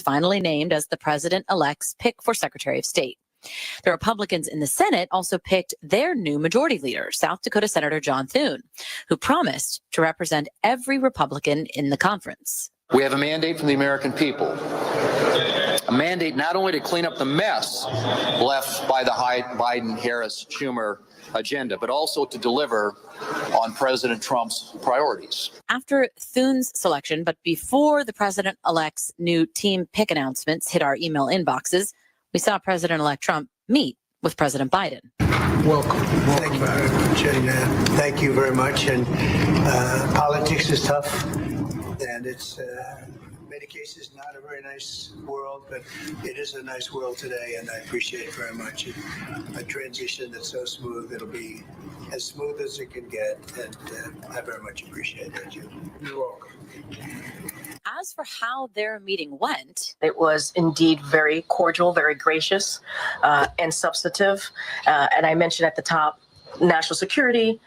finally named as the president-elect's pick for Secretary of State. The Republicans in the Senate also picked their new majority leader, South Dakota Senator John Thune, who promised to represent every Republican in the conference. We have a mandate from the American people, a mandate not only to clean up the mess left by the Biden, Harris, Schumer agenda, but also to deliver on President Trump's priorities. After Thune's selection, but before the president-elect's new team pick announcements hit our email inboxes, we saw President-elect Trump meet with President Biden. Welcome. Thank you very much. And thank you very much. And politics is tough, and it's in many cases not a very nice world, but it is a nice world today, and I appreciate it very much. A transition that's so smooth, it'll be as smooth as it can get, and I very much appreciate that. You're welcome. As for how their meeting went, it was indeed very cordial, very gracious, and substantive. And I mentioned at the top, national security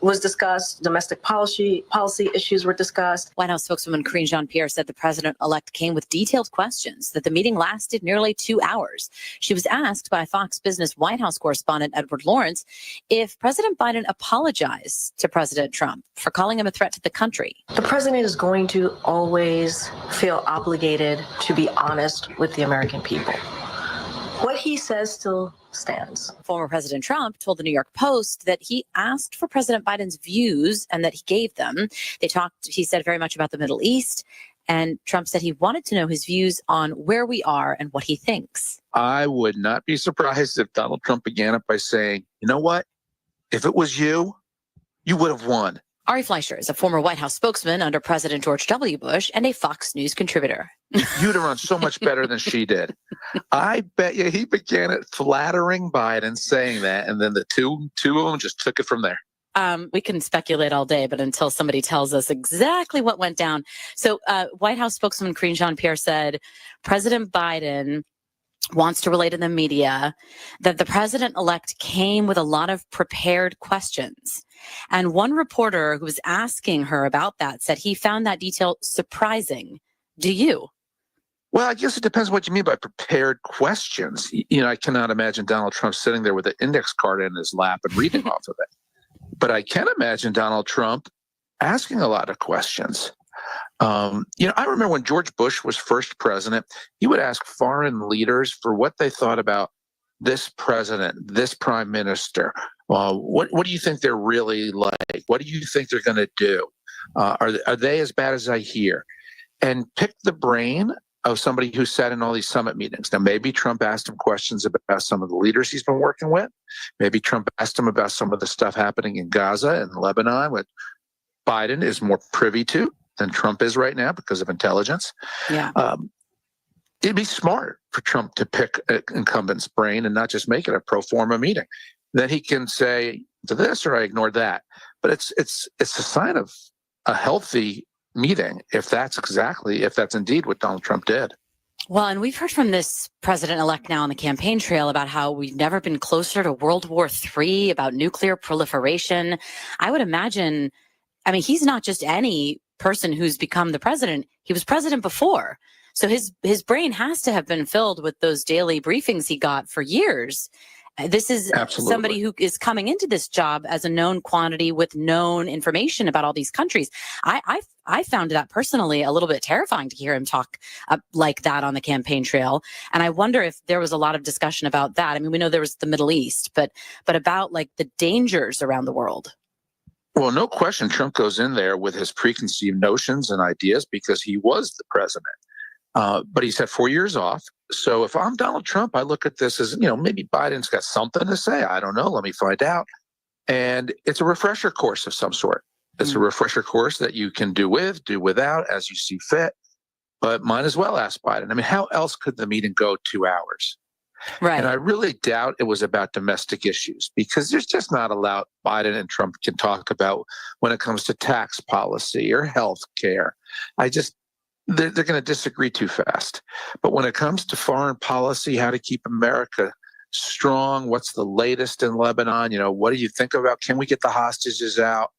was discussed, domestic policy issues were discussed. White House spokeswoman Karine Jean-Pierre said the president-elect came with detailed questions, that the meeting lasted nearly 2 hours. She was asked by Fox Business White House correspondent Edward Lawrence if President Biden apologized to President Trump for calling him a threat to the country. The president is going to always feel obligated to be honest with the American people. What he says still stands. Former President Trump told the New York Post that he asked for President Biden's views and that he gave them. They talked, he said, very much about the Middle East. And Trump said he wanted to know his views on where we are and what he thinks. I would not be surprised if Donald Trump began it by saying, you know what? If it was you, you would have won. Ari Fleischer is a former White House spokesman under President George W. Bush and a Fox News contributor. You'd have run so much better than she did. I bet you he began it flattering Biden, saying that, and then the two of them just took it from there. We can speculate all day, but until somebody tells us exactly what went down. So White House spokesman Karine Jean-Pierre said President Biden wants to relay to the media that the president-elect came with a lot of prepared questions. And one reporter who was asking her about that said he found that detail surprising. Do you? Well, I guess it depends what you mean by prepared questions. You know, I cannot imagine Donald Trump sitting there with an index card in his lap and reading off of it. But I can imagine Donald Trump asking a lot of questions. You know, I remember when George Bush was first president, he would ask foreign leaders for what they thought about this president, this prime minister. What do you think they're really like? What do you think they're going to do? Are they as bad as I hear? And pick the brain of somebody who sat in all these summit meetings. Now, maybe Trump asked him questions about some of the leaders he's been working with. Maybe Trump asked him about some of the stuff happening in Gaza and Lebanon, what Biden is more privy to than Trump is right now because of intelligence. Yeah. It'd be smart for Trump to pick an incumbent's brain and not just make it a pro forma meeting. Then he can say to this or I ignored that. But it's a sign of a healthy meeting if that's indeed what Donald Trump did. Well, and we've heard from this president-elect now on the campaign trail about how we've never been closer to World War III, about nuclear proliferation. I would imagine, I mean, he's not just any person who's become the president. He was president before. So his brain has to have been filled with those daily briefings he got for years. This is Absolutely. Somebody who is coming into this job as a known quantity with known information about all these countries. I found that personally a little bit terrifying to hear him talk like that on the campaign trail. And I wonder if there was a lot of discussion about that. I mean, we know there was the Middle East, but about like the dangers around the world. Well, no question, Trump goes in there with his preconceived notions and ideas because he was the president. But he's had 4 years off. So if I'm Donald Trump, I look at this as, you know, maybe Biden's got something to say. I don't know. Let me find out. And it's a refresher course of some sort. It's a refresher course that you can do with, do without, as you see fit. But might as well ask Biden. I mean, how else could the meeting go 2 hours? Right. And I really doubt it was about domestic issues because there's just not a lot Biden and Trump can talk about when it comes to tax policy or health care. They're going to disagree too fast. But when it comes to foreign policy, how to keep America strong, what's the latest in Lebanon? You know, what do you think about? Can we get the hostages out?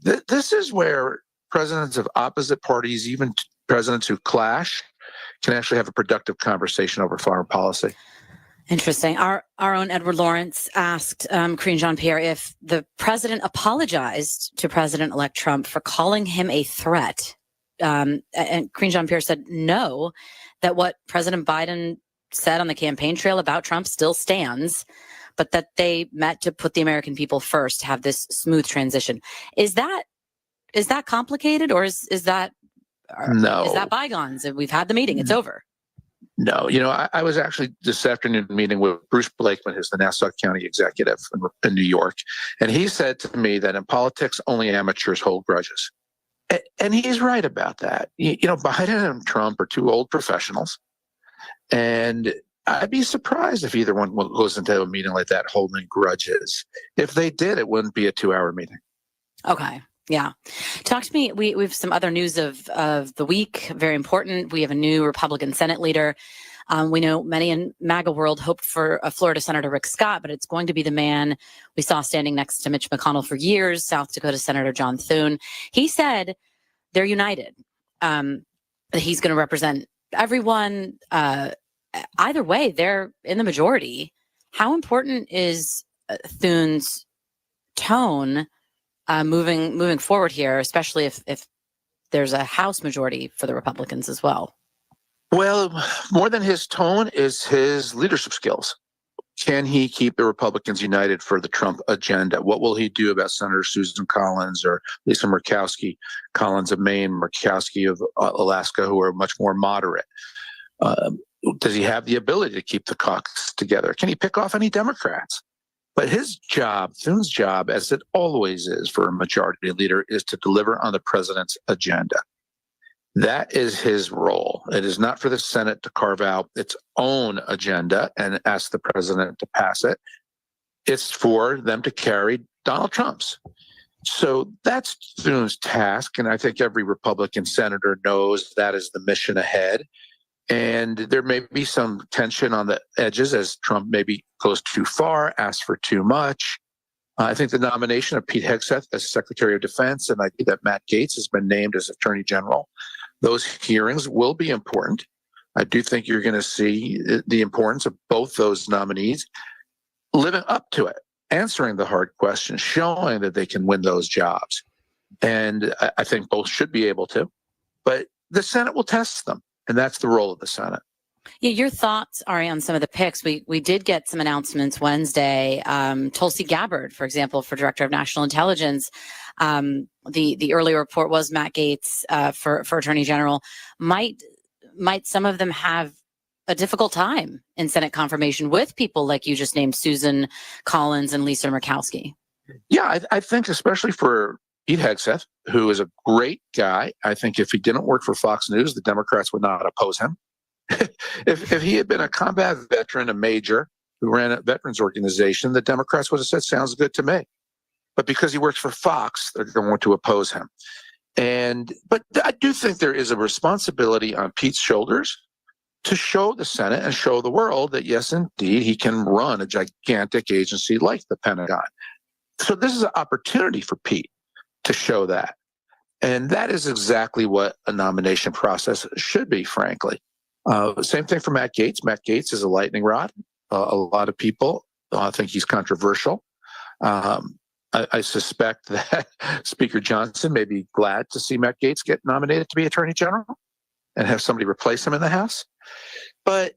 This is where presidents of opposite parties, even presidents who clash can actually have a productive conversation over foreign policy. Interesting. Our own Edward Lawrence asked Karine Jean-Pierre if the president apologized to President-elect Trump for calling him a threat. And Karine Jean-Pierre said no, that what President Biden said on the campaign trail about Trump still stands, but that they met to put the American people first, to have this smooth transition. Is that complicated, or is that No. Is that bygones? We've had the meeting. It's over. No, I was actually this afternoon meeting with Bruce Blakeman, who's the Nassau County executive in New York. And he said to me that in politics, only amateurs hold grudges. And he's right about that. Biden and Trump are two old professionals. And I'd be surprised if either one goes into a meeting like that holding grudges. If they did, it wouldn't be a 2-hour meeting. Okay. Yeah. Talk to me. We have some other news of the week. Very important. We have a new Republican Senate leader. We know many in MAGA world hoped for a Florida Senator Rick Scott, but it's going to be the man we saw standing next to Mitch McConnell for years, South Dakota Senator John Thune. He said they're united. That he's going to represent everyone. Either way, they're in the majority. How important is Thune's tone moving forward here, especially if there's a House majority for the Republicans as well? Well, more than his tone is his leadership skills. Can he keep the Republicans united for the Trump agenda? What will he do about Senator Susan Collins or Lisa Murkowski, Collins of Maine, Murkowski of Alaska, who are much more moderate? Does he have the ability to keep the caucus together? Can he pick off any Democrats? But his job, Thune's job, as it always is for a majority leader, is to deliver on the president's agenda. That is his role. It is not for the Senate to carve out its own agenda and ask the president to pass it. It's for them to carry Donald Trump's. So that's Thune's task, and I think every Republican senator knows that is the mission ahead. And there may be some tension on the edges as Trump maybe goes too far, asks for too much. I think the nomination of Pete Hegseth as Secretary of Defense, and I think that Matt Gaetz has been named as Attorney General, those hearings will be important. I do think you're going to see the importance of both those nominees living up to it, answering the hard questions, showing that they can win those jobs. And I think both should be able to. But the Senate will test them, and that's the role of the Senate. Yeah, your thoughts, Ari, on some of the picks. We did get some announcements Wednesday. Tulsi Gabbard, for example, for Director of National Intelligence. The earlier report was Matt Gaetz for Attorney General. Might some of them have a difficult time in Senate confirmation with people like you just named, Susan Collins and Lisa Murkowski? Yeah, I think especially for Pete Hegseth, who is a great guy. I think if he didn't work for Fox News, the Democrats would not oppose him. If he had been a combat veteran, a major who ran a veterans organization, the Democrats would have said, sounds good to me. But because he works for Fox, they're going to want to oppose him. But I do think there is a responsibility on Pete's shoulders to show the Senate and show the world that, yes, indeed, he can run a gigantic agency like the Pentagon. So this is an opportunity for Pete to show that. And that is exactly what a nomination process should be, frankly. Same thing for Matt Gaetz. Matt Gaetz is a lightning rod. A lot of people think he's controversial. I suspect that Speaker Johnson may be glad to see Matt Gaetz get nominated to be Attorney General and have somebody replace him in the House. But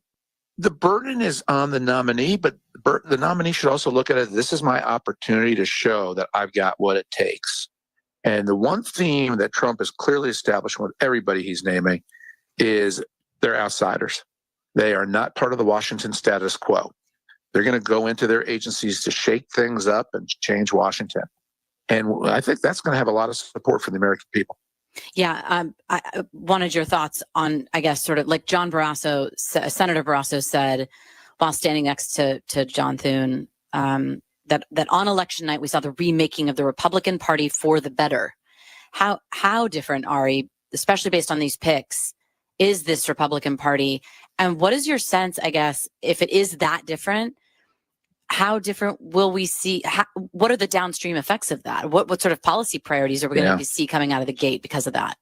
the burden is on the nominee, but the nominee should also look at it. This is my opportunity to show that I've got what it takes. And the one theme that Trump has clearly established with everybody he's naming is they're outsiders. They are not part of the Washington status quo. They're going to go into their agencies to shake things up and change Washington. And I think that's going to have a lot of support for the American people. Yeah, I wanted your thoughts on, I guess, sort of like Senator Barrasso said while standing next to John Thune, that on election night we saw the remaking of the Republican Party for the better. How different, Ari, especially based on these picks, is this Republican Party? And what is your sense, I guess, if it is that different, how different will we see? What are the downstream effects of that? What sort of policy priorities are we going to see coming out of the gate because of that?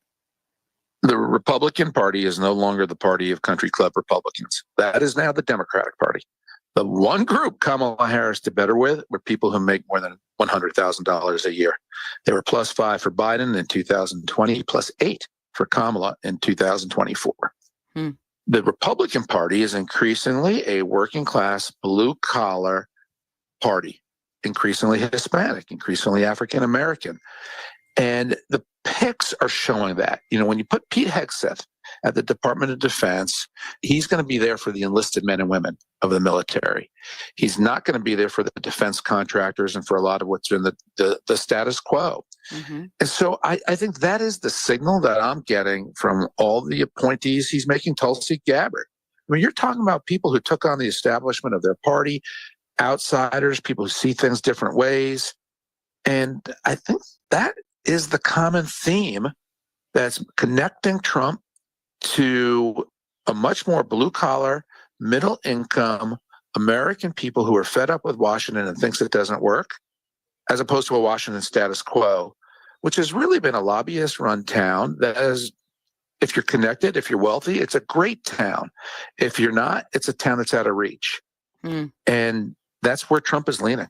The Republican Party is no longer the party of country club Republicans. That is now the Democratic Party. The one group Kamala Harris did better with were people who make more than $100,000 a year. They were +5 for Biden in 2020, +8 for Kamala in 2024. The Republican Party is increasingly a working class, blue collar party, increasingly Hispanic, increasingly African American. And the picks are showing that. You know, when you put Pete Hegseth at the Department of Defense, he's going to be there for the enlisted men and women of the military. He's not going to be there for the defense contractors and for a lot of what's in the status quo. And so I think that is the signal that I'm getting from all the appointees he's making. Tulsi Gabbard. I mean, you're talking about people who took on the establishment of their party, outsiders, people who see things different ways. And I think that is the common theme that's connecting Trump to a much more blue-collar, middle-income American people who are fed up with Washington and thinks it doesn't work, as opposed to a Washington status quo, which has really been a lobbyist-run town that is, if you're connected, if you're wealthy, it's a great town. If you're not, it's a town that's out of reach. And that's where Trump is leaning.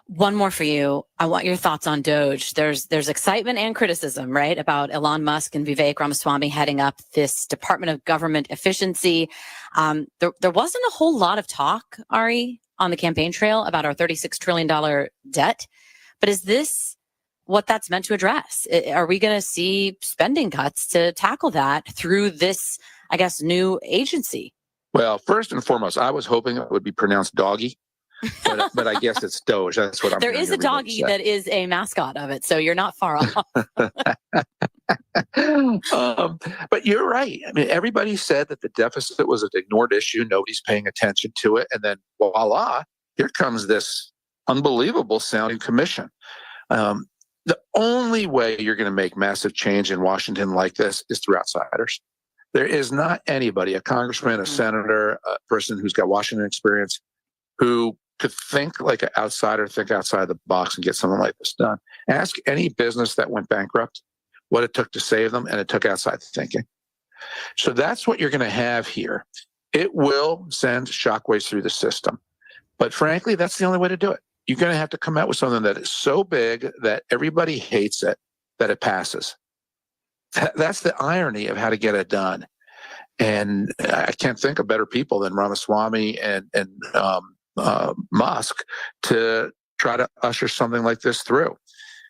One more for you. I want your thoughts on Doge. There's excitement and criticism, right, about Elon Musk and Vivek Ramaswamy heading up this Department of Government Efficiency. There wasn't a whole lot of talk, Ari, on the campaign trail about our $36 trillion debt. But is this what that's meant to address? Are we going to see spending cuts to tackle that through this, I guess, new agency? Well, first and foremost, I was hoping it would be pronounced doggy. But I guess it's Doge. That's what I'm. There is a doggy that is a mascot of it, so you're not far off. But you're right. I mean, everybody said that the deficit was an ignored issue. Nobody's paying attention to it, and then voila, here comes this unbelievable sounding commission. The only way you're going to make massive change in Washington like this is through outsiders. There is not anybody, a congressman, a senator, a person who's got Washington experience, who could think like an outsider, think outside the box and get something like this done. Ask any business that went bankrupt what it took to save them, and it took outside thinking. So that's what you're going to have here. It will send shockwaves through the system. But frankly, that's the only way to do it. You're going to have to come out with something that is so big that everybody hates it, that it passes. That's the irony of how to get it done. And I can't think of better people than Ramaswamy and Musk to try to usher something like this through.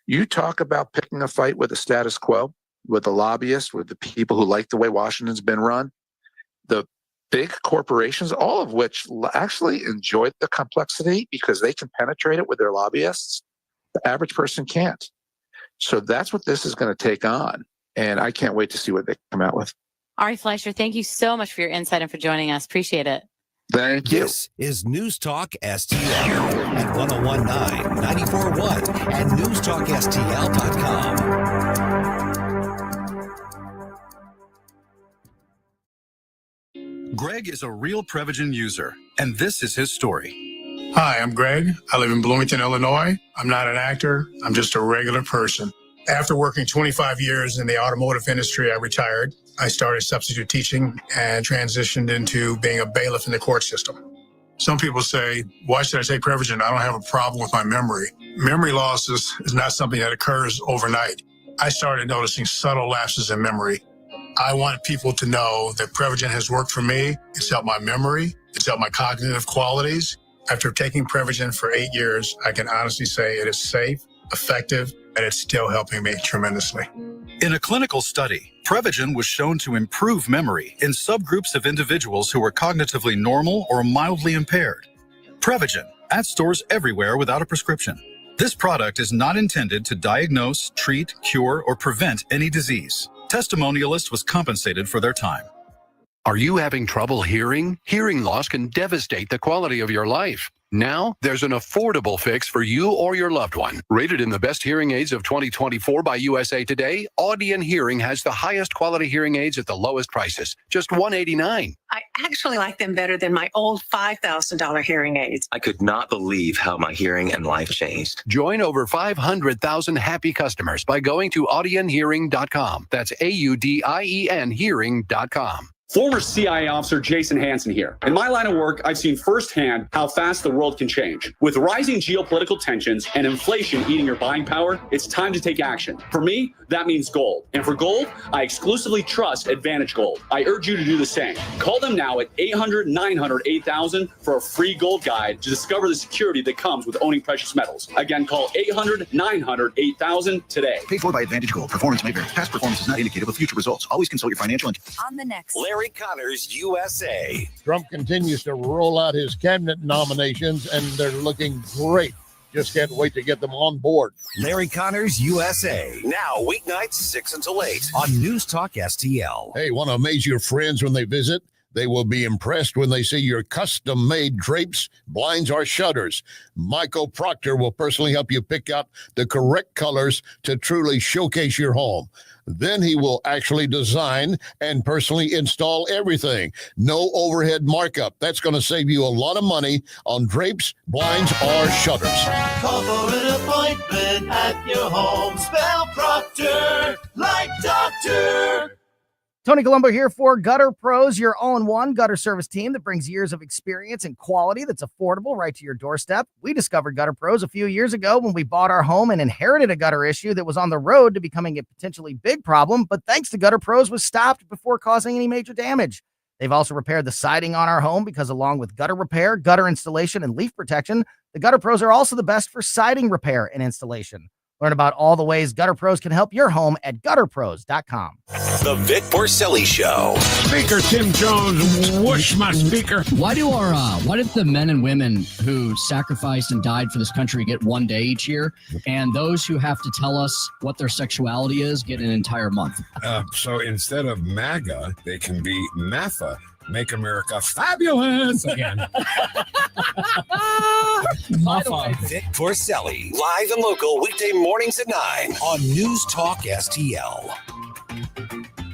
You talk about picking a fight with the status quo, with the lobbyists, with the people who like the way Washington's been run, the big corporations, all of which actually enjoy the complexity because they can penetrate it with their lobbyists. The average person can't. So that's what this is going to take on. And I can't wait to see what they come out with. Ari Fleischer, thank you so much for your insight and for joining us. Appreciate it. Thank you. This is News Talk STL at 1019, 94.1 and newstalkstl.com. Greg is a real Prevagen user, and this is his story. Hi, I'm Greg. I live in Bloomington, Illinois. I'm not an actor. I'm just a regular person. After working 25 years in the automotive industry, I retired. I started substitute teaching and transitioned into being a bailiff in the court system. Some people say, why should I take Prevagen? I don't have a problem with my memory. Memory loss is not something that occurs overnight. I started noticing subtle lapses in memory. I want people to know that Prevagen has worked for me. It's helped my memory. It's helped my cognitive qualities. After taking Prevagen for 8 years, I can honestly say it is safe, effective, and it's still helping me tremendously. In a clinical study, Prevagen was shown to improve memory in subgroups of individuals who were cognitively normal or mildly impaired. Prevagen, at stores everywhere without a prescription. This product is not intended to diagnose, treat, cure, or prevent any disease. Testimonialist was compensated for their time. Are you having trouble hearing? Hearing loss can devastate the quality of your life. Now, there's an affordable fix for you or your loved one. Rated in the best hearing aids of 2024 by USA Today, Audion Hearing has the highest quality hearing aids at the lowest prices, just $189. actually like them better than my old $5,000 hearing aids. I could not believe how my hearing and life changed. Join over 500,000 happy customers by going to audionhearing.com. That's AUDIEN hearing.com. Former CIA officer Jason Hansen here. In my line of work, I've seen firsthand how fast the world can change. With rising geopolitical tensions and inflation eating your buying power, it's time to take action. For me, that means gold. And for gold, I exclusively trust Advantage Gold. I urge you to do the same. Call them now at 800-900-8000 for a free gold guide to discover the security that comes with owning precious metals. Again, call 800-900-8000 today. Paid for by Advantage Gold. Performance may vary. Past performance is not indicative of future results. Always consult your financial. On the next, Larry Connors, USA. Trump continues to roll out his cabinet nominations, and they're looking great. Just can't wait to get them on board. Larry Connors, USA. Now, weeknights 6 until 8 on News Talk STL. Hey, want to amaze your friends when they visit? They will be impressed when they see your custom-made drapes, blinds, or shutters. Michael Proctor will personally help you pick out the correct colors to truly showcase your home. Then he will actually design and personally install everything. No overhead markup. That's going to save you a lot of money on drapes, blinds, or shutters. Call for an appointment at your home. Spell Proctor like doctor. Tony Colombo here for Gutter Pros, your all-in-one gutter service team that brings years of experience and quality that's affordable right to your doorstep. We discovered Gutter Pros a few years ago when we bought our home and inherited a gutter issue that was on the road to becoming a potentially big problem, but thanks to Gutter Pros was stopped before causing any major damage. They've also repaired the siding on our home because along with gutter repair, gutter installation, and leaf protection, the Gutter Pros are also the best for siding repair and installation. Learn about all the ways Gutter Pros can help your home at gutterpros.com. The Vic Porcelli Show. Speaker Tim Jones, whoosh my speaker. Why did the men and women who sacrificed and died for this country get one day each year, and those who have to tell us what their sexuality is get an entire month? So instead of MAGA, they can be MAFA. Make America fabulous again. Vic Porcelli, live and local, weekday mornings at 9 on News Talk STL.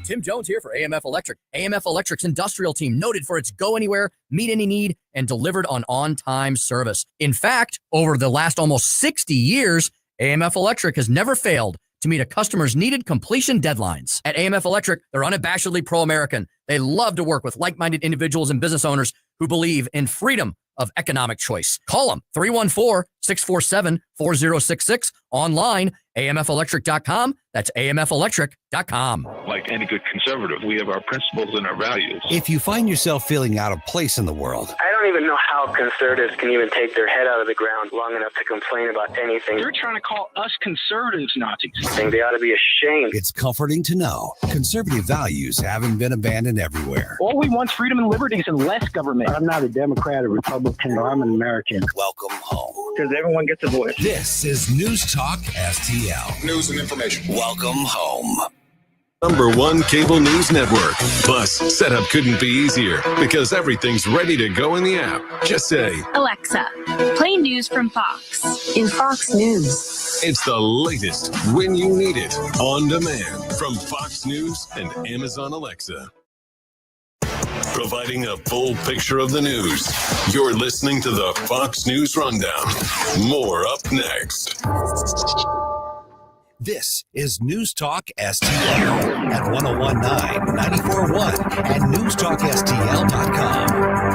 Tim Jones here for AMF Electric. AMF Electric's industrial team, noted for its go anywhere, meet any need, and delivered on-time service. In fact, over the last almost 60 years, AMF Electric has never failed to meet a customer's needed completion deadlines. At AMF Electric, they're unabashedly pro-American. They love to work with like-minded individuals and business owners who believe in freedom of economic choice. Call them 314-647-4066. Online, amfelectric.com. That's amfelectric.com. Like any good conservative, we have our principles and our values. If you find yourself feeling out of place in the world, I don't even know how conservatives can even take their head out of the ground long enough to complain about anything. You're trying to call us conservatives Nazis. I think they ought to be ashamed. it's comforting to know conservative values haven't been abandoned everywhere. All we want is freedom and liberties and less government. I'm not a Democrat or Republican. I'm an American. Welcome home. Because everyone gets a voice. This is News Talk STL. News and information. Welcome home. #1 cable news network. Plus, setup couldn't be easier because everything's ready to go in the app. Just say, Alexa, play news from Fox. In Fox News. it's the latest when you need it on demand from Fox News and Amazon Alexa. Providing a full picture of the news. You're listening to the Fox News Rundown. More up next. This is News Talk STL at 1019, 94.1 and newstalkstl.com.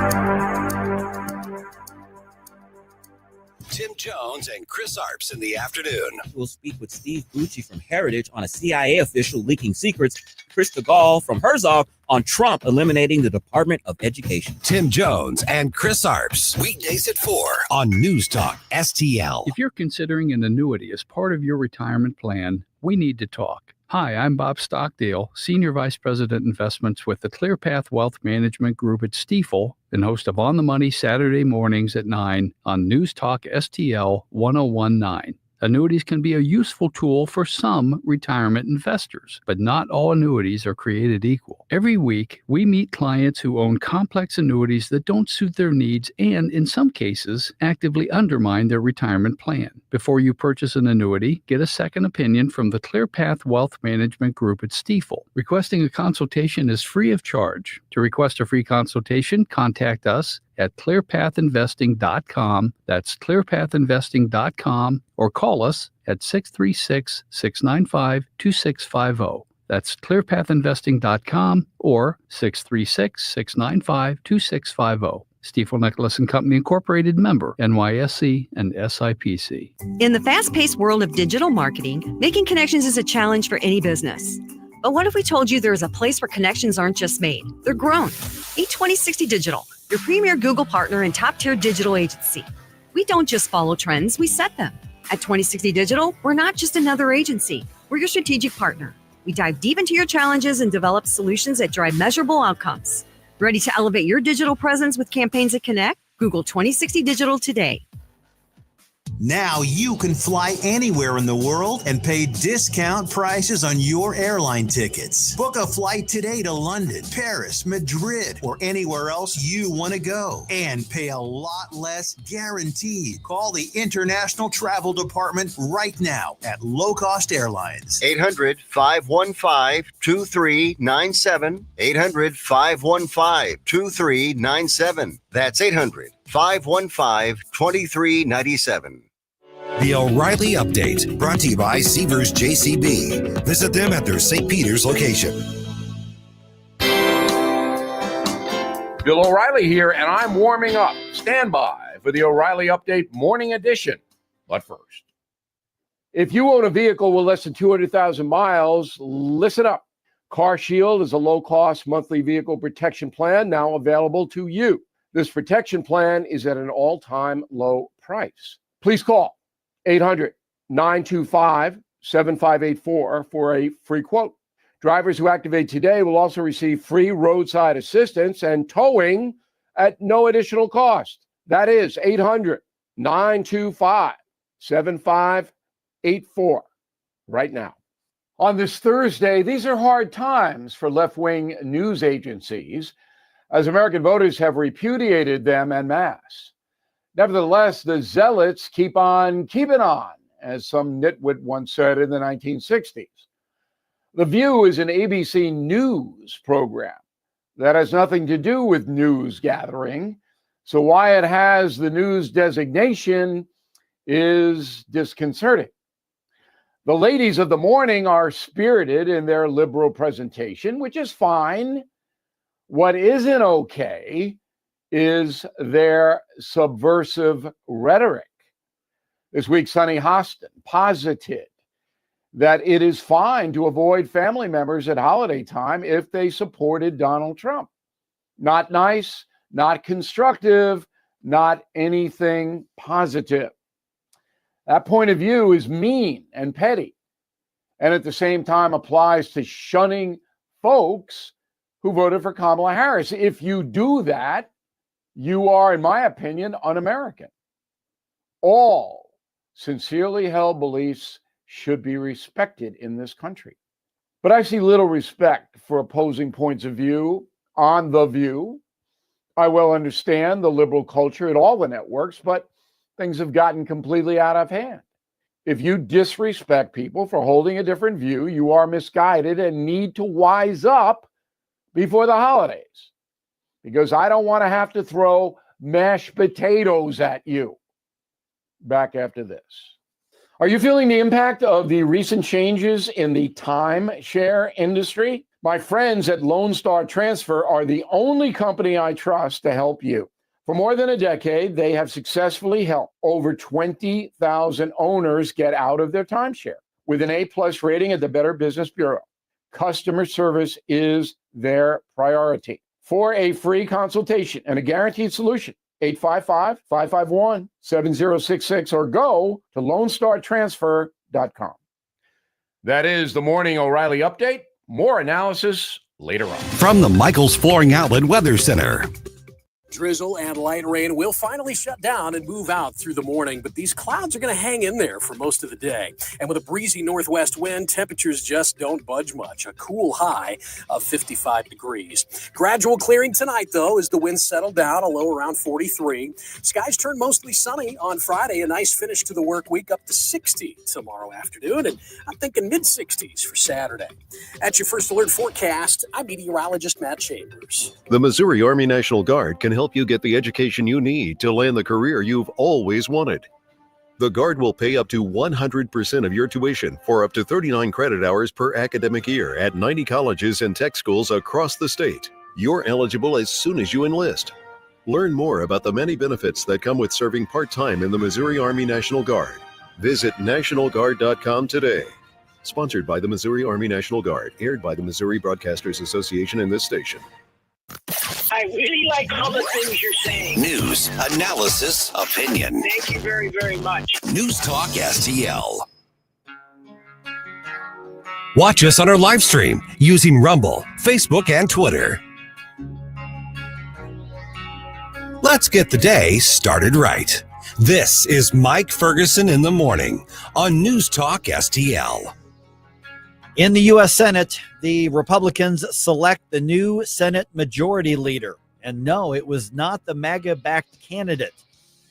Tim Jones and Chris Arps in the afternoon. We'll speak with Steve Bucci from Heritage on a CIA official leaking secrets, Chris DeGaulle from Herzog on Trump eliminating the Department of Education. Tim Jones and Chris Arps, weekdays at 4 on News Talk STL. If you're considering an annuity as part of your retirement plan, we need to talk. Hi, I'm Bob Stockdale, Senior Vice President Investments with the ClearPath Wealth Management Group at Stifel and host of On the Money Saturday mornings at 9 on News Talk STL 1019. Annuities can be a useful tool for some retirement investors, but not all annuities are created equal. Every week, we meet clients who own complex annuities that don't suit their needs and, in some cases, actively undermine their retirement plan. Before you purchase an annuity, get a second opinion from the ClearPath Wealth Management Group at Stifel. Requesting a consultation is free of charge. To request a free consultation, contact us at clearpathinvesting.com. That's clearpathinvesting.com, or call us at 636-695-2650. That's clearpathinvesting.com or 636-695-2650. Stifel Nicholas and Company Incorporated, member NYSE and SIPC. In the fast-paced world of digital marketing, making connections is a challenge for any business. But what if we told you there is a place where connections aren't just made, they're grown? Meet 2060 Digital, your premier Google partner and top-tier digital agency. We don't just follow trends, we set them. At 2060 Digital, we're not just another agency. We're your strategic partner. We dive deep into your challenges and develop solutions that drive measurable outcomes. Ready to elevate your digital presence with campaigns that connect? Google 2060 Digital today. Now you can fly anywhere in the world and pay discount prices on your airline tickets. Book a flight today to London, Paris, Madrid, or anywhere else you want to go and pay a lot less guaranteed. Call the International Travel Department right now at Low Cost Airlines. 800-515-2397. 800-515-2397. That's 800-515-2397. The O'Reilly Update, brought to you by Seavers JCB. Visit them at their St. Peter's location. Bill O'Reilly here, and I'm warming up. Stand by for the O'Reilly Update Morning Edition. But first, if you own a vehicle with less than 200,000 miles, listen up. Car Shield is a low-cost monthly vehicle protection plan now available to you. This protection plan is at an all-time low price. Please call 800-925-7584 for a free quote. Drivers who activate today will also receive free roadside assistance and towing at no additional cost. That is 800-925-7584 right now. On this Thursday, these are hard times for left-wing news agencies, as American voters have repudiated them en masse. Nevertheless, the zealots keep on keeping on, as some nitwit once said in the 1960s. The View is an ABC News program that has nothing to do with news gathering, so why it has the news designation is disconcerting. The ladies of the morning are spirited in their liberal presentation, which is fine. What isn't okay is their subversive rhetoric. This week, Sonny Hostin posited that it is fine to avoid family members at holiday time if they supported Donald Trump. Not nice, not constructive, not anything positive. That point of view is mean and petty, and at the same time applies to shunning folks who voted for Kamala Harris. If you do that, you are, in my opinion, un-American. All sincerely held beliefs should be respected in this country. But I see little respect for opposing points of view on The View. I well understand the liberal culture at all the networks, but things have gotten completely out of hand. If you disrespect people for holding a different view, you are misguided and need to wise up before the holidays. Because I don't want to have to throw mashed potatoes at you. Back after this. Are you feeling the impact of the recent changes in the timeshare industry? My friends at Lone Star Transfer are the only company I trust to help you. For more than a decade, they have successfully helped over 20,000 owners get out of their timeshare with an A+ rating at the Better Business Bureau. Customer service is their priority. For a free consultation and a guaranteed solution, 855-551-7066 or go to LoneStarTransfer.com. That is the Morning O'Reilly Update. More analysis later on. From the Michaels Flooring Outlet Weather Center. Drizzle and light rain will finally shut down and move out through the morning, but these clouds are going to hang in there for most of the day. And with a breezy northwest wind, temperatures just don't budge much. A cool high of 55 degrees. Gradual clearing tonight, though, as the winds settle down, a low around 43. Skies turn mostly sunny on Friday. A nice finish to the work week, up to 60 tomorrow afternoon. And I'm thinking mid-60s for Saturday. At your First Alert forecast, I'm meteorologist Matt Chambers. The Missouri Army National Guard can help you get the education you need to land the career you've always wanted. The Guard will pay up to 100% of your tuition for up to 39 credit hours per academic year at 90 colleges and tech schools across the state. You're eligible as soon as you enlist. Learn more about the many benefits that come with serving part-time in the Missouri Army National Guard. Visit nationalguard.com today. Sponsored by the Missouri Army National Guard, aired by the Missouri Broadcasters Association and this station. I really like all the things you're saying. News, analysis, opinion. Thank you very, very much. News Talk STL. Watch us on our live stream using Rumble, Facebook, and Twitter. Let's get the day started right. This is Mike Ferguson in the morning on News Talk STL. In the U.S. Senate, the Republicans select the new Senate Majority Leader. And no, it was not the MAGA-backed candidate.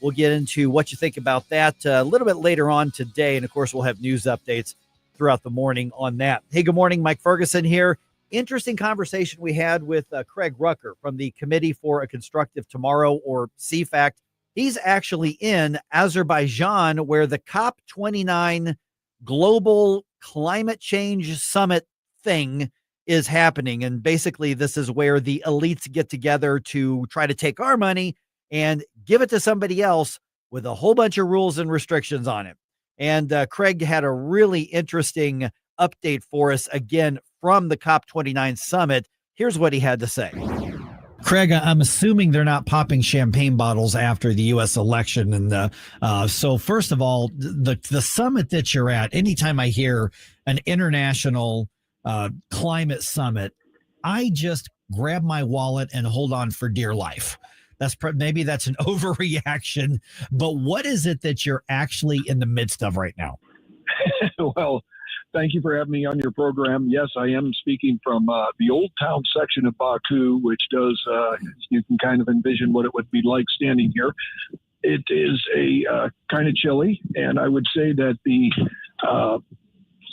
We'll get into what you think about that a little bit later on today. And, of course, we'll have news updates throughout the morning on that. Hey, good morning. Mike Ferguson here. Interesting conversation we had with Craig Rucker from the Committee for a Constructive Tomorrow, or CFACT. He's actually in Azerbaijan, where the COP29 Global Climate Change Summit thing is happening. And basically, this is where the elites get together to try to take our money and give it to somebody else with a whole bunch of rules and restrictions on it. And Craig had a really interesting update for us again from the COP29 summit. Here's what he had to say. Craig, I'm assuming they're not popping champagne bottles after the U.S. election. And so first of all, the summit that you're at, anytime I hear an international climate summit, I just grab my wallet and hold on for dear life. Maybe that's an overreaction, but what is it that you're actually in the midst of right now? Well, thank you for having me on your program. Yes, I am speaking from the Old Town section of Baku, which does, you can kind of envision what it would be like standing here. It is a kind of chilly, and I would say that the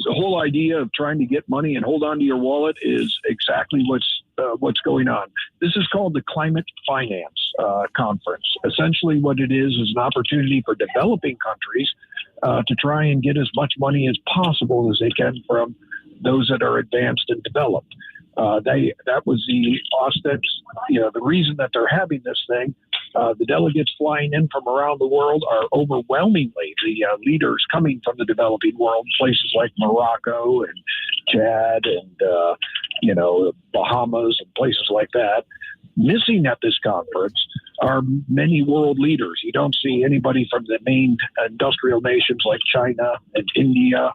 whole idea of trying to get money and hold on to your wallet is exactly what's going on. This is called the Climate Finance Conference. Essentially what it is an opportunity for developing countries to try and get as much money as possible as they can from those that are advanced and developed. That was the the reason that they're having this thing. The delegates flying in from around the world are overwhelmingly the leaders coming from the developing world, places like Morocco and Chad and Bahamas and places like that. Missing at this conference are many world leaders. You don't see anybody from the main industrial nations like China and India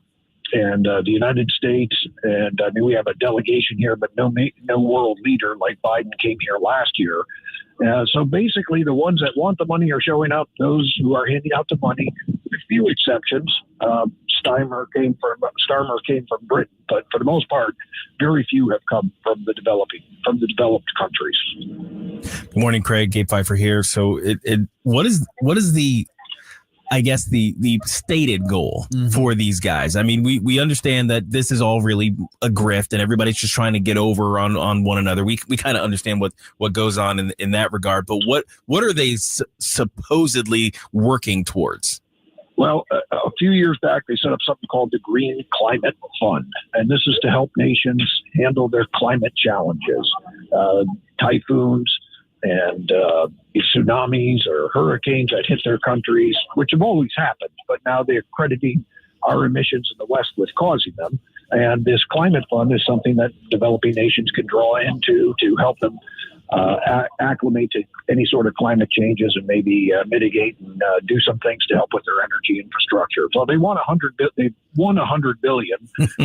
and the United States. And I mean, we have a delegation here, but no world leader like Biden came here last year. So basically, the ones that want the money are showing up. Those who are handing out the money, with few exceptions. Starmer came from Britain, but for the most part, very few have come from the developed countries. Good morning, Craig. Gabe Pfeiffer here. So, what is the, I guess, the stated goal for these guys? I mean, we understand that this is all really a grift and everybody's just trying to get over on one another. We kind of understand what goes on in that regard, but what are they supposedly working towards? Well, a few years back, they set up something called the Green Climate Fund, and this is to help nations handle their climate challenges, typhoons and tsunamis or hurricanes that hit their countries, which have always happened, but now they're crediting our emissions in the West with causing them. And this climate fund is something that developing nations can draw into to help them acclimate to any sort of climate changes and maybe mitigate and do some things to help with their energy infrastructure. So they want $100 billion,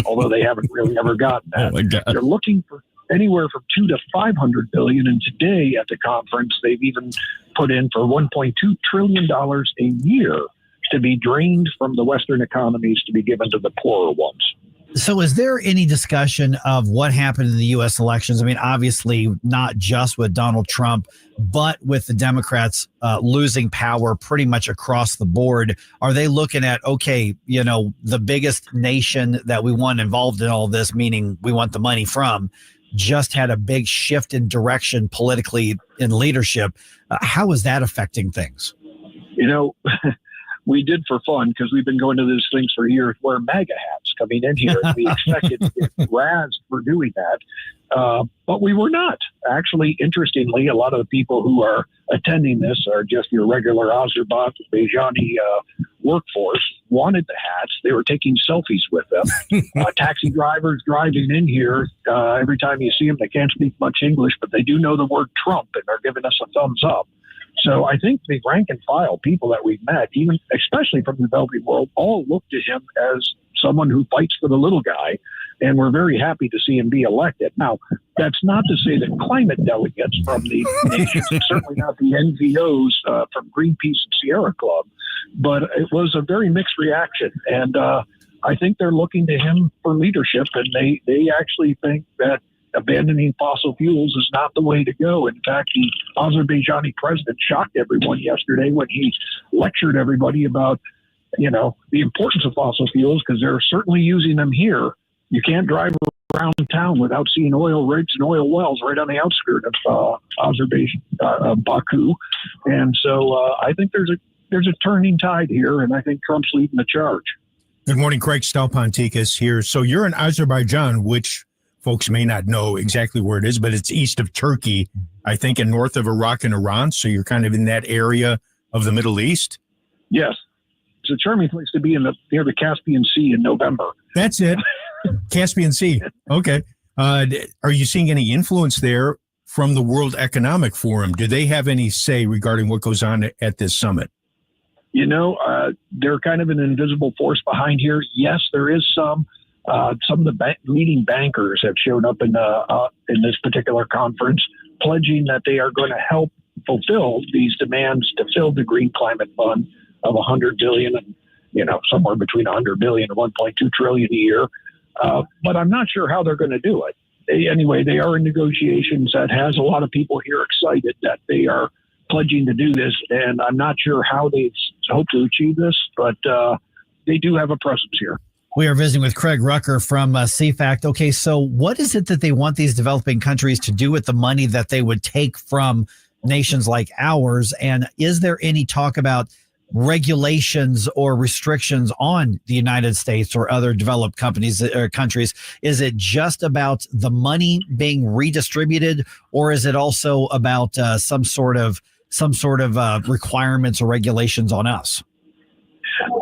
although they haven't really ever gotten that. Oh my God. They're looking for anywhere from 2 to 500 billion. And today at the conference, they've even put in for $1.2 trillion a year to be drained from the Western economies to be given to the poorer ones. So is there any discussion of what happened in the U.S. elections? I mean, obviously not just with Donald Trump, but with the Democrats losing power pretty much across the board. Are they looking at, okay, you know, the biggest nation that we want involved in all this, meaning we want the money from, just had a big shift in direction politically in leadership. How is that affecting things? You know, we did for fun, because we've been going to these things for years, wear MAGA hats coming in here. We expected to get razzed for doing that, but we were not. Actually, interestingly, a lot of the people who are attending this are just your regular Azerbaijani workforce, wanted the hats. They were taking selfies with them. Taxi drivers driving in here, every time you see them, they can't speak much English, but they do know the word Trump and are giving us a thumbs up. So I think the rank and file people that we've met, even especially from the developing world, all look to him as someone who fights for the little guy, and we're very happy to see him be elected. Now, that's not to say that climate delegates from the nations, certainly not the NGOs from Greenpeace and Sierra Club, but it was a very mixed reaction. And I think they're looking to him for leadership, and they actually think that abandoning fossil fuels is not the way to go. In fact, the Azerbaijani president shocked everyone yesterday when he lectured everybody about, you know, the importance of fossil fuels, because they're certainly using them here. You can't drive around town without seeing oil rigs and oil wells right on the outskirts of Azerbaijan, Baku. And so I think there's a turning tide here, and I think Trump's leading the charge. Good morning, Craig Stalpontikis here. So you're in Azerbaijan, which folks may not know exactly where it is, but it's east of Turkey, I think, and north of Iraq and Iran. So you're kind of in that area of the Middle East. Yes. It's a charming place to be near the Caspian Sea in November. That's it. Caspian Sea. Okay. Are you seeing any influence there from the World Economic Forum? Do they have any say regarding what goes on at this summit? You know, they're kind of an invisible force behind here. Yes, there is some. Some of the leading bankers have shown up in this particular conference, pledging that they are going to help fulfill these demands to fill the Green Climate Fund of $100 billion, and somewhere between $100 billion and $1.2 trillion a year. But I'm not sure how they're going to do it. Anyway, they are in negotiations. That has a lot of people here excited that they are pledging to do this, and I'm not sure how they hope to achieve this, but they do have a presence here. We are visiting with Craig Rucker from CFACT. Okay, so what is it that they want these developing countries to do with the money that they would take from nations like ours? And is there any talk about regulations or restrictions on the United States or other developed companies or countries? Is it just about the money being redistributed, or is it also about some sort of requirements or regulations on us?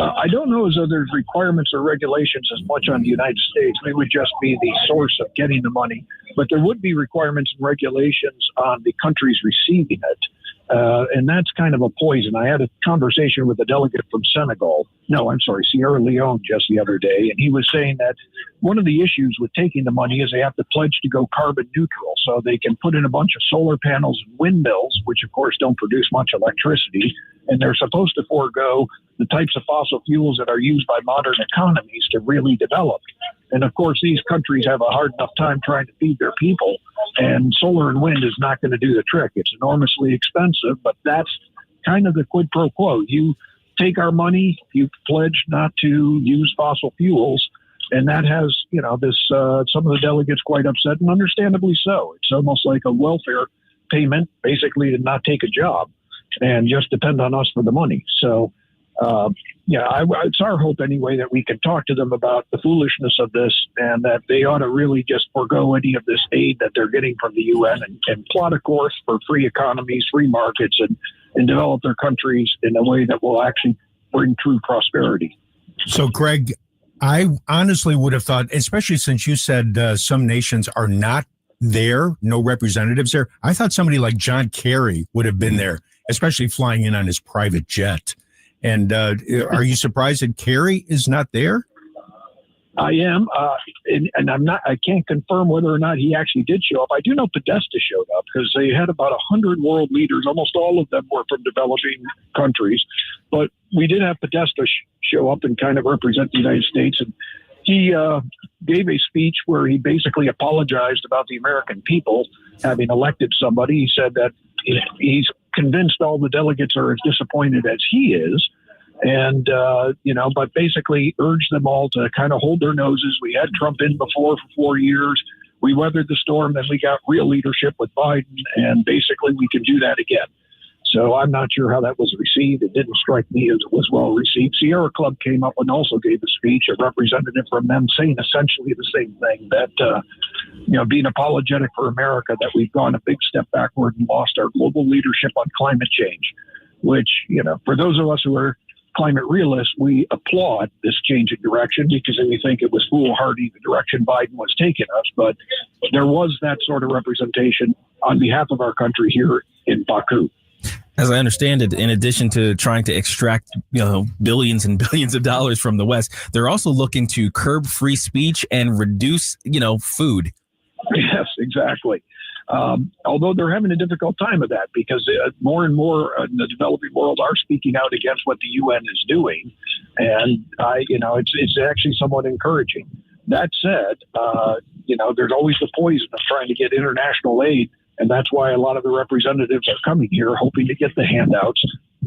I don't know as though there's requirements or regulations as much on the United States. They would just be the source of getting the money. But there would be requirements and regulations on the countries receiving it. And that's kind of a poison. I had a conversation with a delegate from Sierra Leone just the other day, and he was saying that one of the issues with taking the money is they have to pledge to go carbon neutral. So they can put in a bunch of solar panels and windmills, which of course don't produce much electricity, and they're supposed to forego the types of fossil fuels that are used by modern economies to really develop. And of course, these countries have a hard enough time trying to feed their people, and solar and wind is not going to do the trick. It's enormously expensive, but that's kind of the quid pro quo. You take our money, you pledge not to use fossil fuels, and that has, some of the delegates quite upset, and understandably so. It's almost like a welfare payment, basically to not take a job and just depend on us for the money. So, it's our hope anyway that we can talk to them about the foolishness of this, and that they ought to really just forego any of this aid that they're getting from the UN and plot a course for free economies, free markets, and develop their countries in a way that will actually bring true prosperity. So, Craig, I honestly would have thought, especially since you said some nations are not there, no representatives there, I thought somebody like John Kerry would have been there, especially flying in on his private jet. And are you surprised that Kerry is not there? I am, and I'm not. I can't confirm whether or not he actually did show up. I do know Podesta showed up because they had about 100 world leaders. Almost all of them were from developing countries, but we did have Podesta show up and kind of represent the United States. And he gave a speech where he basically apologized about the American people having elected somebody. He said that he's convinced all the delegates are as disappointed as he is. And, but basically urged them all to kind of hold their noses. We had Trump in before for 4 years. We weathered the storm, then we got real leadership with Biden, and basically we can do that again. So I'm not sure how that was received. It didn't strike me as it was well received. Sierra Club came up and also gave a speech, a representative from them saying essentially the same thing, that, being apologetic for America, that we've gone a big step backward and lost our global leadership on climate change, which, for those of us who are climate realists, we applaud this change in direction because we think it was foolhardy the direction Biden was taking us. But there was that sort of representation on behalf of our country here in Baku. As I understand it, in addition to trying to extract, billions and billions of dollars from the West, they're also looking to curb free speech and reduce, food. Yes, exactly. Although they're having a difficult time of that because more and more in the developing world are speaking out against what the UN is doing. And, it's actually somewhat encouraging. That said, there's always the poison of trying to get international aid. And that's why a lot of the representatives are coming here hoping to get the handouts.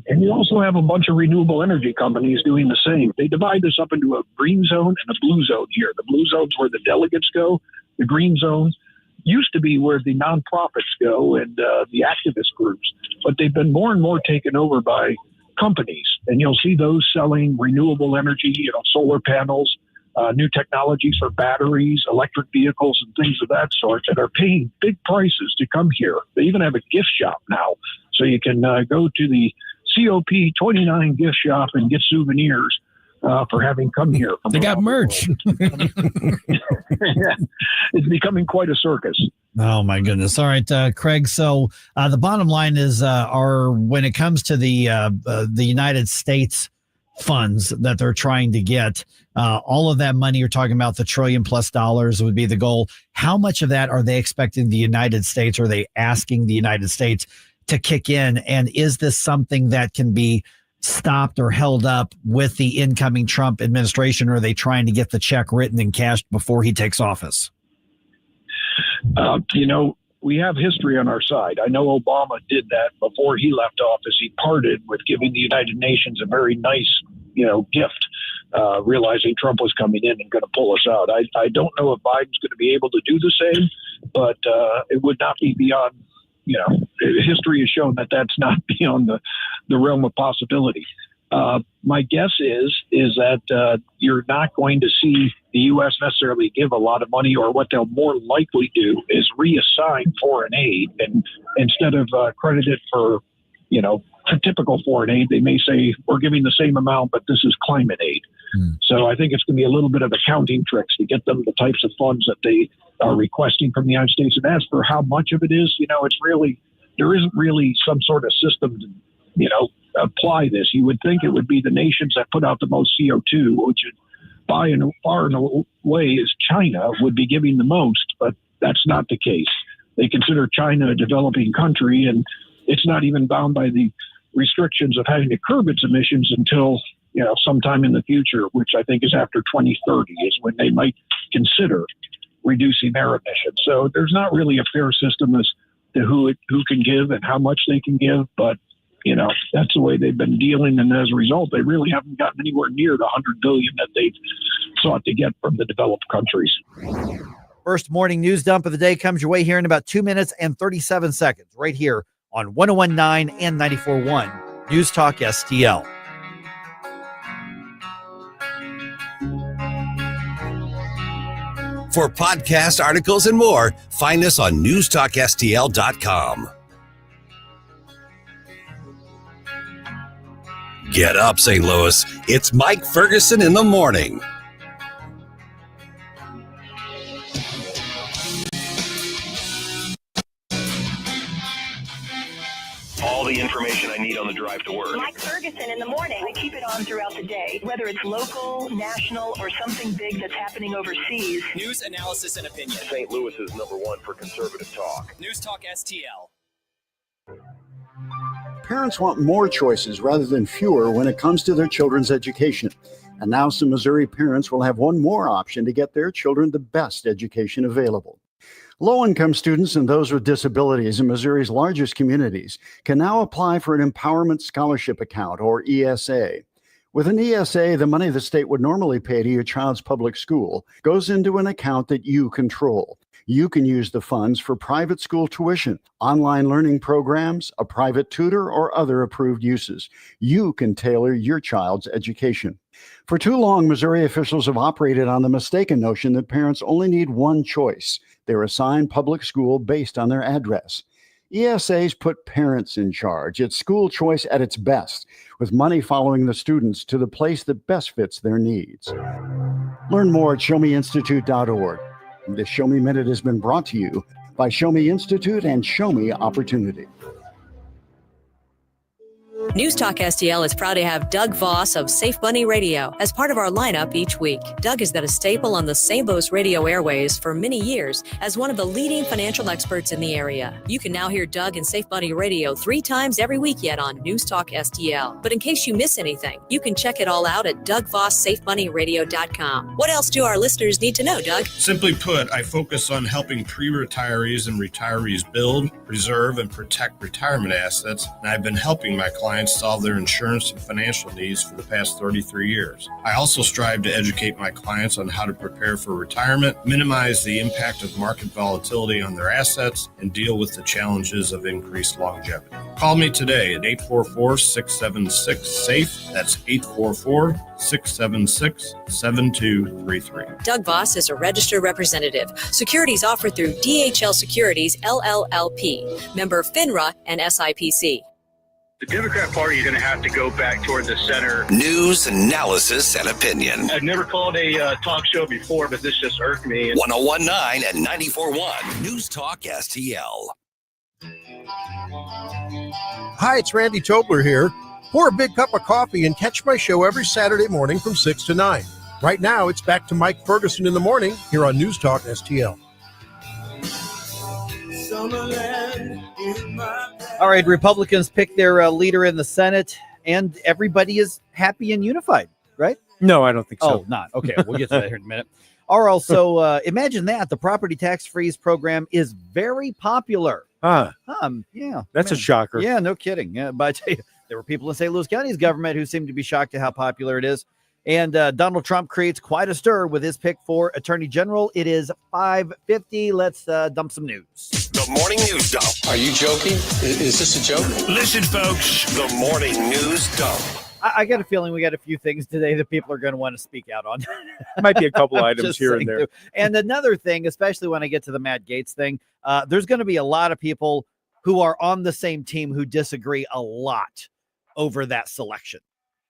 And you also have a bunch of renewable energy companies doing the same. They divide this up into a green zone and a blue zone here. The blue zone's where the delegates go. The green zone used to be where the nonprofits go and the activist groups, but they've been more and more taken over by companies. And you'll see those selling renewable energy, solar panels, new technologies for batteries, electric vehicles, and things of that sort that are paying big prices to come here. They even have a gift shop now. So you can go to the COP29 gift shop and get souvenirs for having come here. They got merch. Yeah, it's becoming quite a circus. Oh my goodness! All right, Craig. So the bottom line is, when it comes to the United States funds that they're trying to get, all of that money you're talking about, the $1 trillion+ would be the goal. How much of that are they expecting the United States? Or are they asking the United States to kick in? And is this something that can be stopped or held up with the incoming Trump administration, or are they trying to get the check written and cashed before he takes office? We have history on our side. I know Obama did that before he left office. He parted with giving the United Nations a very nice, gift, realizing Trump was coming in and going to pull us out. I don't know if Biden's going to be able to do the same, but it would not be beyond, history has shown that that's not beyond the realm of possibility. My guess is that you're not going to see the U.S. necessarily give a lot of money, or what they'll more likely do is reassign foreign aid, and instead of credit it for typical foreign aid, they may say we're giving the same amount, but this is climate aid. So I think it's going to be a little bit of accounting tricks to get them the types of funds that they are requesting from the United States. And as for how much of it is, it's really, there isn't really some sort of system to, apply this. You would think it would be the nations that put out the most CO2, which by and far and away is China, would be giving the most, but that's not the case. They consider China a developing country, and it's not even bound by the restrictions of having to curb its emissions until sometime in the future, which I think is after 2030 is when they might consider reducing their emissions. So there's not really a fair system as to who can give and how much they can give, but that's the way they've been dealing, and as a result, they really haven't gotten anywhere near the $100 billion that they've sought to get from the developed countries. First morning news dump of the day comes your way here in about 2 minutes and 37 seconds, right here on 101.9 and 94.1 News Talk STL. For podcast articles and more, find us on newstalkstl.com. Get up, St. Louis. It's Mike Ferguson in the morning. All the the information I need on the drive to work. Mike Ferguson in the morning. I keep it on throughout the day, whether it's local, national, or something big that's happening overseas. News, analysis, and opinion. St. Louis is #1 for conservative talk. News Talk STL. Parents want more choices rather than fewer when it comes to their children's education. And now some Missouri parents will have one more option to get their children the best education available. Low-income students and those with disabilities in Missouri's largest communities can now apply for an Empowerment Scholarship Account, or ESA. With an ESA, the money the state would normally pay to your child's public school goes into an account that you control. You can use the funds for private school tuition, online learning programs, a private tutor, or other approved uses. You can tailor your child's education. For too long, Missouri officials have operated on the mistaken notion that parents only need one choice. They're assigned public school based on their address. ESAs put parents in charge. It's school choice at its best, with money following the students to the place that best fits their needs. Learn more at showmeinstitute.org. This Show Me Minute has been brought to you by Show Me Institute and Show Me Opportunity. News Talk STL is proud to have Doug Voss of Safe Bunny Radio as part of our lineup each week. Doug has been a staple on the Sabos radio airways for many years as one of the leading financial experts in the area. You can now hear Doug and Safe Bunny Radio 3 times every week yet on News Talk STL. But in case you miss anything, you can check it all out at DougVossSafeBunnyRadio.com. What else do our listeners need to know, Doug? Simply put, I focus on helping pre-retirees and retirees build, preserve, and protect retirement assets, and I've been helping my clients solve their insurance and financial needs for the past 33 years. I also strive to educate my clients on how to prepare for retirement, minimize the impact of market volatility on their assets, and deal with the challenges of increased longevity. Call me today at 844-676-SAFE. That's 844-676-7233. Doug Voss is a registered representative. Securities offered through DHL Securities, LLLP. Member FINRA and SIPC. The Democrat Party is going to have to go back toward the center. News, analysis, and opinion. I've never called a talk show before, but this just irked me. 101.9 and 94.1 News Talk STL. Hi, it's Randy Tobler here. Pour a big cup of coffee and catch my show every Saturday morning from 6 to 9. Right now, it's back to Mike Ferguson in the morning here on News Talk STL. All right, Republicans picked their leader in the Senate, and everybody is happy and unified, right? No, I don't think so. Oh, not. Okay, we'll get to that here in a minute. Or also, imagine that. The property tax freeze program is very popular. Yeah. That's a shocker. Yeah, no kidding. Yeah, but I tell you, there were people in St. Louis County's government who seemed to be shocked at how popular it is. And Donald Trump creates quite a stir with his pick for Attorney General. It is 5:50. Let's dump some news. The Morning News Dump. Are you joking? Is this a joke? Listen, folks, the Morning News Dump. I got a feeling we got a few things today that people are going to want to speak out on. Might be a couple items here and there. Too. And another thing, especially when I get to the Matt Gaetz thing, there's going to be a lot of people who are on the same team who disagree a lot over that selection.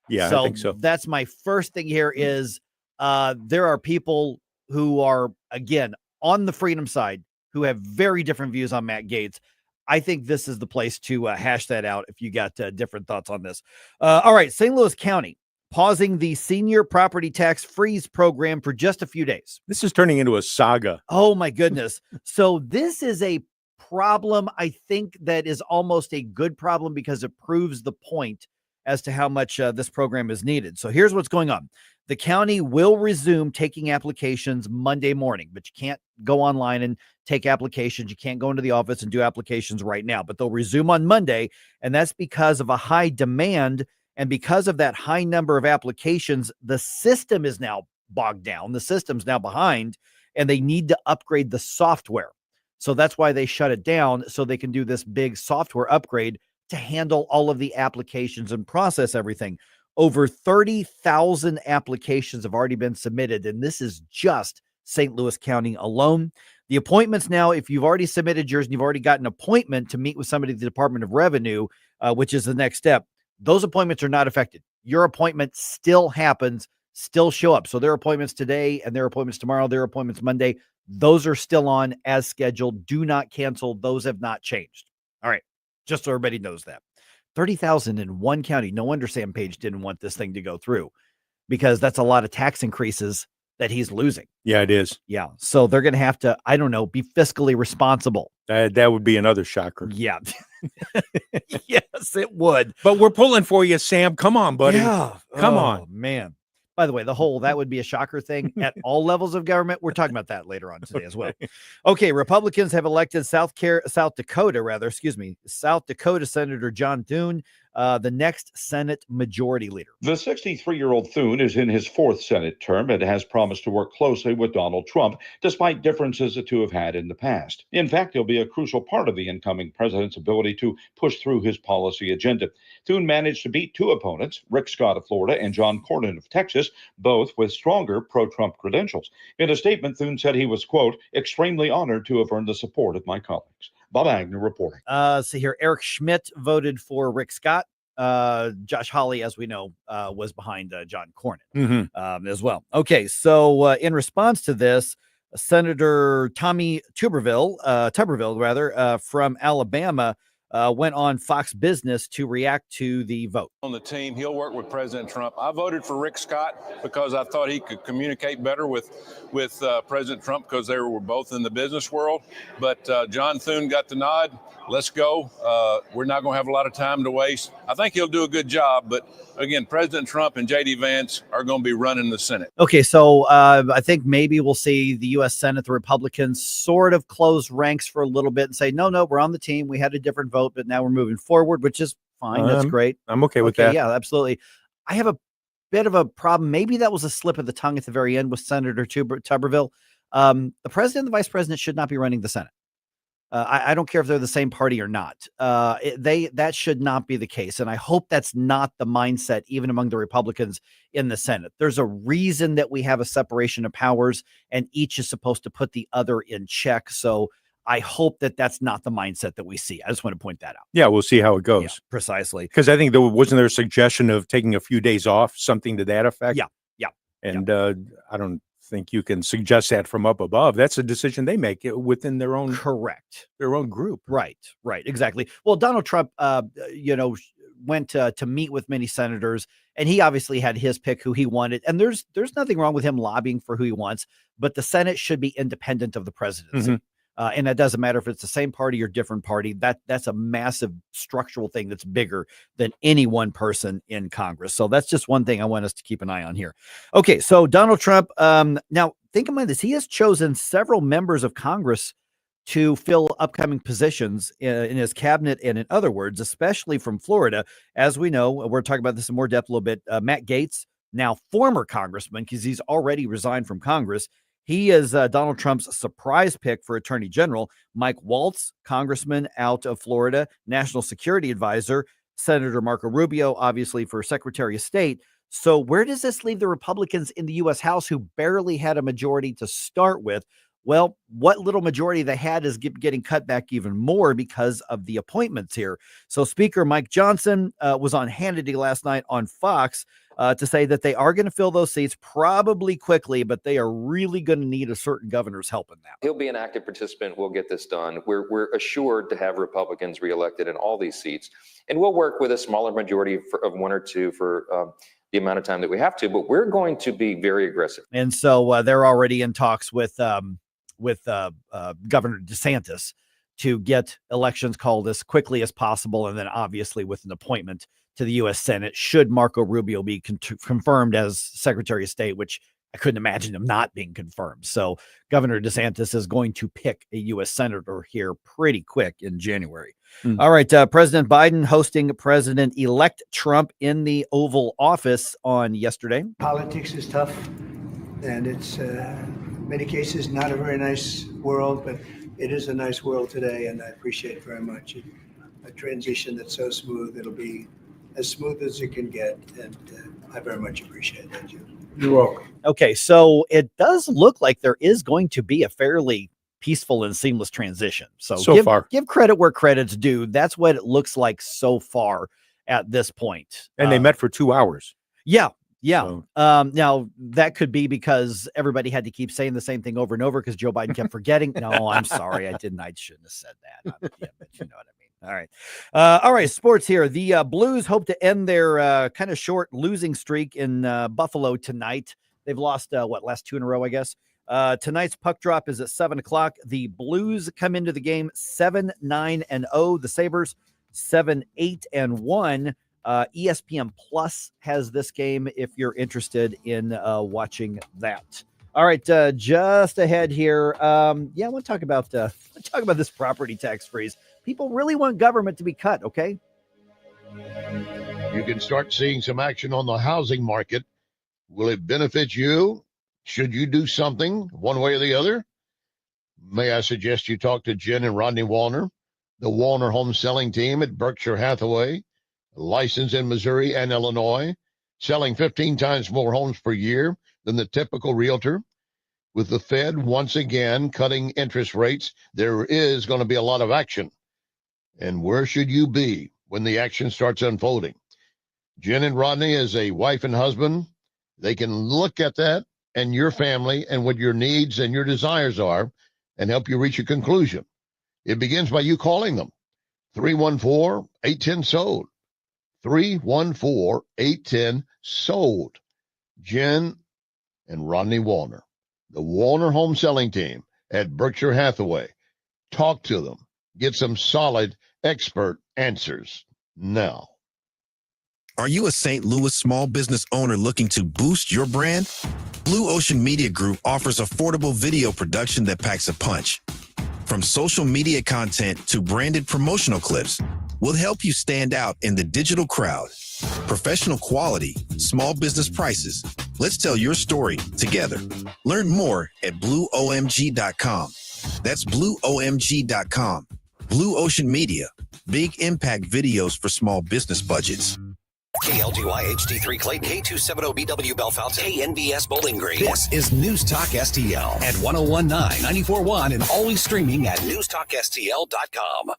Yeah, so I think so. That's my first thing here is there are people who are, again, on the freedom side who have very different views on Matt Gaetz. I think this is the place to hash that out if you got different thoughts on this. All right, St. Louis County pausing the senior property tax freeze program for just a few days. This is turning into a saga. Oh, my goodness. So this is a problem, I think, that is almost a good problem because it proves the point as to how much this program is needed. So here's what's going on. The county will resume taking applications Monday morning, but you can't go online and take applications. You can't go into the office and do applications right now, but they'll resume on Monday. And that's because of a high demand. And because of that high number of applications, the system is now bogged down. The system's now behind, and they need to upgrade the software. So that's why they shut it down, so they can do this big software upgrade to handle all of the applications and process everything. Over 30,000 applications have already been submitted, and this is just St. Louis County alone. The appointments now, if you've already submitted yours and you've already got an appointment to meet with somebody at the Department of Revenue, which is the next step, those appointments are not affected. Your appointment still happens, still show up. So there are appointments today and there are appointments tomorrow, there are appointments Monday. Those are still on as scheduled. Do not cancel. Those have not changed. All right. Just so everybody knows that. 30,000 in one county. No wonder Sam Page didn't want this thing to go through, because that's a lot of tax increases that he's losing. Yeah, it is. Yeah. So they're going to have to, I don't know, be fiscally responsible. That would be another shocker. Yeah. Yes, it would. But we're pulling for you, Sam. Come on, buddy. Yeah. Come on. Man. By the way, that would be a shocker thing at all levels of government. We're talking about that later on today as well. Okay. Republicans have elected South Dakota Senator John Thune, the next Senate Majority Leader. The 63-year-old Thune is in his fourth Senate term and has promised to work closely with Donald Trump, despite differences the two have had in the past. In fact, he'll be a crucial part of the incoming president's ability to push through his policy agenda. Thune managed to beat two opponents, Rick Scott of Florida and John Cornyn of Texas, both with stronger pro-Trump credentials. In a statement, Thune said he was, quote, extremely honored to have earned the support of my colleagues. Bob Agnew reporting. So here, Eric Schmidt voted for Rick Scott. Josh Hawley, as we know, was behind John Cornyn as well. Okay, so in response to this, Senator Tommy Tuberville from Alabama went on Fox Business to react to the vote. On the team, he'll work with President Trump. I voted for Rick Scott because I thought he could communicate better with President Trump, because they were both in the business world. But John Thune got the nod. Let's go. We're not going to have a lot of time to waste. I think he'll do a good job. But again, President Trump and J.D. Vance are going to be running the Senate. Okay, so I think maybe we'll see the U.S. Senate, the Republicans, sort of close ranks for a little bit and say, no, we're on the team. We had a different vote, but now we're moving forward, which is fine. That's great. I'm okay with that. Yeah, absolutely. I have a bit of a problem. Maybe that was a slip of the tongue at the very end with Senator Tuberville. The president and the vice president should not be running the Senate. I don't care if they're the same party or not. That should not be the case. And I hope that's not the mindset, even among the Republicans in the Senate. There's a reason that we have a separation of powers, and each is supposed to put the other in check. So I hope that that's not the mindset that we see. I just want to point that out. Yeah, we'll see how it goes. Yeah, precisely. Because I think wasn't there a suggestion of taking a few days off, something to that effect? Yeah. And I don't think you can suggest that from up above. That's a decision they make within their own their own group. Right, exactly. Well, Donald Trump, went to meet with many senators, and he obviously had his pick who he wanted. And there's nothing wrong with him lobbying for who he wants, but the Senate should be independent of the presidency. And that doesn't matter if it's the same party or different party. That's a massive structural thing that's bigger than any one person in Congress. So that's just one thing I want us to keep an eye on here. Okay, so Donald Trump, now think about this. He has chosen several members of Congress to fill upcoming positions in his cabinet, and in other words, especially from Florida. As we know, we're talking about this in more depth a little bit. Matt Gaetz, now former congressman, because he's already resigned from Congress. He is Donald Trump's surprise pick for Attorney General. Mike Waltz, congressman out of Florida, national security advisor. Senator Marco Rubio, obviously, for Secretary of State. So where does this leave the Republicans in the U.S. House, who barely had a majority to start with? Well, what little majority they had is getting cut back even more because of the appointments here. So Speaker Mike Johnson was on Hannity last night on Fox to say that they are going to fill those seats probably quickly, but they are really going to need a certain governor's help in that. He'll be an active participant. We'll get this done. We're assured to have Republicans reelected in all these seats, and we'll work with a smaller majority of one or two for the amount of time that we have to, but we're going to be very aggressive. And so they're already in talks with Governor DeSantis to get elections called as quickly as possible. And then obviously with an appointment to the U.S. Senate, should Marco Rubio be confirmed as Secretary of State, which I couldn't imagine him not being confirmed. So Governor DeSantis is going to pick a U.S. Senator here pretty quick in January. All right. President Biden hosting President-elect Trump in the Oval Office on yesterday. Politics is tough, and it's many cases not a very nice world, but it is a nice world today, and I appreciate it very much. A transition that's so smooth, it'll be as smooth as it can get, and I very much appreciate that, Jim. You're welcome. Okay, so it does look like there is going to be a fairly peaceful and seamless transition. So far, give credit where credit's due. That's what it looks like so far at this point. And they met for 2 hours. Yeah. So. Now that could be because everybody had to keep saying the same thing over and over because Joe Biden kept forgetting. No, I'm sorry. I didn't. I shouldn't have said that. Yeah, but you know what I mean. All right. All right. Sports here. The Blues hope to end their kind of short losing streak in Buffalo tonight. They've lost, last 2 in a row, I guess. Tonight's puck drop is at 7:00. The Blues come into the game 7-9-0. The Sabres 7-8-1. ESPN Plus has this game if you're interested in watching that. All right, just ahead here. I want to talk about this property tax freeze. People really want government to be cut. Okay. You can start seeing some action on the housing market. Will it benefit you? Should you do something one way or the other? May I suggest you talk to Jen and Rodney Wallner, the Wallner home selling team at Berkshire Hathaway, licensed in Missouri and Illinois, selling 15 times more homes per year than the typical realtor. With the Fed once again cutting interest rates, there is going to be a lot of action. And where should you be when the action starts unfolding? Jen and Rodney, as a wife and husband, they can look at that and your family and what your needs and your desires are and help you reach a conclusion. It begins by you calling them. 314-810-SOLD. 314-810-SOLD. Jen and Rodney Wallner, the Wallner home selling team at Berkshire Hathaway. Talk to them. Get some solid expert answers now. Are you a St. Louis small business owner looking to boost your brand? Blue Ocean Media Group offers affordable video production that packs a punch. From social media content to branded promotional clips, we'll help you stand out in the digital crowd. Professional quality, small business prices. Let's tell your story together. Learn more at blueomg.com. That's blueomg.com. Blue Ocean Media. Big impact videos for small business budgets. KLGY HD3 Clayton, K270BW Bellefonte, KNBS Bowling Green. This is News Talk STL at 1019, 94.1, and always streaming at newstalkstl.com.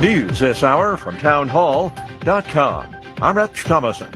News this hour from townhall.com. I'm Rich Thomason.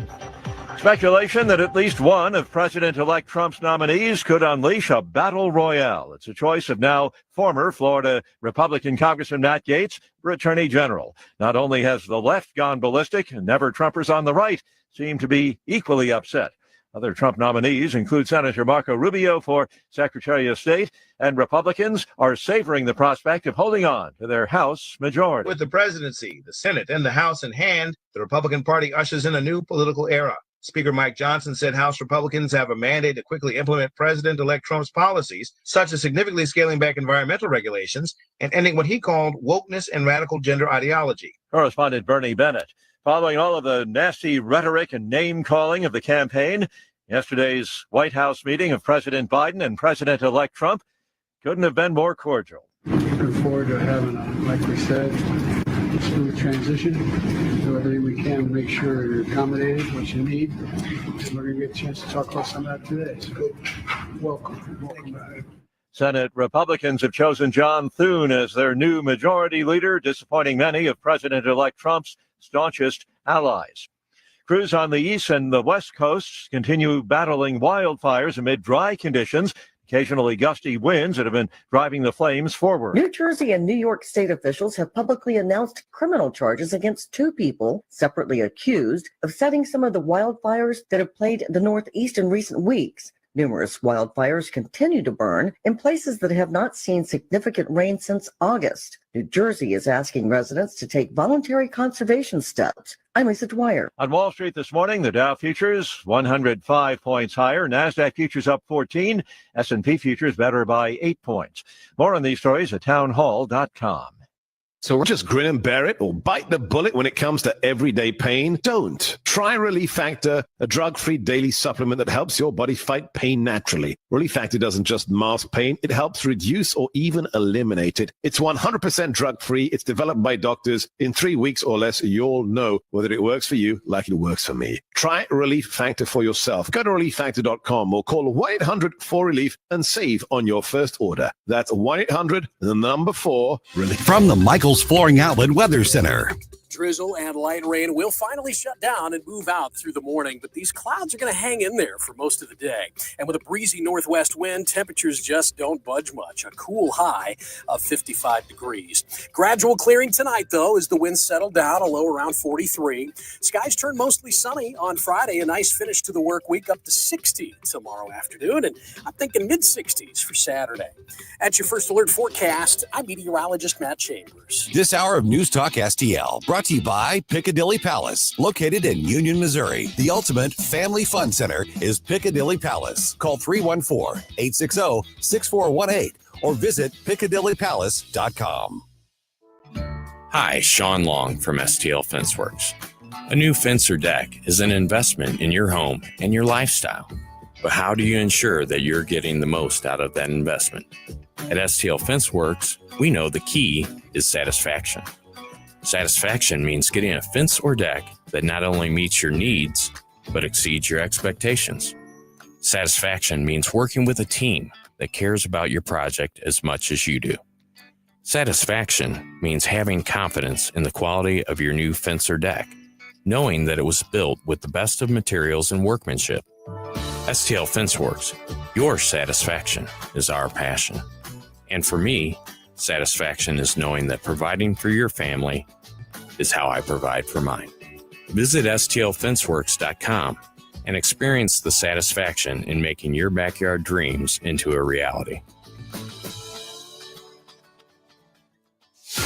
Speculation that at least one of President-elect Trump's nominees could unleash a battle royale. It's a choice of now former Florida Republican Congressman Matt Gaetz for Attorney General. Not only has the left gone ballistic, never-Trumpers on the right seem to be equally upset. Other Trump nominees include Senator Marco Rubio for Secretary of State, and Republicans are savoring the prospect of holding on to their House majority. With the presidency, the Senate, and the House in hand, the Republican Party ushers in a new political era. Speaker Mike Johnson said House Republicans have a mandate to quickly implement President-elect Trump's policies, such as significantly scaling back environmental regulations and ending what he called wokeness and radical gender ideology. Correspondent Bernie Bennett. Following all of the nasty rhetoric and name-calling of the campaign, yesterday's White House meeting of President Biden and President-elect Trump couldn't have been more cordial. Looking forward to having, like we said, a smooth transition. Do everything we can to make sure you're accommodated, what you need. And we're going to get a chance to talk about some of that today. So welcome. Welcome back. Senate Republicans have chosen John Thune as their new majority leader, disappointing many of President-elect Trump's staunchest allies. Crews on the east and the west coasts continue battling wildfires amid dry conditions, occasionally gusty winds that have been driving the flames forward. New Jersey and New York state officials have publicly announced criminal charges against 2 people separately accused of setting some of the wildfires that have plagued the Northeast in recent weeks. Numerous wildfires continue to burn in places that have not seen significant rain since August. New Jersey is asking residents to take voluntary conservation steps. I'm Lisa Dwyer. On Wall Street this morning, the Dow futures 105 points higher, NASDAQ futures up 14, S&P futures better by 8 points. More on these stories at townhall.com. So just grin and bear it or bite the bullet when it comes to everyday pain? Don't. Try Relief Factor, a drug-free daily supplement that helps your body fight pain naturally. Relief Factor doesn't just mask pain, it helps reduce or even eliminate it. It's 100% drug-free. It's developed by doctors. In 3 weeks or less, you'll know whether it works for you like it works for me. Try Relief Factor for yourself. Go to relieffactor.com or call 1-800-4RELIEF and save on your first order. That's 1-800-4-RELIEF. From the Michael's Flooring Outlet Weather Center. Drizzle and light rain will finally shut down and move out through the morning, but these clouds are going to hang in there for most of the day. And with a breezy northwest wind, temperatures just don't budge much. A cool high of 55 degrees. Gradual clearing tonight, though, as the winds settle down, a low around 43. Skies turn mostly sunny on Friday. A nice finish to the work week, up to 60 tomorrow afternoon. And I'm thinking mid-60s for Saturday. At your First Alert forecast, I'm meteorologist Matt Chambers. This hour of News Talk STL brought to you by Piccadilly Palace, located in Union, Missouri. The ultimate family fun center is Piccadilly Palace. Call 314-860-6418 or visit piccadillypalace.com. Hi, Sean Long from STL Fenceworks. A new fence or deck is an investment in your home and your lifestyle. But how do you ensure that you're getting the most out of that investment? At STL Fenceworks, we know the key is satisfaction. Satisfaction means getting a fence or deck that not only meets your needs, but exceeds your expectations. Satisfaction means working with a team that cares about your project as much as you do. Satisfaction means having confidence in the quality of your new fence or deck, knowing that it was built with the best of materials and workmanship. STL Fenceworks, your satisfaction is our passion. And for me, satisfaction is knowing that providing for your family is how I provide for mine. Visit stlfenceworks.com and experience the satisfaction in making your backyard dreams into a reality.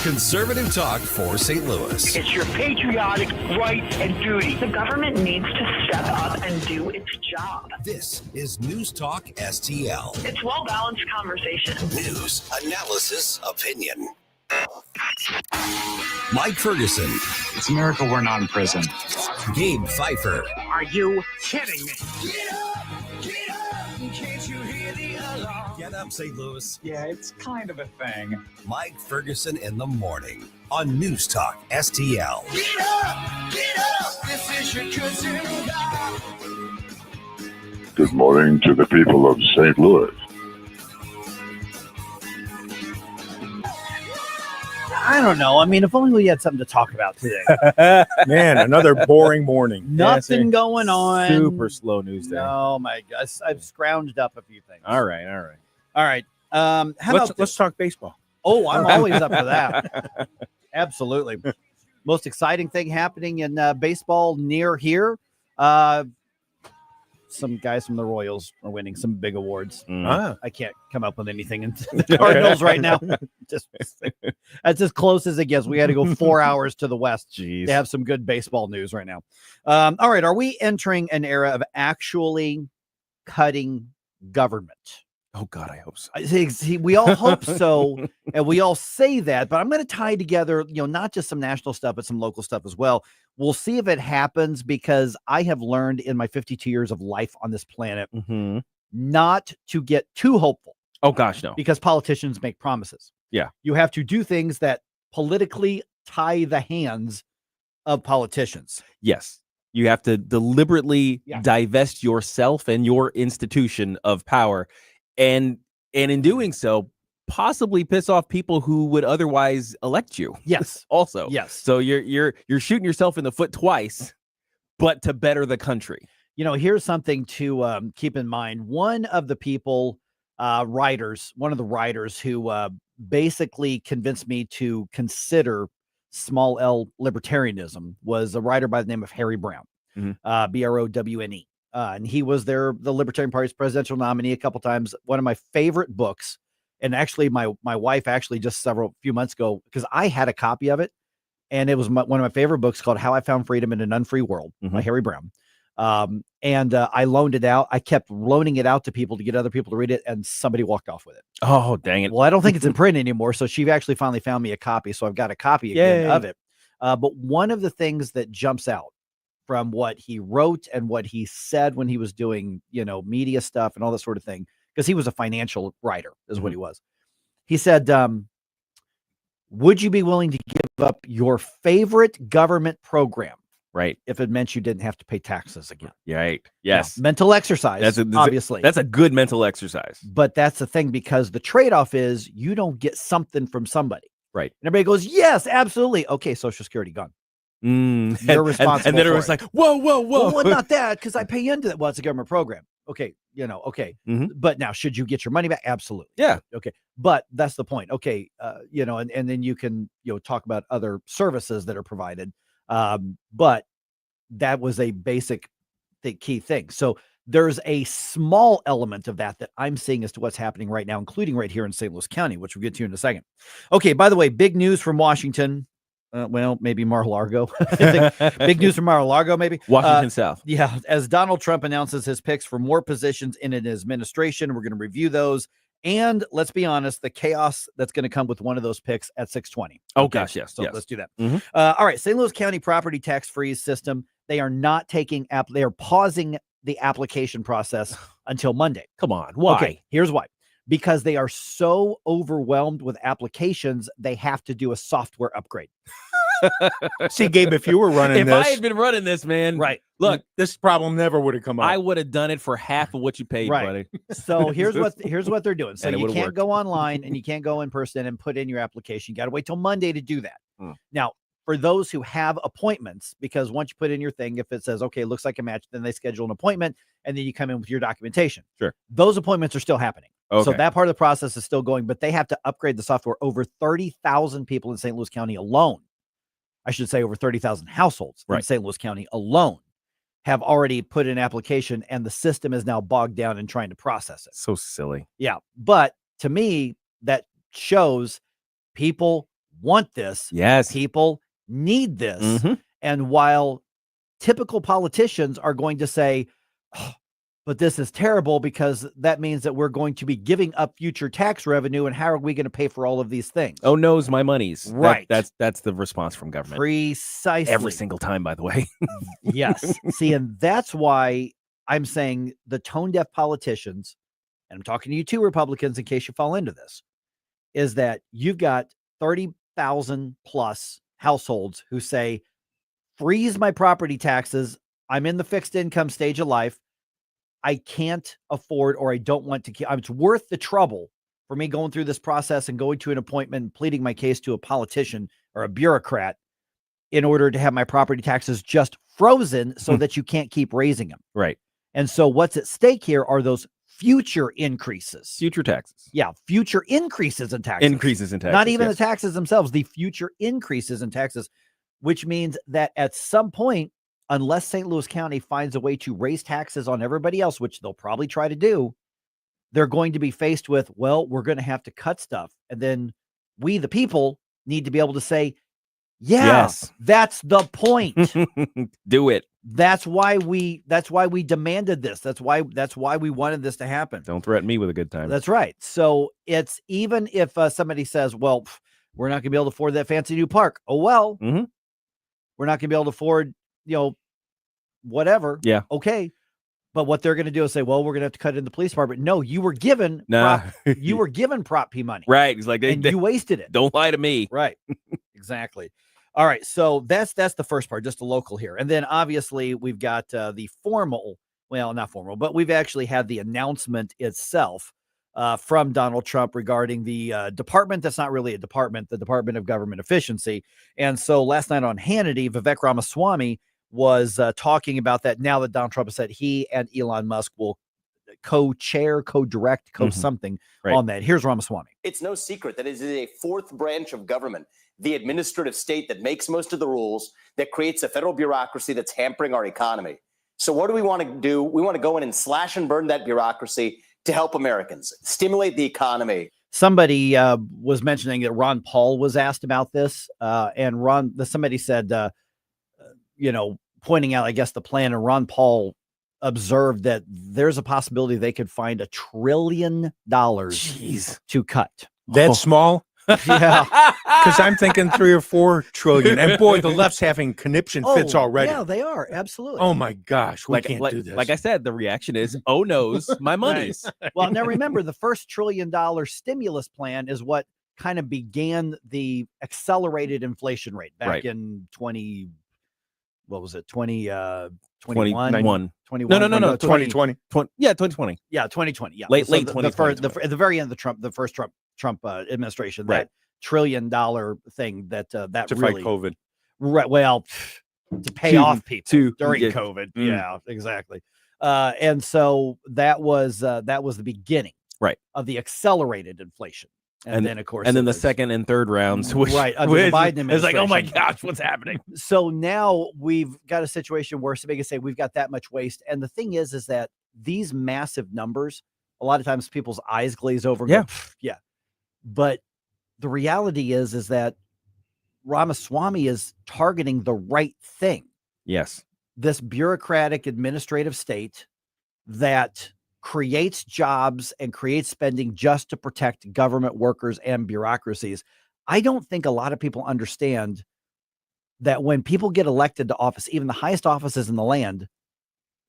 Conservative talk for St. Louis. It's your patriotic right and duty. The government needs to step up and do its job. This is News Talk STL. It's well-balanced conversation. News, analysis, opinion. Mike Ferguson. It's a miracle we're not in prison. Gabe Pfeiffer. Are you kidding me? Get up! Get up! Can't you hear the alarm? Get up, St. Louis. Yeah, it's kind of a thing. Mike Ferguson in the morning on News Talk STL. Get up! Get up! This is your cousin. Good morning to the people of St. Louis. I don't know. I mean, if only we had something to talk about today. Man, another boring morning. Nothing going on. Super slow news day. Oh my gosh, I've scrounged up a few things. All right. Let's talk baseball. Oh, I'm always up for that. Absolutely. Most exciting thing happening in baseball near here. Some guys from the Royals are winning some big awards. I can't come up with anything in the Cardinals right now. That's as close as it gets. We had to go 4 hours to the west to have some good baseball news right now. All right. Are we entering an era of actually cutting government? Oh, God, I hope so. We all hope so, and we all say that, but I'm going to tie together, not just some national stuff, but some local stuff as well. We'll see if it happens, because I have learned in my 52 years of life on this planet not to get too hopeful. Oh, gosh, no. Because politicians make promises. Yeah. You have to do things that politically tie the hands of politicians. Yes. You have to deliberately divest yourself and your institution of power. And in doing so, possibly piss off people who would otherwise elect you. Yes. Also. Yes. So you're shooting yourself in the foot twice, but to better the country. Here's something to keep in mind. One of the people, one of the writers who basically convinced me to consider small L libertarianism was a writer by the name of Harry Brown, Browne. And he was the Libertarian Party's presidential nominee a couple times. One of my favorite books. And actually, my wife actually just few months ago, because I had a copy of it, and it was one of my favorite books called How I Found Freedom in an Unfree World by Harry Brown. And I loaned it out. I kept loaning it out to people to get other people to read it, and somebody walked off with it. Oh, dang it. Well, I don't think it's in print anymore. So she actually finally found me a copy. So I've got a copy again of it. But one of the things that jumps out from what he wrote and what he said when he was doing, media stuff and all that sort of thing, because he was a financial writer, is what he was. He said, would you be willing to give up your favorite government program? Right. If it meant you didn't have to pay taxes again. Right. Yes. Now, mental exercise, obviously. That's a good mental exercise. But that's the thing, because the trade-off is you don't get something from somebody. Right. And everybody goes, yes, absolutely. Okay, Social Security gone. You're responsible. And then it for was like, whoa. Well, not that, because I pay into that. Well, it's a government program. Okay, okay. But now, should you get your money back? Absolutely. Yeah. Okay. But that's the point. Okay. And then you can, talk about other services that are provided. But that was a basic key thing. So there's a small element of that I'm seeing as to what's happening right now, including right here in St. Louis County, which we'll get to in a second. Okay. By the way, big news from Washington. Maybe Mar-a-Lago. Big news from Mar-a-Lago, maybe. Washington South. Yeah. As Donald Trump announces his picks for more positions in his administration, we're going to review those. And let's be honest, the chaos that's going to come with one of those picks at 6:20. Oh, gosh, yes. So let's do that. Mm-hmm. All right. St. Louis County property tax freeze system. They are not taking they are pausing the application process until Monday. Come on. Why? Okay. Here's why. Because they are so overwhelmed with applications, they have to do a software upgrade. See, Gabe, if you were running if this, I had been running this, man, right? Look, this problem never would have come up. I would have done it for half of what you paid, buddy. So here's what they're doing. So And it you would've can't worked. go online and you can't go in person and put in your application. You got to wait till Monday to do that. Now, for those who have appointments, because once you put in your thing, if it says, okay, looks like a match, then they schedule an appointment and then you come in with your documentation. Sure. Those appointments are still happening. So Okay. that part of the process is still going, but they have to upgrade the software. Over 30,000 people in St. Louis County alone, I should say over 30,000 households in St. Louis County alone, have already put in an application, and the system is now bogged down in trying to process it. So silly. Yeah. But to me, that shows people want this. Yes. People need this. Mm-hmm. And while typical politicians are going to say, oh, but this is terrible because that means that we're going to be giving up future tax revenue, and how are we going to pay for all of these things? Oh, no's my money's. Right. That's the response from government. Precisely. Every single time, by the way. Yes. See, and that's why I'm saying the tone-deaf politicians, and I'm talking to you too, Republicans, in case you fall into this, is that you've got 30,000 plus households who say, freeze my property taxes. I'm in the fixed income stage of life. I can't afford, or I don't want to keep. It's worth the trouble for me going through this process and going to an appointment and pleading my case to a politician or a bureaucrat in order to have my property taxes just frozen so that you can't keep raising them. Right. And so what's at stake here are those future increases. Future taxes. Yeah. Future increases in taxes. Increases in taxes. Not even yes. the taxes themselves, the future increases in taxes, which means that at some point, unless St. Louis County finds a way to raise taxes on everybody else, which they'll probably try to do, they're going to be faced with, well, we're going to have to cut stuff. And then we, the people, need to be able to say, yeah, Yes. that's the point. Do it. That's why we demanded this. That's why we wanted this to happen. Don't threaten me with a good time. That's right. So it's, even if somebody says, well, we're not going to be able to afford that fancy new park. Oh, well, Mm-hmm. we're not going to be able to afford, whatever. Yeah. Okay. But what they're going to do is say, well, we're going to have to cut in the police department. No, you were given, you were given Prop P money. Right. He's like, you wasted it. Don't lie to me. Right. Exactly. All right. So that's the first part, just a local here. And then obviously we've got the formal, well, not formal, but we've actually had the announcement itself from Donald Trump regarding the department that's not really a department, the Department of Government Efficiency. And so last night on Hannity, Vivek Ramaswamy was talking about that, now that Donald Trump has said he and Elon Musk will co-chair, co-direct, co-something on that. Here's Ramaswamy. It's no secret that it is a fourth branch of government, the administrative state, that makes most of the rules, that creates a federal bureaucracy that's hampering our economy. So what do we want to do? We want to go in and slash and burn that bureaucracy to help Americans, stimulate the economy. Somebody was mentioning that Ron Paul was asked about this, and somebody said, pointing out, I guess, the plan, and Ron Paul observed that there's a possibility they could find $1 trillion to cut. That's small. Yeah. Because I'm thinking 3 or 4 trillion. And boy, the left's having conniption fits already. Yeah, they are. Absolutely. Oh my gosh. We can't do this. Like I said, the reaction is, oh noes, my money. Right. Well, now remember, the first $1 trillion stimulus plan is what kind of began the accelerated inflation rate back in 20. What was it? 21? 21. 21. No. 2020. 2020. Yeah, 2020. Yeah. Late So 2020. at the very end of the first Trump administration, that $1 trillion thing that to really fight COVID. Right. Well, to pay off people during yeah. COVID. Yeah, exactly. And so that was the beginning of the accelerated inflation. And then, of course, and then the second and third rounds, under the Biden administration. It's like, oh my gosh, what's happening? So now we've got a situation where somebody can say we've got that much waste. And the thing is that these massive numbers, a lot of times people's eyes glaze over. And go, yeah. But the reality is that Ramaswamy is targeting the right thing. Yes. This bureaucratic administrative state that creates jobs and creates spending just to protect government workers and bureaucracies. I don't think a lot of people understand that when people get elected to office, even the highest offices in the land,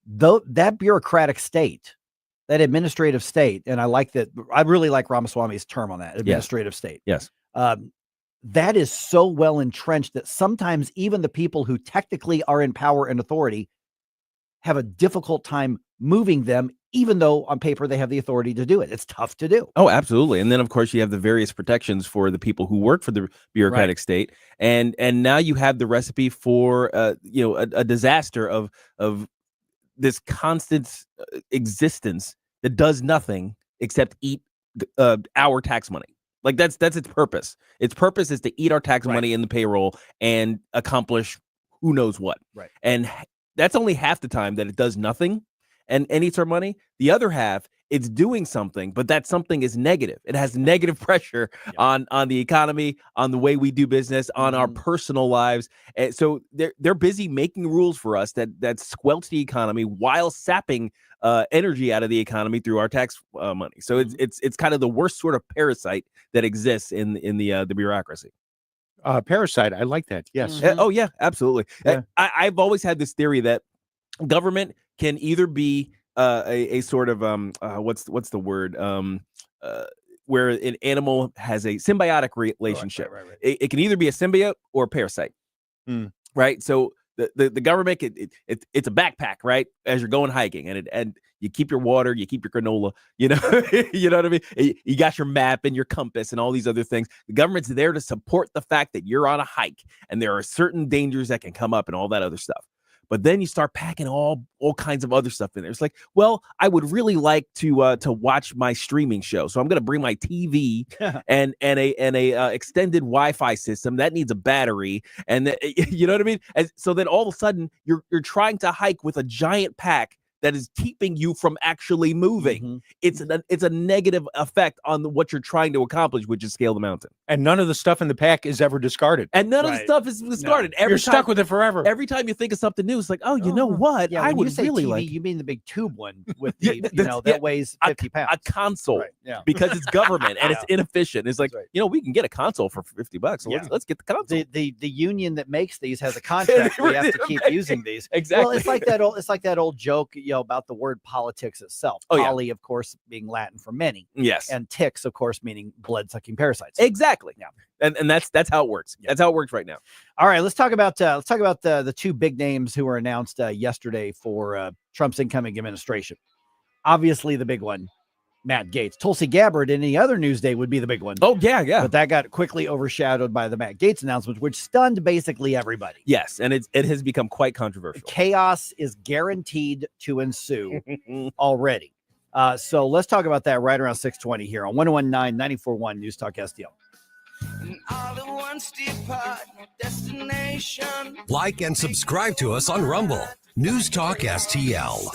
though that bureaucratic state, that administrative state, and I really like Ramaswamy's term on that, administrative state. Yes. That is so well entrenched that sometimes even the people who technically are in power and authority have a difficult time moving them, even though on paper they have the authority to do it. It's tough to do. Oh, absolutely. And then, of course, you have the various protections for the people who work for the bureaucratic state. And now you have the recipe for, a disaster of this constant existence that does nothing except eat our tax money. Like that's its purpose. Its purpose is to eat our tax money in the payroll and accomplish who knows what. Right. And that's only half the time that it does nothing and eats our money. The other half, it's doing something, but that something is negative. It has negative pressure on the economy, on the way we do business, on our personal lives. And so they're busy making rules for us that squelch the economy while sapping energy out of the economy through our tax money. So it's kind of the worst sort of parasite that exists in the bureaucracy. Parasite. I like that. Yes. Oh yeah, absolutely. Yeah. I've always had this theory that government can either be a sort of what's the word where an animal has a symbiotic relationship. Right. It can either be a symbiote or a parasite. Right. So the government it's a backpack, right? As you're going hiking, and you keep your water, you keep your granola, you know what I mean? You got your map and your compass and all these other things. The government's there to support the fact that you're on a hike and there are certain dangers that can come up and all that other stuff. But then you start packing all kinds of other stuff in there. It's like, well, I would really like to watch my streaming show, so I'm going to bring my TV and a extended Wi-Fi system that needs a battery, and you know what I mean. And so then all of a sudden you're trying to hike with a giant pack that is keeping you from actually moving. It's a negative effect on what you're trying to accomplish, which is scale the mountain. And none of the stuff in the pack is ever discarded. And none of the stuff is discarded. No. You're stuck with it forever. Every time you think of something new, it's like, oh, you know what? Yeah, I when would you say really TV, like. You mean the big tube one with the that weighs 50 pounds. A console, yeah, because it's government and it's inefficient. It's like, we can get a console for $50, so let's get the console. The union that makes these has a contract. We have to keep using these. Exactly. Well, it's like that old joke, about the word politics itself. Poly, of course, being Latin for many. Yes. And ticks, of course, meaning blood-sucking parasites. Exactly. Yeah. And that's how it works. That's how it works right now. All right, let's talk about the two big names who were announced yesterday for Trump's incoming administration. Obviously, the big one, Matt Gaetz. Tulsi Gabbard, any other news day would be the big one. Oh yeah. But that got quickly overshadowed by the Matt Gaetz announcement, which stunned basically everybody. Yes, and it has become quite controversial. Chaos is guaranteed to ensue already. So let's talk about that right around 6:20 here on 101.9 94.1 News Talk STL. Like and subscribe to us on Rumble. News Talk STL.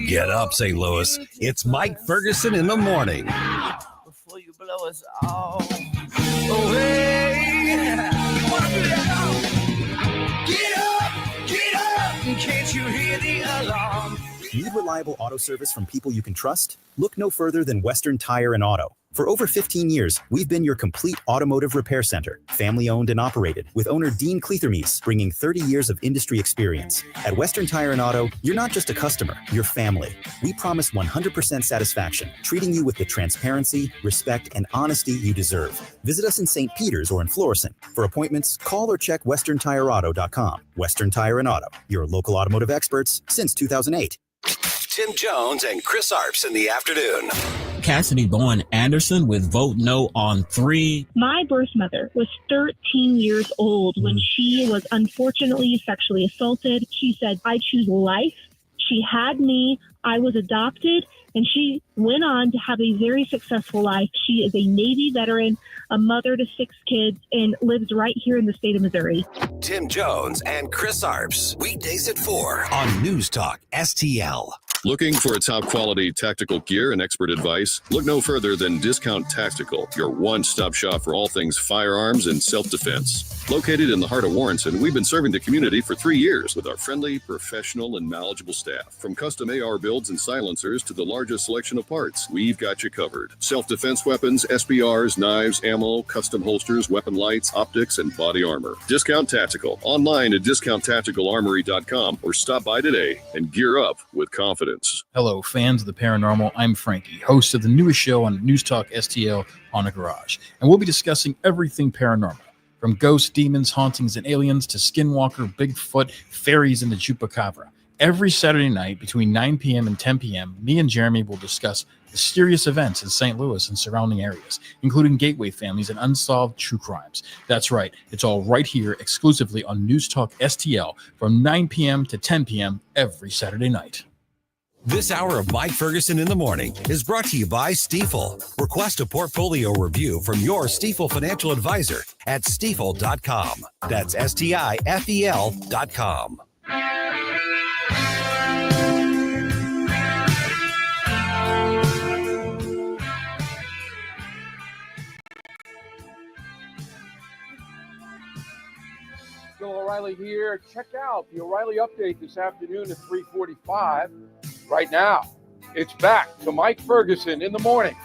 Get up, St. Louis. It's Mike Ferguson in the morning. Before you blow us all away. reliable auto service from people you can trust? Look no further than Western Tire and Auto. For over 15 years, we've been your complete automotive repair center, family-owned and operated, with owner Dean Cleathermes bringing 30 years of industry experience. At Western Tire and Auto, you're not just a customer, you're family. We promise 100% satisfaction, treating you with the transparency, respect, and honesty you deserve. Visit us in St. Peters or in Florissant. For appointments, call or check westerntireauto.com. Western Tire and Auto, your local automotive experts since 2008. Tim Jones and Chris Arps in the afternoon. Cassidy Bowen Anderson with Vote No on 3. My birth mother was 13 years old when she was unfortunately sexually assaulted. She said, I choose life. She had me. I was adopted, and she went on to have a very successful life. She is a Navy veteran, a mother to 6 kids, and lives right here in the state of Missouri. Tim Jones and Chris Arps, weekdays at 4 on News Talk STL. Looking for a top-quality tactical gear and expert advice? Look no further than Discount Tactical, your one-stop shop for all things firearms and self-defense. Located in the heart of Warrenton, we've been serving the community for 3 years with our friendly, professional, and knowledgeable staff. From custom AR builds and silencers to the largest selection of parts, we've got you covered. Self-defense weapons, SBRs, knives, ammo, custom holsters, weapon lights, optics, and body armor. Discount Tactical. Online at discounttacticalarmory.com or stop by today and gear up with confidence. Hello, fans of the paranormal. I'm Frankie, host of the newest show on News Talk STL on a Garage. And we'll be discussing everything paranormal, from ghosts, demons, hauntings, and aliens to skinwalker, Bigfoot, fairies, and the Chupacabra. Every Saturday night between 9 p.m. and 10 p.m., me and Jeremy will discuss mysterious events in St. Louis and surrounding areas, including gateway families and unsolved true crimes. That's right. It's all right here exclusively on News Talk STL from 9 p.m. to 10 p.m. every Saturday night. This hour of Mike Ferguson in the Morning is brought to you by Stifel. Request a portfolio review from your Stifel financial advisor at stifel.com. That's STIFEL.com. Bill O'Reilly here. Check out the O'Reilly Update this afternoon at 3:45. Right now, it's back to Mike Ferguson in the morning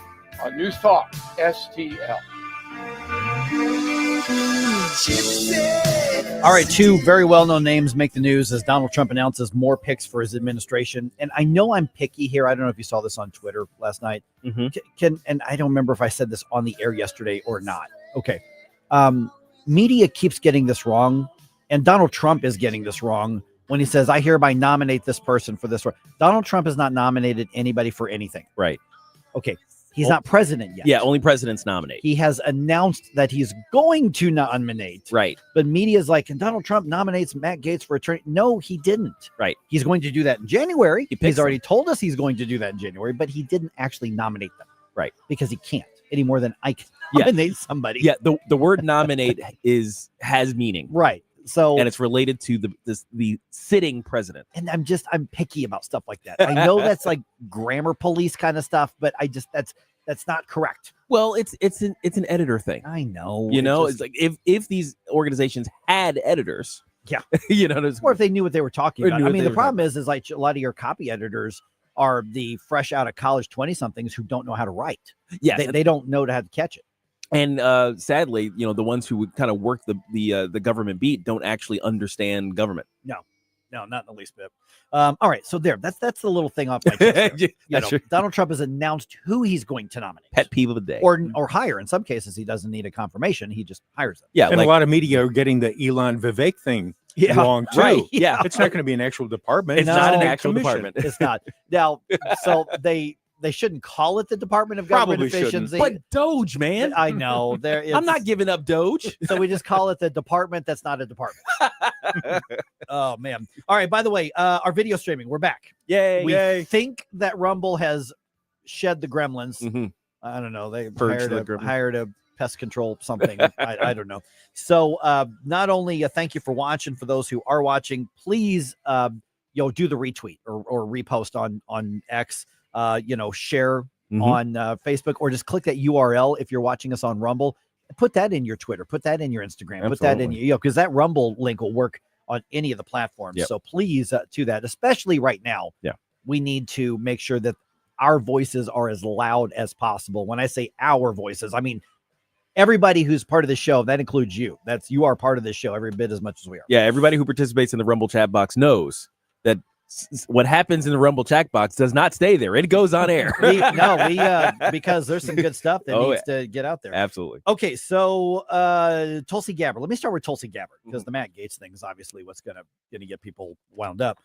on News Talk STL. All right, 2 very well-known names make the news as Donald Trump announces more picks for his administration. And I know I'm picky here. I don't know if you saw this on Twitter last night. And I don't remember if I said this on the air yesterday or not. Okay. Media keeps getting this wrong, and Donald Trump is getting this wrong when he says, I hereby nominate this person for this. Donald Trump has not nominated anybody for anything. Right. Okay. He's not president yet. Yeah, only presidents nominate. He has announced that he's going to nominate. Right. But media is like, and Donald Trump nominates Matt Gaetz for attorney. No, he didn't. Right. He's going to do that in January. He's already them. told us he's going to do that in January, but he didn't actually nominate them. Right. Because he can't any more than I can nominate somebody. Yeah, the word nominate has meaning. Right. So, and it's related to the sitting president. And I'm picky about stuff like that. I know that's like grammar police kind of stuff, but that's not correct. Well, it's an editor thing. I know. It's like if these organizations had editors, yeah, or if they knew what they were talking about. I mean, the problem is like a lot of your copy editors are the fresh out of college 20-somethings who don't know how to write. Yeah, they don't know how to catch it. And sadly, the ones who would kind of work the government beat don't actually understand government. No, not in the least bit. All right, so that's the little thing off my chest. Donald Trump has announced who he's going to nominate. Pet peeve of the day, or hire. In some cases, he doesn't need a confirmation; he just hires them. Yeah, and a lot of media are getting the Elon Vivek thing wrong too. Right, yeah, it's not going to be an actual department. It's not an actual department. It's not. Now, so they shouldn't call it the Department of Government Efficiency. But Doge, man. I know. I'm not giving up Doge. So we just call it the department that's not a department. Oh, man. All right. By the way, our video streaming, we're back. Yay. We think that Rumble has shed the gremlins. Mm-hmm. I don't know. They hired a pest control something. I don't know. So not only thank you for watching, for those who are watching, please do the retweet or repost on X. Share on Facebook, or just click that URL if you're watching us on Rumble. Put that in your Twitter, put that in your Instagram, Absolutely. Put that in because that Rumble link will work on any of the platforms. Yep. So please do that, especially right now. Yeah. we need to make sure that our voices are as loud as possible. When I say our voices, I mean everybody who's part of the show. That includes you. You are part of this show every bit as much as we are. Yeah, everybody who participates in the Rumble chat box knows that what happens in the Rumble chat box does not stay there. It goes on air. Because there's some good stuff that needs to get out there. Absolutely. Okay, so Tulsi Gabbard. Let me start with Tulsi Gabbard because the Matt Gaetz thing is obviously what's gonna get people wound up.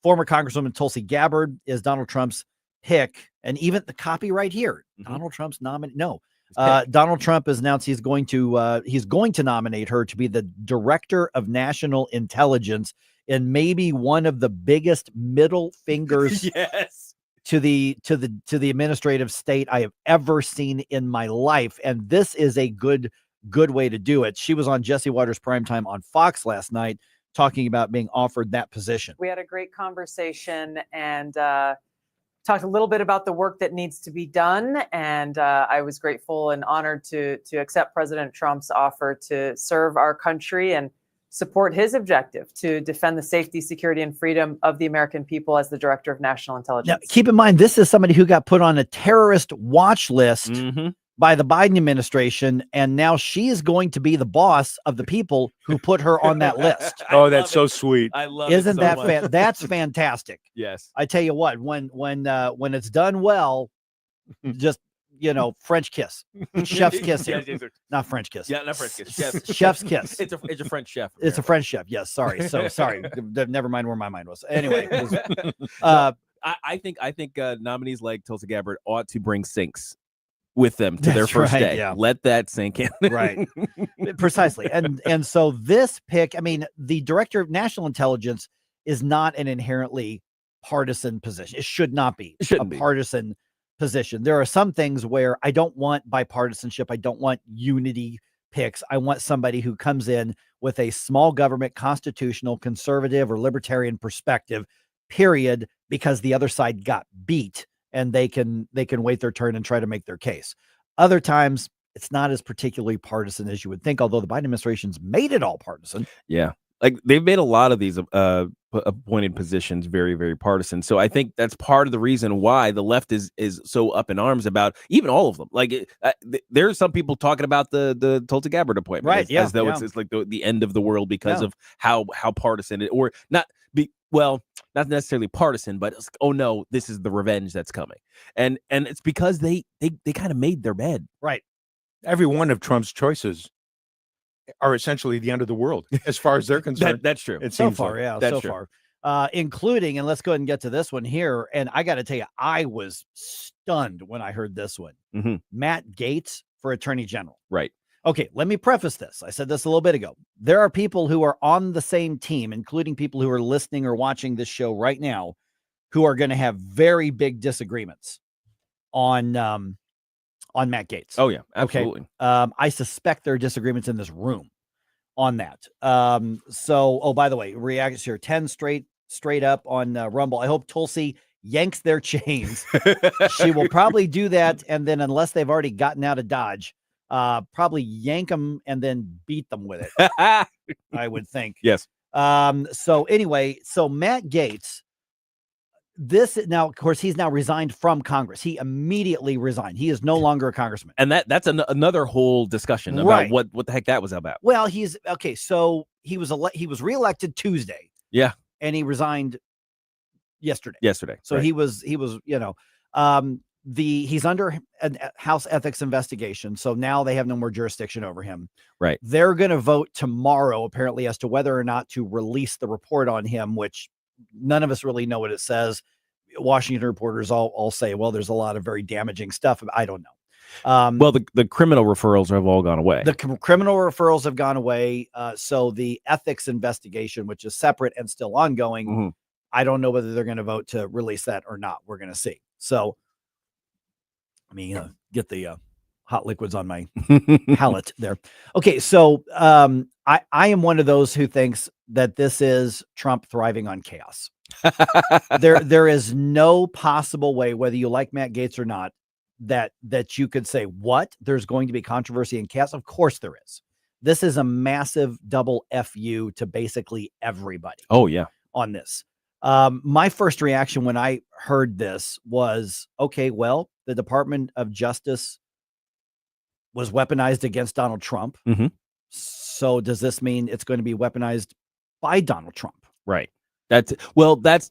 Former Congresswoman Tulsi Gabbard is Donald Trump's pick, and even the copy right here, Donald Trump's nominee. No. Donald Trump has announced he's going to nominate her to be the Director of National Intelligence, and maybe one of the biggest middle fingers to the administrative state I have ever seen in my life. And this is a good way to do it. She was on Jesse Waters Primetime on Fox last night talking about being offered that position. We had a great conversation and talked a little bit about the work that needs to be done. And I was grateful and honored to accept President Trump's offer to serve our country and support his objective to defend the safety, security, and freedom of the American people as the Director of National Intelligence. Now, keep in mind, this is somebody who got put on a terrorist watch list by the Biden administration, and now she is going to be the boss of the people who put her on that list. Oh, that's so sweet. I love Isn't it so that much. that's fantastic? Yes. I tell you what, when it's done well, just French kiss, chef's kiss here. Not French kiss. Yeah, not French kiss. Chef's kiss. It's a French chef. It's a French chef. Yes. Sorry. So sorry. Never mind where my mind was. Anyway, I think nominees like Tulsi Gabbard ought to bring sinks with them to their first day. Yeah. Let that sink in. Right. Precisely. And so this pick, I mean, the Director of National Intelligence is not an inherently partisan position. It should not be a partisan position. There are some things where I don't want bipartisanship. I don't want unity picks. I want somebody who comes in with a small government, constitutional, conservative, or libertarian perspective, period, because the other side got beat and they can wait their turn and try to make their case. Other times it's not as particularly partisan as you would think, although the Biden administration's made it all partisan. Yeah. Like they've made a lot of these appointed positions very, very partisan. So I think that's part of the reason why the left is so up in arms about even all of them. Like there's some people talking about the Tulsi Gabbard appointment, right? As though it's like the end of the world because of how partisan it, or not necessarily partisan, but it's, oh no, this is the revenge that's coming, and it's because they kind of made their bed. Right. Every one of Trump's choices are essentially the end of the world as far as they're concerned. That's true. It So seems far, like. yeah, That's so true. far. Including, and let's go ahead and get to this one here. And I got to tell you, I was stunned when I heard this one. Matt Gaetz for Attorney General. Right. Okay, let me preface this. I said this a little bit ago. There are people who are on the same team, including people who are listening or watching this show right now, who are going to have very big disagreements on Matt Gaetz. Oh yeah, absolutely. Okay. I suspect there are disagreements in this room on that. So, by the way, reactions here 10 straight up on Rumble. I hope Tulsi yanks their chains. She will probably do that, and then unless they've already gotten out of Dodge, probably yank them and then beat them with it. I would think. Yes. So anyway, Matt Gaetz. This now, of course, he's now resigned from Congress. He immediately resigned. He is no longer a congressman. And that's another whole discussion about what the heck that was about. Well, he's okay. So he was reelected Tuesday. Yeah. And he resigned yesterday. So right. he was, he's under a House ethics investigation. So now they have no more jurisdiction over him. Right. They're going to vote tomorrow, apparently, as to whether or not to release the report on him, which none of us really know what it says. Washington reporters all say, well, there's a lot of very damaging stuff. I don't know. Well, the criminal referrals have all gone away. The criminal referrals have gone away. So the ethics investigation, which is separate and still ongoing, I don't know whether they're going to vote to release that or not. We're going to see. So let me get the hot liquids on my palate there. Okay, so I am one of those who thinks that this is Trump thriving on chaos. There is no possible way, whether you like Matt Gaetz or not, that you could say, what? There's going to be controversy and chaos? Of course there is. This is a massive double FU to basically everybody. Oh, yeah. On this. My first reaction when I heard this was, okay, well, the Department of Justice was weaponized against Donald Trump. Mm-hmm. So does this mean it's going to be weaponized by Donald Trump? Right. That's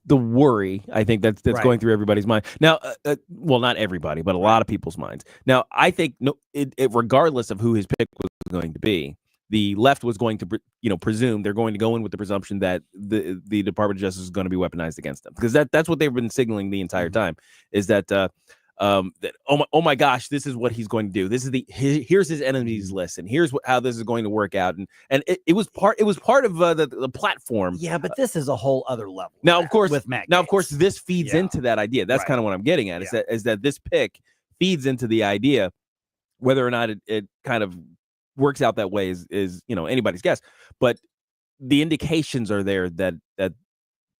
the worry. I think that's Right. going through everybody's mind now. Well, not everybody, but a lot of people's minds. Now, I think regardless of who his pick was going to be, the left was going to, presume they're going to go in with the presumption that the Department of Justice is going to be weaponized against them, because that's what they've been signaling the entire time, is that that oh my gosh, this is what he's going to do. This is here's his enemies list, and here's how this is going to work out, and it was part of the platform. Yeah, but this is a whole other level. Now, of course, with Matt of course, this feeds into that idea. That's kind of what I'm getting at. Is that this pick feeds into the idea. Whether or not it kind of works out that way is anybody's guess, but the indications are there that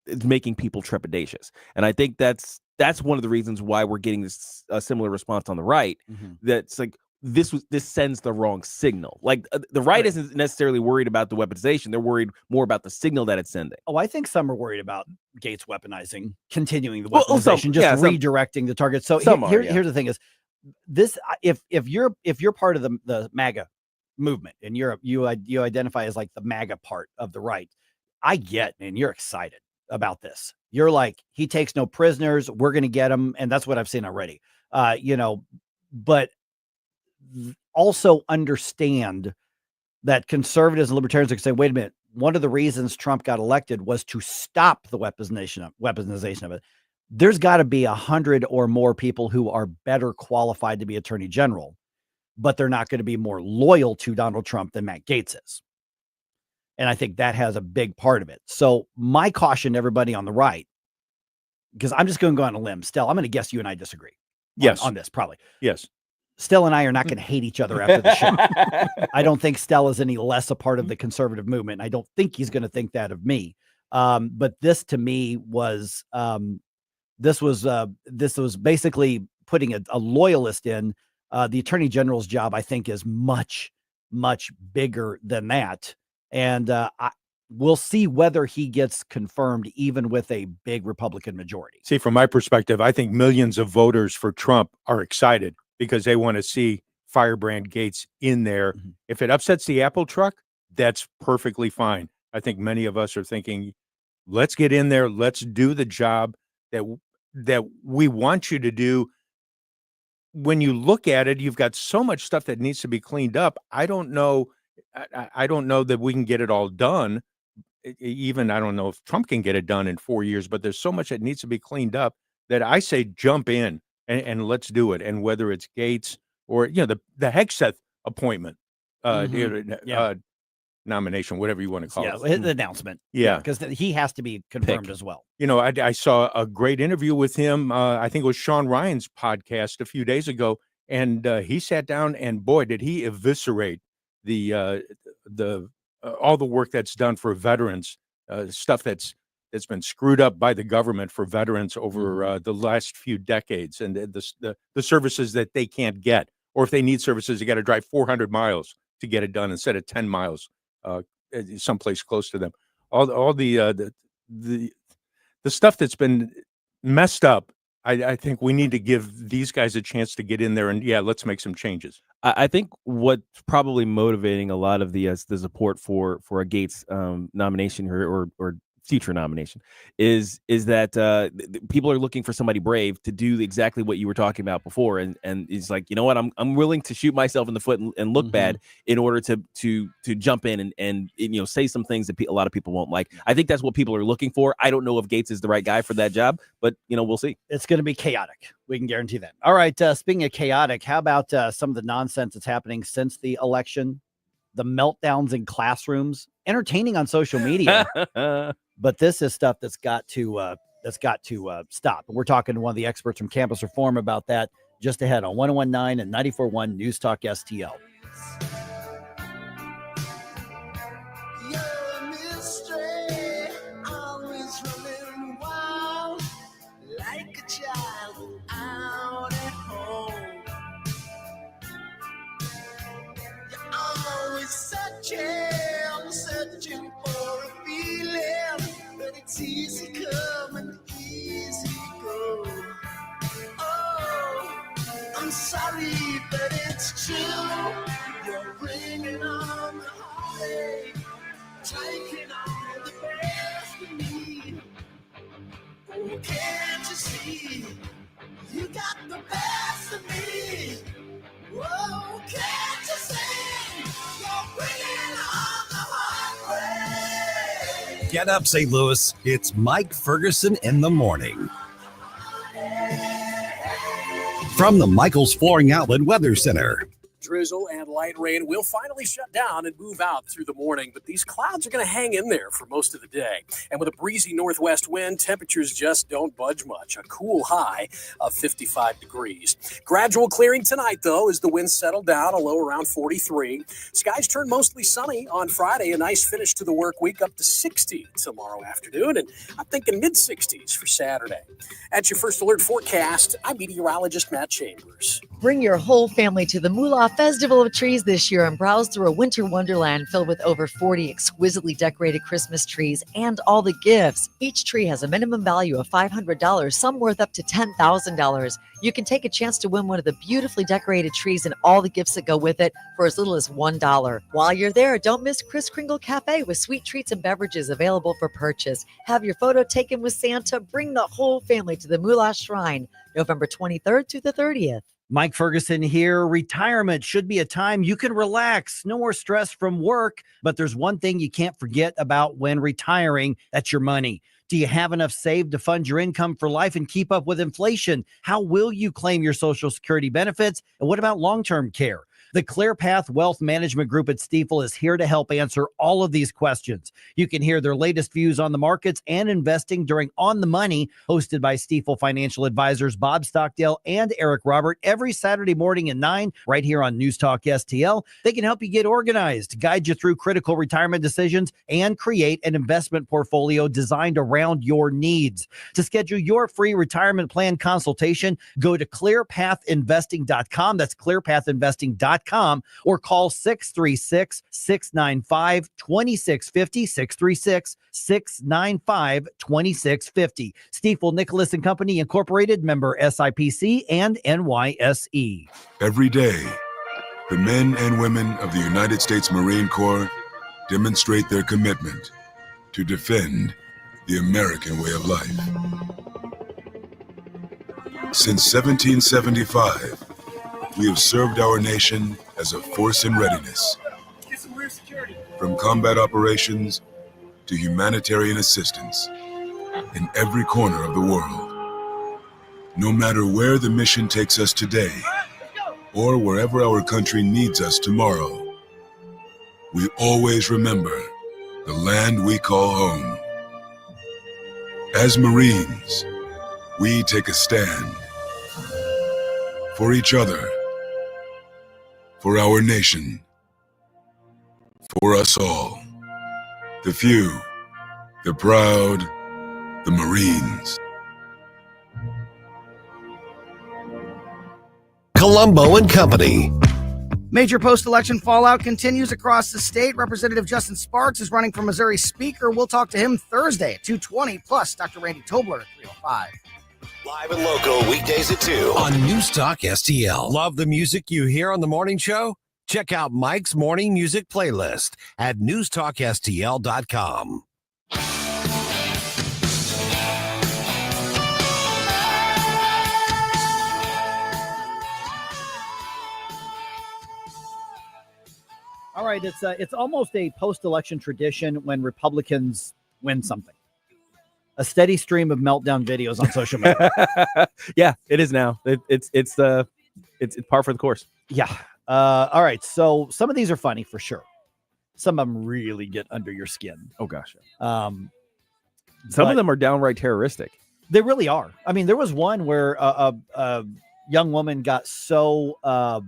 it's making people trepidatious, and I think that's one of the reasons why we're getting this similar response on the right. That's like this sends the wrong signal. Like the right isn't necessarily worried about the weaponization; they're worried more about the signal that it's sending. Oh, I think some are worried about Gates weaponizing, continuing the weaponization, redirecting the target. So here's the thing: is this if you're part of the MAGA movement and you identify as like the MAGA part of the right, I get, man, you're excited about this. You're like, he takes no prisoners, we're going to get him, and that's what I've seen already. But also understand that conservatives and libertarians are say, wait a minute, one of the reasons Trump got elected was to stop the weaponization of it. There's got to be 100 or more people who are better qualified to be attorney general, but they're not going to be more loyal to Donald Trump than Matt Gaetz is. And I think that has a big part of it. So my caution to everybody on the right, because I'm just going to go on a limb. Stell, I'm going to guess you and I disagree. On this, probably. Yes. Stell and I are not going to hate each other after the show. I don't think Stell is any less a part of the conservative movement. I don't think he's going to think that of me. But this to me was, this was basically putting a loyalist in. The attorney general's job, I think, is much, much bigger than that. And we'll see whether he gets confirmed, even with a big Republican majority. See, from my perspective, I think millions of voters for Trump are excited because they want to see Firebrand Gates in there. If it upsets the Apple truck, that's perfectly fine. I think many of us are thinking, let's get in there. Let's do the job that we want you to do. When you look at it, you've got so much stuff that needs to be cleaned up. I don't know that we can get it all done. Even I don't know if Trump can get it done in 4 years, but there's so much that needs to be cleaned up that I say jump in and let's do it. And whether it's Gates or the Hegseth appointment, nomination, whatever you want to call it, the announcement, because he has to be confirmed as well. I saw a great interview with him. I think it was Sean Ryan's podcast a few days ago, and he sat down and boy, did he eviscerate the all the work that's done for veterans, stuff that's been screwed up by the government for veterans over the last few decades, and the services that they can't get, or if they need services, they got to drive 400 miles to get it done instead of 10 miles someplace close to them. All the stuff that's been messed up. I think we need to give these guys a chance to get in there and let's make some changes. I think what's probably motivating a lot of the support for a Gates nomination or future nomination is that people are looking for somebody brave to do exactly what you were talking about before, and it's like, you know what, I'm willing to shoot myself in the foot and look bad in order to jump in and say some things that a lot of people won't like. I think that's what people are looking for. I don't know if Gates is the right guy for that job, but we'll see. It's going to be chaotic. We can guarantee that. All right. Speaking of chaotic, how about some of the nonsense that's happening since the election? The meltdowns in classrooms, entertaining on social media. But this is stuff that's got to stop. And we're talking to one of the experts from Campus Reform about that just ahead on 101.9 and 94.1 News Talk STL. I'm searching for a feeling, but it's easy come. it's true. You're bringing on the heartache, taking all the best of me. Oh, can't you see? You got the best of me. Whoa, can't you see? You're bringing on the heartbreak. Get up, St. Louis. It's Mike Ferguson in the morning. From the Michaels Flooring Outlet Weather Center. Drizzle and light rain will finally shut down and move out through the morning, but these clouds are going to hang in there for most of the day. And with a breezy northwest wind, temperatures just don't budge much. A cool high of 55 degrees. Gradual clearing tonight, though, as the winds settle down, a low around 43. Skies turn mostly sunny on Friday. A nice finish to the work week, up to 60 tomorrow afternoon. And I'm thinking mid-60s for Saturday. At your First Alert forecast, I'm meteorologist Matt Chambers. Bring your whole family to the Moolah Festival of Trees this year and browse through a winter wonderland filled with over 40 exquisitely decorated Christmas trees and all the gifts. Each tree has a minimum value of $500, some worth up to $10,000. You can take a chance to win one of the beautifully decorated trees and all the gifts that go with it for as little as $1. While you're there, don't miss Kris Kringle Cafe with sweet treats and beverages available for purchase. Have your photo taken with Santa. Bring the whole family to the Moolah Shrine, November 23rd to the 30th. Mike Ferguson here. Retirement should be a time you can relax, no more stress from work. But there's one thing you can't forget about when retiring. That's your money. Do you have enough saved to fund your income for life and keep up with inflation? How will you claim your Social Security benefits? And what about long-term care? The ClearPath Wealth Management Group at Stifel is here to help answer all of these questions. You can hear their latest views on the markets and investing during On the Money, hosted by Stifel financial advisors Bob Stockdale and Eric Robert, every Saturday morning at 9, right here on News Talk STL. They can help you get organized, guide you through critical retirement decisions, and create an investment portfolio designed around your needs. To schedule your free retirement plan consultation, go to clearpathinvesting.com. That's clearpathinvesting.com. Or call 636-695-2650, 636-695-2650. Stifel Nicholas and Company Incorporated, member SIPC and NYSE. Every day, the men and women of the United States Marine Corps demonstrate their commitment to defend the American way of life. Since 1775, we have served our nation as a force in readiness. From combat operations to humanitarian assistance in every corner of the world. No matter where the mission takes us today or wherever our country needs us tomorrow, we always remember the land we call home. As Marines, we take a stand for each other, for our nation, for us all. The few, the proud, the Marines. Colombo and Company. Major post-election fallout continues across the state. Representative Justin Sparks is running for Missouri Speaker. We'll talk to him Thursday at 2:20, plus Dr. Randy Tobler at 3:05. Live and local weekdays at 2 on News Talk STL. Love the music you hear on the morning show? Check out Mike's morning music playlist at newstalkstl.com. All right, it's almost a post-election tradition when Republicans win something. A steady stream of meltdown videos on social media. Yeah, it is now. It's par for the course. Yeah. All right. So some of these are funny for sure. Some of them really get under your skin. Oh gosh. Some of them are downright terroristic. They really are. I mean, there was one where a young woman got so out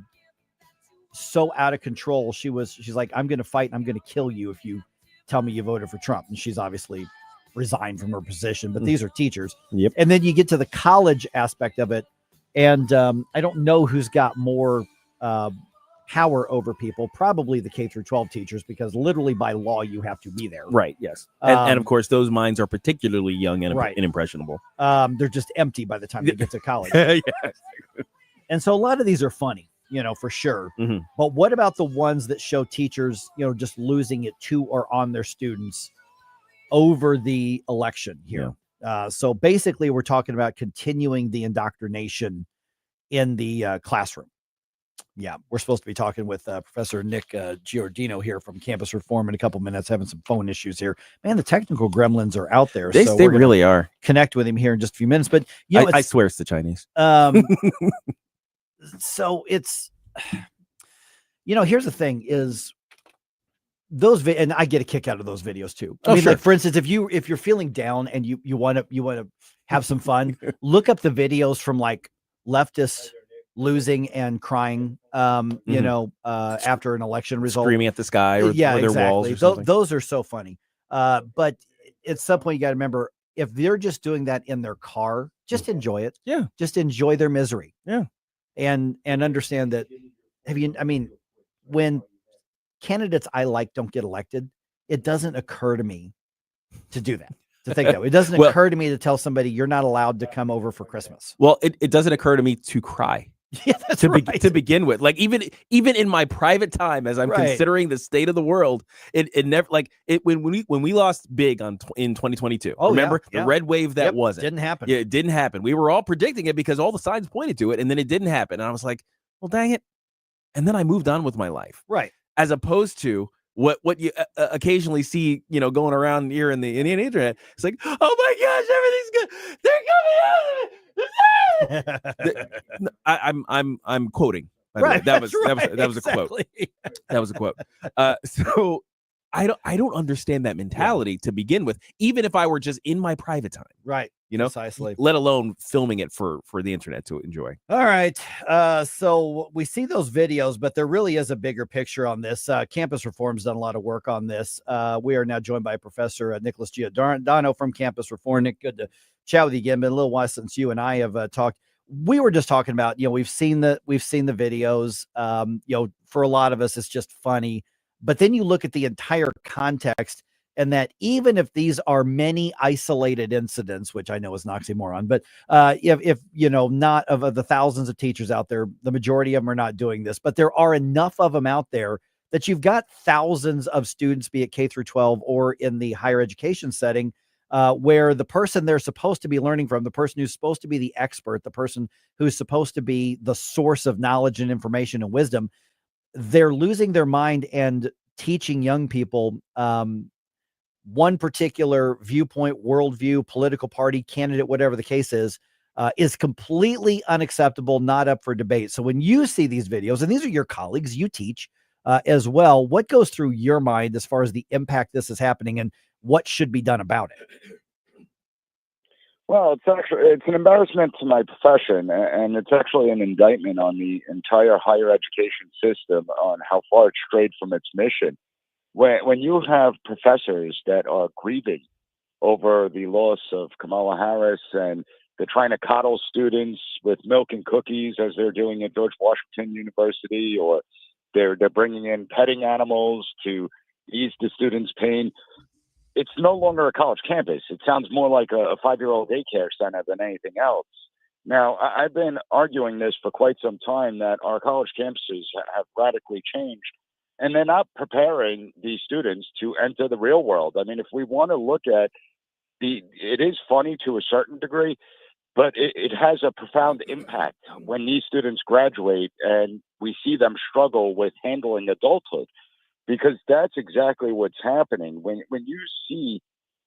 of control. She's like, I'm going to fight and I'm going to kill you if you tell me you voted for Trump. And she's obviously resigned from her position, but these are teachers. Yep. And then you get to the college aspect of it. And I don't know who's got more power over people, probably the K through 12 teachers, because literally by law, you have to be there. Right. Yes. And of course, those minds are particularly young and, right. and impressionable. They're just empty by the time they get to college. Yeah. And so a lot of these are funny. for sure. Mhm. But what about the ones that show teachers, just losing it to or on their students over the election here? So basically, we're talking about continuing the indoctrination in the classroom. Yeah, we're supposed to be talking with Professor Nick Giordano here from Campus Reform in a couple minutes, having some phone issues here. Man, the technical gremlins are out there. They we're gonna really are. Connect with him here in just a few minutes. But I swear it's the Chinese. So it's, here's the thing is those, and I get a kick out of those videos too. I mean, sure. like, for instance, if you're feeling down and you want to have some fun, look up the videos from like leftists losing and crying, after an election result, Screaming at the sky or yeah, their exactly. walls or something. Those are so funny. But at some point you got to remember, if they're just doing that in their car, just enjoy it. Yeah. Just enjoy their misery. Yeah. And understand that when candidates I like don't get elected, it doesn't occur to me to do that. To think that way. It doesn't occur to me to tell somebody you're not allowed to come over for Christmas. Well, it doesn't occur to me to cry. Yeah, that's to right. to begin with. Like even in my private time, as I'm considering the state of the world, it never when we lost big in 2022. Oh, remember yeah. the red wave that wasn't didn't happen. Yeah, it didn't happen. We were all predicting it because all the signs pointed to it, and then it didn't happen. And I was like, well, dang it. And then I moved on with my life. Right. As opposed to what you occasionally see, going around here in the internet. It's like, oh my gosh, everything's good. They're coming out of it. I'm quoting. By the way. That was a quote. That was a quote. So I don't understand that mentality to begin with, even if I were just in my private time. Right. Precisely. Let alone filming it for the internet to enjoy. All right. So we see those videos, but there really is a bigger picture on this. Campus Reform's done a lot of work on this. We are now joined by Professor Nicholas Giordano from Campus Reform. Nick, good to chat with you again. Been a little while since you and I have talked. We were just talking about, we've seen the videos. For a lot of us, it's just funny. But then you look at the entire context, and that even if these are many isolated incidents, which I know is an oxymoron, but if not of the thousands of teachers out there, the majority of them are not doing this, but there are enough of them out there that you've got thousands of students, be it K through 12 or in the higher education setting, where the person they're supposed to be learning from, the person who's supposed to be the expert, the person who's supposed to be the source of knowledge and information and wisdom, they're losing their mind and teaching young people one particular viewpoint, worldview, political party, candidate, whatever the case is completely unacceptable, not up for debate. So when you see these videos, and these are your colleagues, you teach as well, what goes through your mind as far as the impact this is happening and what should be done about it? Well, it's an embarrassment to my profession, and it's actually an indictment on the entire higher education system on how far it's strayed from its mission. When you have professors that are grieving over the loss of Kamala Harris, and they're trying to coddle students with milk and cookies as they're doing at George Washington University, or they're bringing in petting animals to ease the students' pain, it's no longer a college campus. It sounds more like a 5-year-old daycare center than anything else. Now, I've been arguing this for quite some time, that our college campuses have radically changed, and they're not preparing these students to enter the real world. I mean, if we want to look at it is funny to a certain degree, but it has a profound impact when these students graduate and we see them struggle with handling adulthood, because that's exactly what's happening. When you see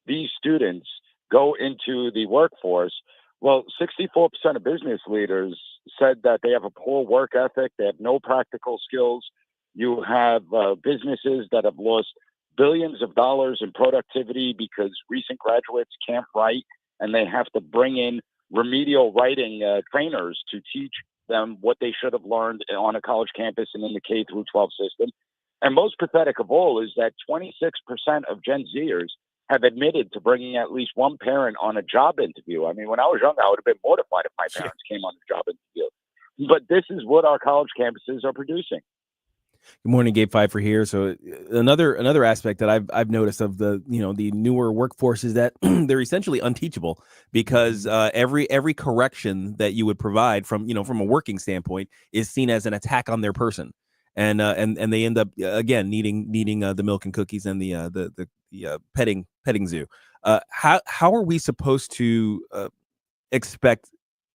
these students go into the workforce, well, 64% of business leaders said that they have a poor work ethic, they have no practical skills. You have businesses that have lost billions of dollars in productivity because recent graduates can't write, and they have to bring in remedial writing trainers to teach them what they should have learned on a college campus and in the K through 12 system. And most pathetic of all is that 26% of Gen Zers have admitted to bringing at least one parent on a job interview. I mean, when I was young, I would have been mortified if my parents came on a job interview. But this is what our college campuses are producing. Good morning, Gabe Pfeiffer here. So another aspect that I've noticed of the the newer workforce is that they're essentially unteachable because every correction that you would provide from from a working standpoint is seen as an attack on their person, and they end up again needing the milk and cookies and the petting zoo. How are we supposed to expect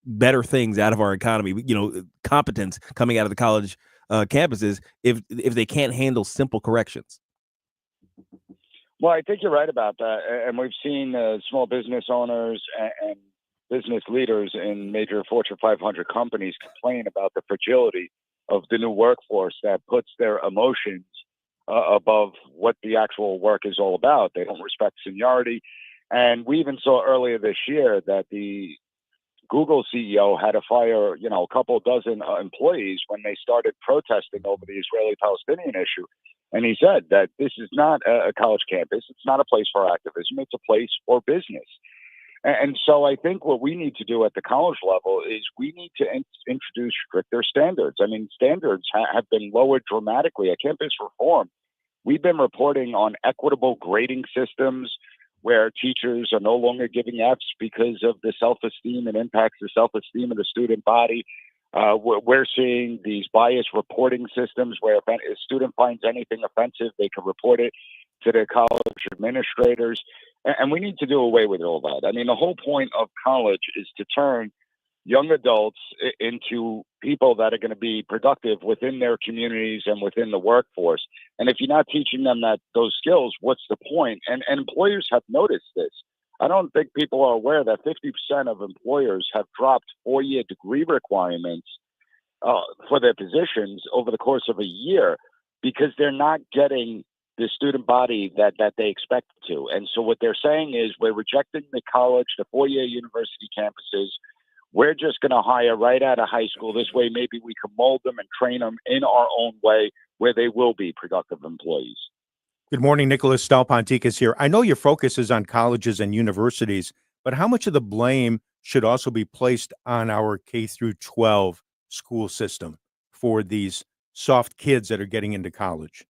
better things out of our economy? Competence coming out of the college campuses if they can't handle simple corrections. Well, I think you're right about that. And we've seen small business owners and business leaders in major Fortune 500 companies complain about the fragility of the new workforce that puts their emotions above what the actual work is all about. They don't respect seniority. And we even saw earlier this year that the Google CEO had to fire, a couple dozen employees when they started protesting over the Israeli-Palestinian issue. And he said that this is not a college campus. It's not a place for activism. It's a place for business. And so I think what we need to do at the college level is we need to introduce stricter standards. I mean, standards have been lowered dramatically. At Campus Reform, we've been reporting on equitable grading systems where teachers are no longer giving Fs because of the self-esteem and impacts the self-esteem of the student body. We're seeing these biased reporting systems where if a student finds anything offensive, they can report it to their college administrators. And we need to do away with all that. I mean, the whole point of college is to turn young adults into people that are going to be productive within their communities and within the workforce. And if you're not teaching them those skills, what's the point? And employers have noticed this. I don't think people are aware that 50% of employers have dropped 4-year degree requirements for their positions over the course of a year because they're not getting the student body that they expect to. And so what they're saying is we're rejecting the college, the 4-year university campuses. We're just going to hire right out of high school. This way, maybe we can mold them and train them in our own way where they will be productive employees. Good morning, Nicholas Stalpontikis here. I know your focus is on colleges and universities, but how much of the blame should also be placed on our K through 12 school system for these soft kids that are getting into college?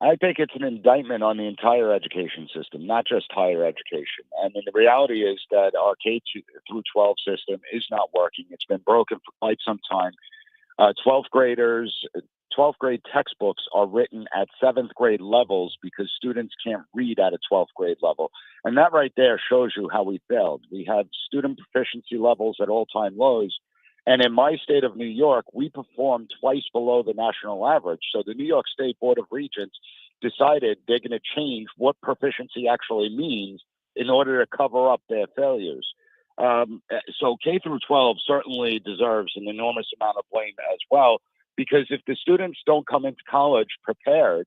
I think it's an indictment on the entire education system, not just higher education. I mean, the reality is that our K through 12 system is not working. It's been broken for quite some time. 12th grade textbooks are written at 7th grade levels because students can't read at a 12th grade level. And that right there shows you how we failed. We have student proficiency levels at all-time lows. And in my state of New York, we performed twice below the national average. So the New York State Board of Regents decided they're going to change what proficiency actually means in order to cover up their failures. So K through 12 certainly deserves an enormous amount of blame as well, because if the students don't come into college prepared,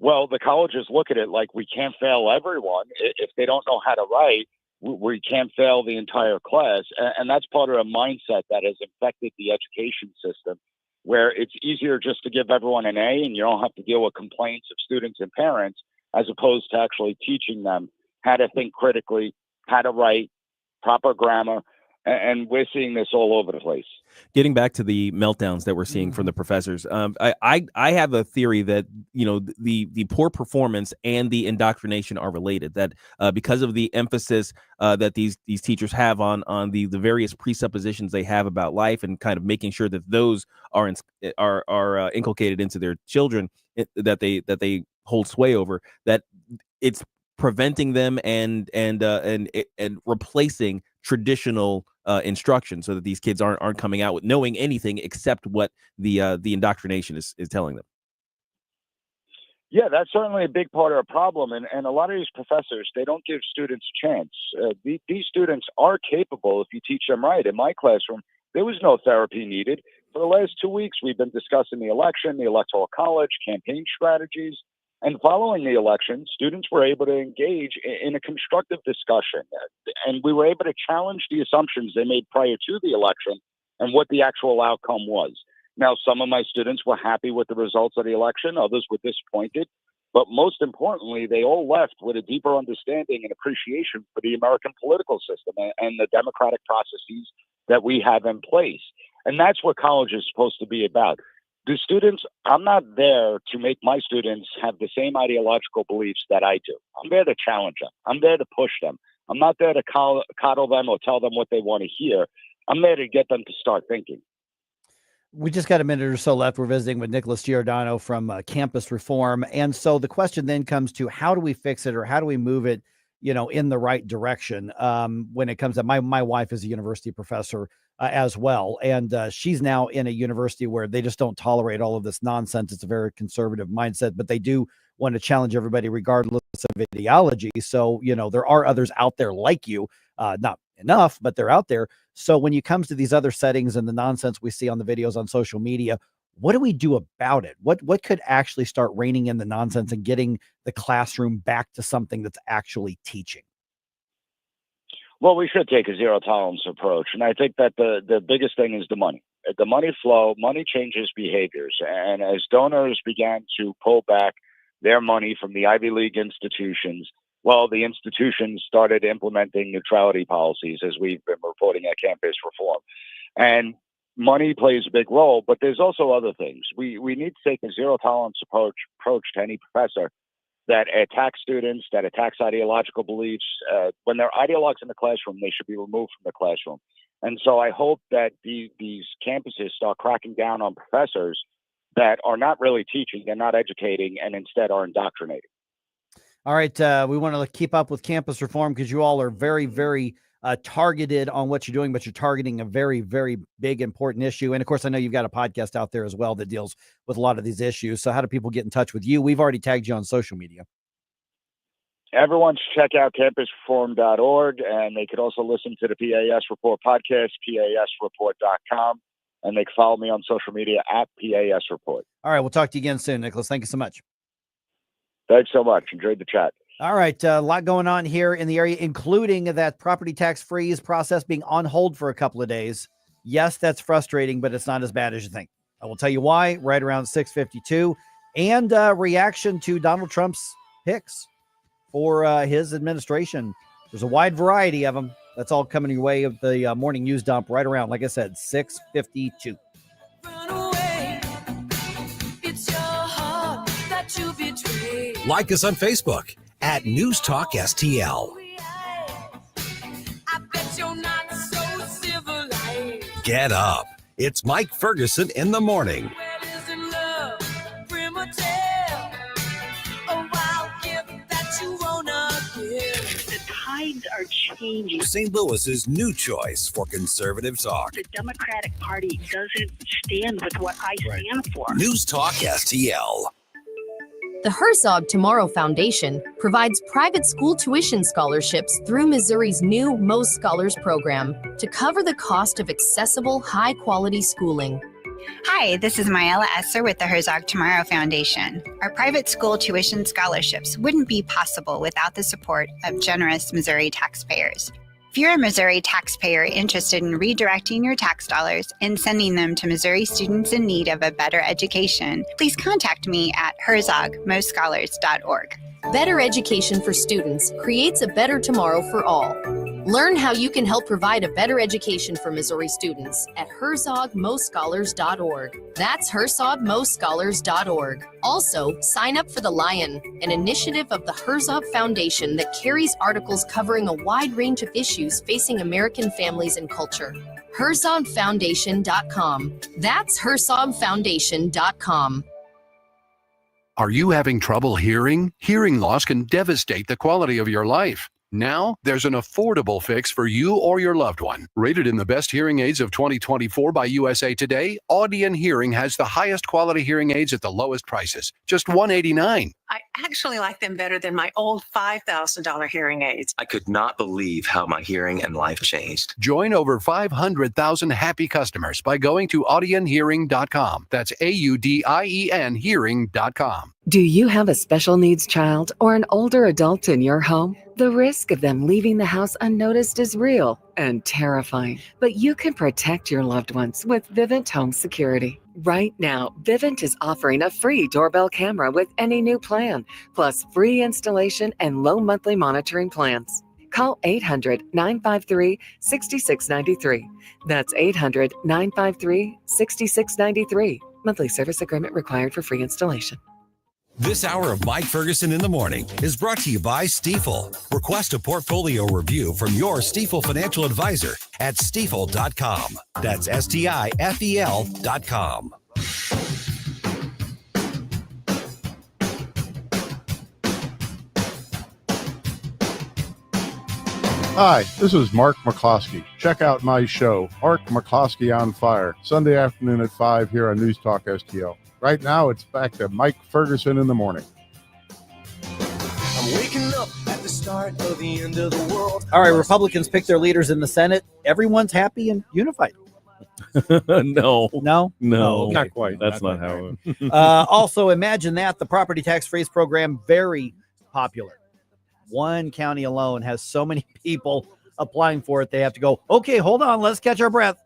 well, the colleges look at it like we can't fail everyone. If they don't know how to write, we can't fail the entire class. And that's part of a mindset that has infected the education system, where it's easier just to give everyone an A and you don't have to deal with complaints of students and parents, as opposed to actually teaching them how to think critically, how to write, proper grammar. And we're seeing this all over the place. Getting back to the meltdowns that we're seeing from the professors, I have a theory that the poor performance and the indoctrination are related. That because of the emphasis that these teachers have on the various presuppositions they have about life, and kind of making sure that those are inculcated into their children, that they hold sway over, that it's preventing them and replacing traditional instruction, so that these kids aren't coming out with knowing anything except what the indoctrination is telling them. Yeah, that's certainly a big part of the problem. And a lot of these professors, they don't give students a chance. These students are capable if you teach them right. In my classroom, there was no therapy needed. For the last 2 weeks, we've been discussing the election, the Electoral College, campaign strategies. And following the election, students were able to engage in a constructive discussion. And we were able to challenge the assumptions they made prior to the election and what the actual outcome was. Now, some of my students were happy with the results of the election. Others were disappointed. But most importantly, they all left with a deeper understanding and appreciation for the American political system and the democratic processes that we have in place. And that's what college is supposed to be about. The students, I'm not there to make my students have the same ideological beliefs that I do. I'm there to challenge them. I'm there to push them. I'm not there to coddle them or tell them what they want to hear. I'm there to get them to start thinking. We just got a minute or so left. We're visiting with Nicholas Giordano from Campus Reform. And so the question then comes to, how do we fix it, or how do we move it, in the right direction? When it comes to my wife is a university professor as well. And she's now in a university where they just don't tolerate all of this nonsense. It's a very conservative mindset, but they do want to challenge everybody regardless of ideology. So, there are others out there like you, not enough, but they're out there. So when it comes to these other settings and the nonsense we see on the videos on social media, what do we do about it? What could actually start reining in the nonsense and getting the classroom back to something that's actually teaching? Well, we should take a zero tolerance approach. And I think that the biggest thing is the money. The money flow, money changes behaviors. And as donors began to pull back their money from the Ivy League institutions, well, the institutions started implementing neutrality policies, as we've been reporting at Campus Reform. And money plays a big role, but there's also other things. We need to take a zero tolerance approach to any professor that attacks students, that attacks ideological beliefs. When there are ideologues in the classroom, they should be removed from the classroom. And so I hope that these campuses start cracking down on professors that are not really teaching, they're not educating, and instead are indoctrinating. All right. We want to keep up with Campus Reform because you all are very, very targeted on what you're doing, but you're targeting a very, very big, important issue. And of course, I know you've got a podcast out there as well that deals with a lot of these issues. So how do people get in touch with you? We've already tagged you on social media. Everyone should check out campusreform.org, and they could also listen to the PAS Report podcast, pasreport.com, and they can follow me on social media at PAS Report. All right. We'll talk to you again soon, Nicholas. Thank you so much. Thanks so much. Enjoyed the chat. All right. A lot going on here in the area, including that property tax freeze process being on hold for a couple of days. Yes, that's frustrating, but it's not as bad as you think. I will tell you why right around 6:52, and reaction to Donald Trump's picks for his administration. There's a wide variety of them. That's all coming your way of the morning news dump right around, like I said, 6:52. Like us on Facebook at News Talk STL. Get up. It's Mike Ferguson in the morning. The tides are changing. St. Louis's new choice for conservative talk. The Democratic Party doesn't stand with what I stand for. News Talk STL. The Herzog Tomorrow Foundation provides private school tuition scholarships through Missouri's new Most Scholars program to cover the cost of accessible, high-quality schooling. Hi, this is Mayela Esser with the Herzog Tomorrow Foundation. Our private school tuition scholarships wouldn't be possible without the support of generous Missouri taxpayers. If you're a Missouri taxpayer interested in redirecting your tax dollars and sending them to Missouri students in need of a better education, please contact me at herzogmostscholars.org. Better education for students creates a better tomorrow for all. Learn how you can help provide a better education for Missouri students at herzogmostscholars.org. That's herzogmostscholars.org. Also, sign up for The Lion, an initiative of the Herzog Foundation that carries articles covering a wide range of issues facing American families and culture. herzogfoundation.com. That's herzogfoundation.com. Are you having trouble hearing? Hearing loss can devastate the quality of your life. Now, there's an affordable fix for you or your loved one. Rated in the best hearing aids of 2024 by USA Today, Audion Hearing has the highest quality hearing aids at the lowest prices, just $189. I actually like them better than my old $5,000 hearing aids. I could not believe how my hearing and life changed. Join over 500,000 happy customers by going to audionhearing.com. That's AUDIEN hearing.com. Do you have a special needs child or an older adult in your home? The risk of them leaving the house unnoticed is real and terrifying, but you can protect your loved ones with Vivint Home Security. Right now, Vivint is offering a free doorbell camera with any new plan, plus free installation and low monthly monitoring plans. Call 800-953-6693. That's 800-953-6693. Monthly service agreement required for free installation. This hour of Mike Ferguson in the Morning is brought to you by Stifel. Request a portfolio review from your Stifel financial advisor at stifel.com. That's STIFEL.com. Hi, this is Mark McCloskey. Check out my show, Mark McCloskey on Fire, Sunday afternoon at 5 here on News Talk STL. Right now, it's back to Mike Ferguson in the Morning. I'm waking up at the start of the end of the world. All right, Republicans pick their leaders in the Senate. Everyone's happy and unified. No. No? No. Okay. Not quite. That's not how it Also, imagine that. The property tax freeze program, very popular. One county alone has so many people applying for it, they have to go, okay, hold on, let's catch our breath.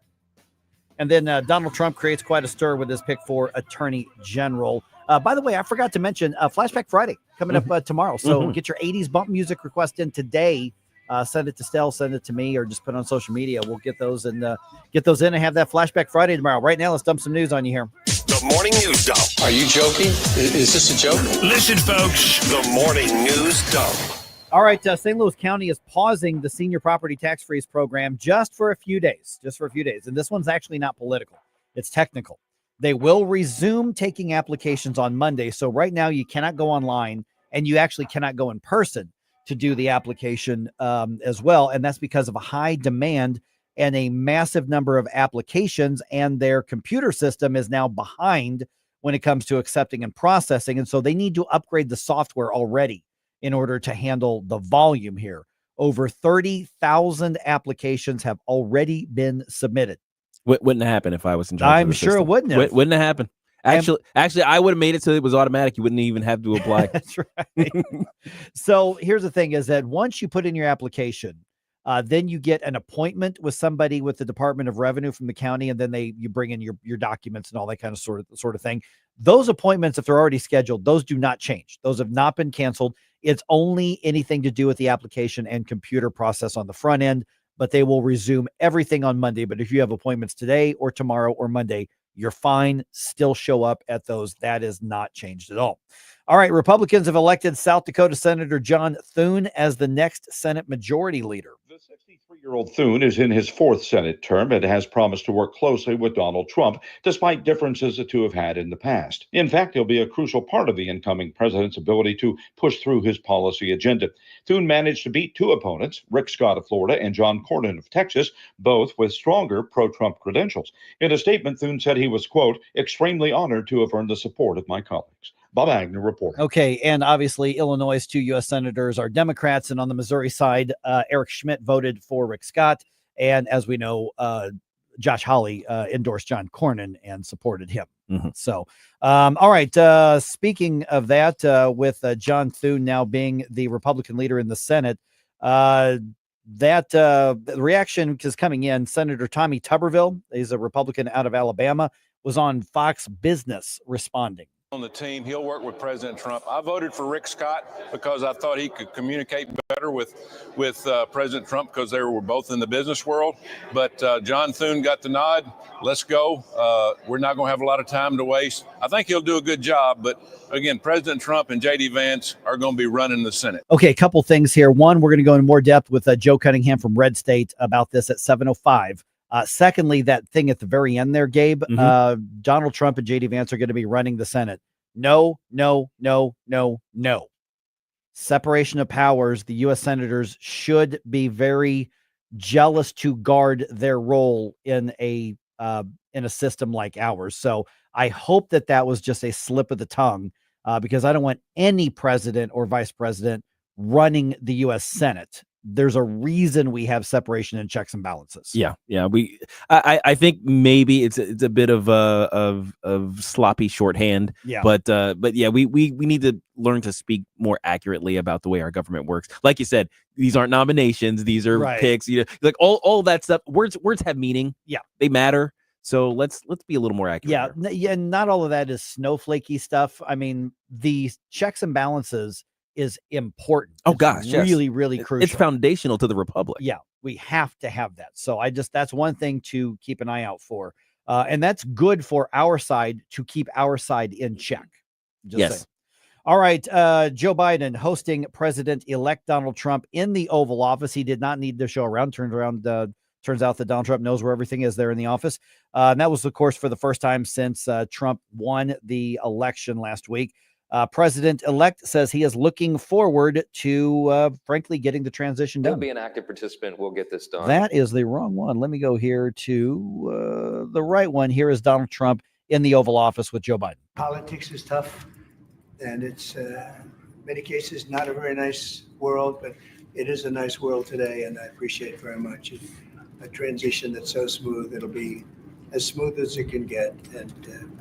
And then Donald Trump creates quite a stir with his pick for Attorney General. By the way, I forgot to mention Flashback Friday coming up tomorrow. So get your 80s bump music request in today. Send it to Stell, send it to me, or just put it on social media. We'll get those in and have that Flashback Friday tomorrow. Right now, let's dump some news on you here. The Morning News Dump. Are you joking? Is this a joke? Listen, folks. The Morning News Dump. All right, St. Louis County is pausing the senior property tax freeze program just for a few days. And this one's actually not political. It's technical. They will resume taking applications on Monday. So right now you cannot go online, and you actually cannot go in person to do the application as well. And that's because of a high demand and a massive number of applications, and their computer system is now behind when it comes to accepting and processing. And so they need to upgrade the software already in order to handle the volume here. Over 30,000 applications have already been submitted. Wouldn't happen if I was in charge. I'm sure it wouldn't have. Wouldn't have happened. Actually, I would have made it so it was automatic. You wouldn't even have to apply. That's right. So here's the thing is that once you put in your application, then you get an appointment with somebody with the Department of Revenue from the county, and then you bring in your documents and all that kind of sort of thing. Those appointments, if they're already scheduled, those do not change. Those have not been canceled. It's only anything to do with the application and computer process on the front end, but they will resume everything on Monday. But if you have appointments today or tomorrow or Monday, you're fine. Still show up at those. That is not changed at all. All right. Republicans have elected South Dakota Senator John Thune as the next Senate Majority Leader. The 63-year-old Thune is in his fourth Senate term and has promised to work closely with Donald Trump, despite differences the two have had in the past. In fact, he'll be a crucial part of the incoming president's ability to push through his policy agenda. Thune managed to beat two opponents, Rick Scott of Florida and John Cornyn of Texas, both with stronger pro-Trump credentials. In a statement, Thune said he was, quote, extremely honored to have earned the support of my colleagues. Bob Agnew reporting. Okay, and obviously Illinois' two U.S. senators are Democrats, and on the Missouri side, Eric Schmidt voted for Rick Scott, and as we know, Josh Hawley endorsed John Cornyn and supported him. So, all right, speaking of that, with John Thune now being the Republican leader in the Senate, the reaction is coming in. Senator Tommy Tuberville, he's a Republican out of Alabama, was on Fox Business responding. On the team, he'll work with President Trump. I voted for Rick Scott because I thought he could communicate better with President Trump because they were both in the business world. But John Thune got the nod. Let's go. We're not going to have a lot of time to waste. I think he'll do a good job. But again, President Trump and J.D. Vance are going to be running the Senate. Okay, a couple things here. One, we're going to go into more depth with Joe Cunningham from RedState about this at 7:05. Secondly, that thing at the very end there, Gabe, Donald Trump and J.D. Vance are going to be running the Senate. No. Separation of powers. The U.S. senators should be very jealous to guard their role in a system like ours. So I hope that was just a slip of the tongue, because I don't want any president or vice president running the U.S. Senate. There's a reason we have separation and checks and balances. Yeah. I think maybe it's a bit of sloppy shorthand. Yeah. But yeah, we need to learn to speak more accurately about the way our government works. Like you said, these aren't nominations; these are picks. You know, like all that stuff. Words have meaning. Yeah, they matter. So let's be a little more accurate. Yeah. Not all of that is snowflakey stuff. I mean, the checks and balances is important. Oh gosh, really, really crucial. It's foundational to the republic. Yeah, we have to have that. So that's one thing to keep an eye out for. And that's good for our side to keep our side in check. Just yes. saying. All right. Joe Biden hosting President-elect Donald Trump in the Oval Office. He did not need to show around. Turns out that Donald Trump knows where everything is there in the office. And that was, of course, for the first time since Trump won the election last week. President-elect says he is looking forward to, frankly, getting the transition done. He'll be an active participant. We'll get this done. That is the wrong one. Let me go here to the right one. Here is Donald Trump in the Oval Office with Joe Biden. Politics is tough, and it's in many cases not a very nice world, but it is a nice world today, and I appreciate very much a transition that's so smooth. It'll be as smooth as it can get, and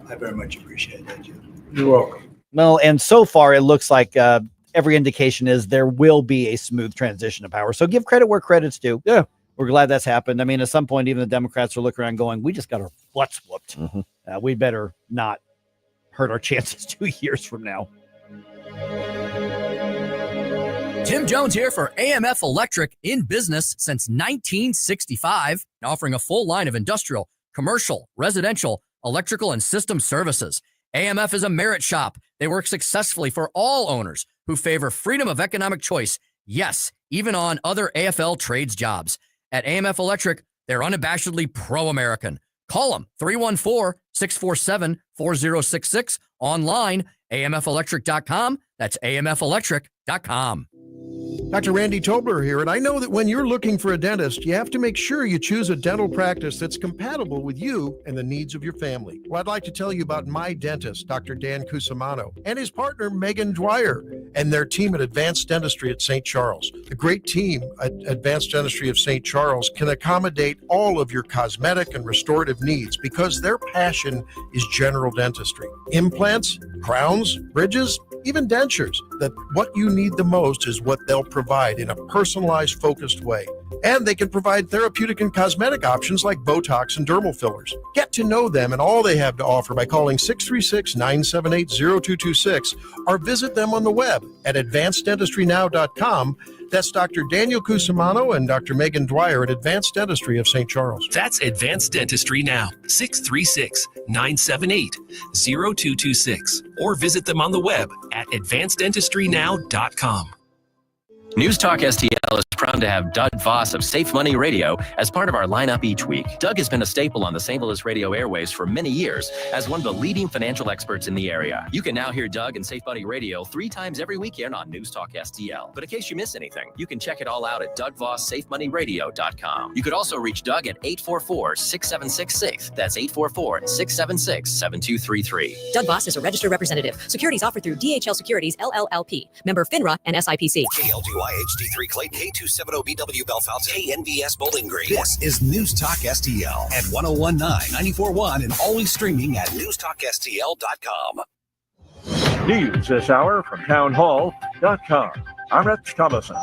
I very much appreciate that, Joe. You're welcome. Well, and so far it looks like every indication is there will be a smooth transition of power. So give credit where credit's due. Yeah, we're glad that's happened. I mean, at some point, even the Democrats are looking around going, we just got our butts whooped. We better not hurt our chances 2 years from now. Jim Jones here for AMF Electric, in business since 1965, offering a full line of industrial, commercial, residential, electrical, and system services. AMF is a merit shop. They work successfully for all owners who favor freedom of economic choice. Yes, even on other AFL trades jobs. At AMF Electric, they're unabashedly pro-American. Call them 314-647-4066. Online, amfelectric.com. That's amfelectric.com. Dr. Randy Tobler here, and I know that when you're looking for a dentist, you have to make sure you choose a dental practice that's compatible with you and the needs of your family. Well, I'd like to tell you about my dentist, Dr. Dan Cusimano, and his partner, Megan Dwyer, and their team at Advanced Dentistry at St. Charles. The great team at Advanced Dentistry of St. Charles can accommodate all of your cosmetic and restorative needs because their passion is general dentistry. Implants, crowns, bridges, even dentures. That what you need the most is what they'll provide in a personalized, focused way. And they can provide therapeutic and cosmetic options like Botox and dermal fillers. Get to know them and all they have to offer by calling 636-978-0226 or visit them on the web at advanceddentistrynow.com. That's Dr. Daniel Cusimano and Dr. Megan Dwyer at Advanced Dentistry of St. Charles. That's Advanced Dentistry Now, 636-978-0226. Or visit them on the web at advanceddentistrynow.com. News Talk STL is proud to have Doug Voss of Safe Money Radio as part of our lineup each week. Doug has been a staple on the St. Louis radio airways for many years as one of the leading financial experts in the area. You can now hear Doug and Safe Money Radio 3 times every weekend on News Talk STL. But in case you miss anything, you can check it all out at DougVossSafeMoneyRadio.com. You could also reach Doug at 844-6766. That's 844-676-7233. Doug Voss is a registered representative. Securities offered through DHL Securities, LLLP. Member FINRA and SIPC. KLGY-HD3 Clayton, K270BW Belfast, KNVS Bowling Green. This is News Talk STL at 1019, 94.1, and always streaming at newstalkstl.com. News this hour from townhall.com. I'm Rich Thomason.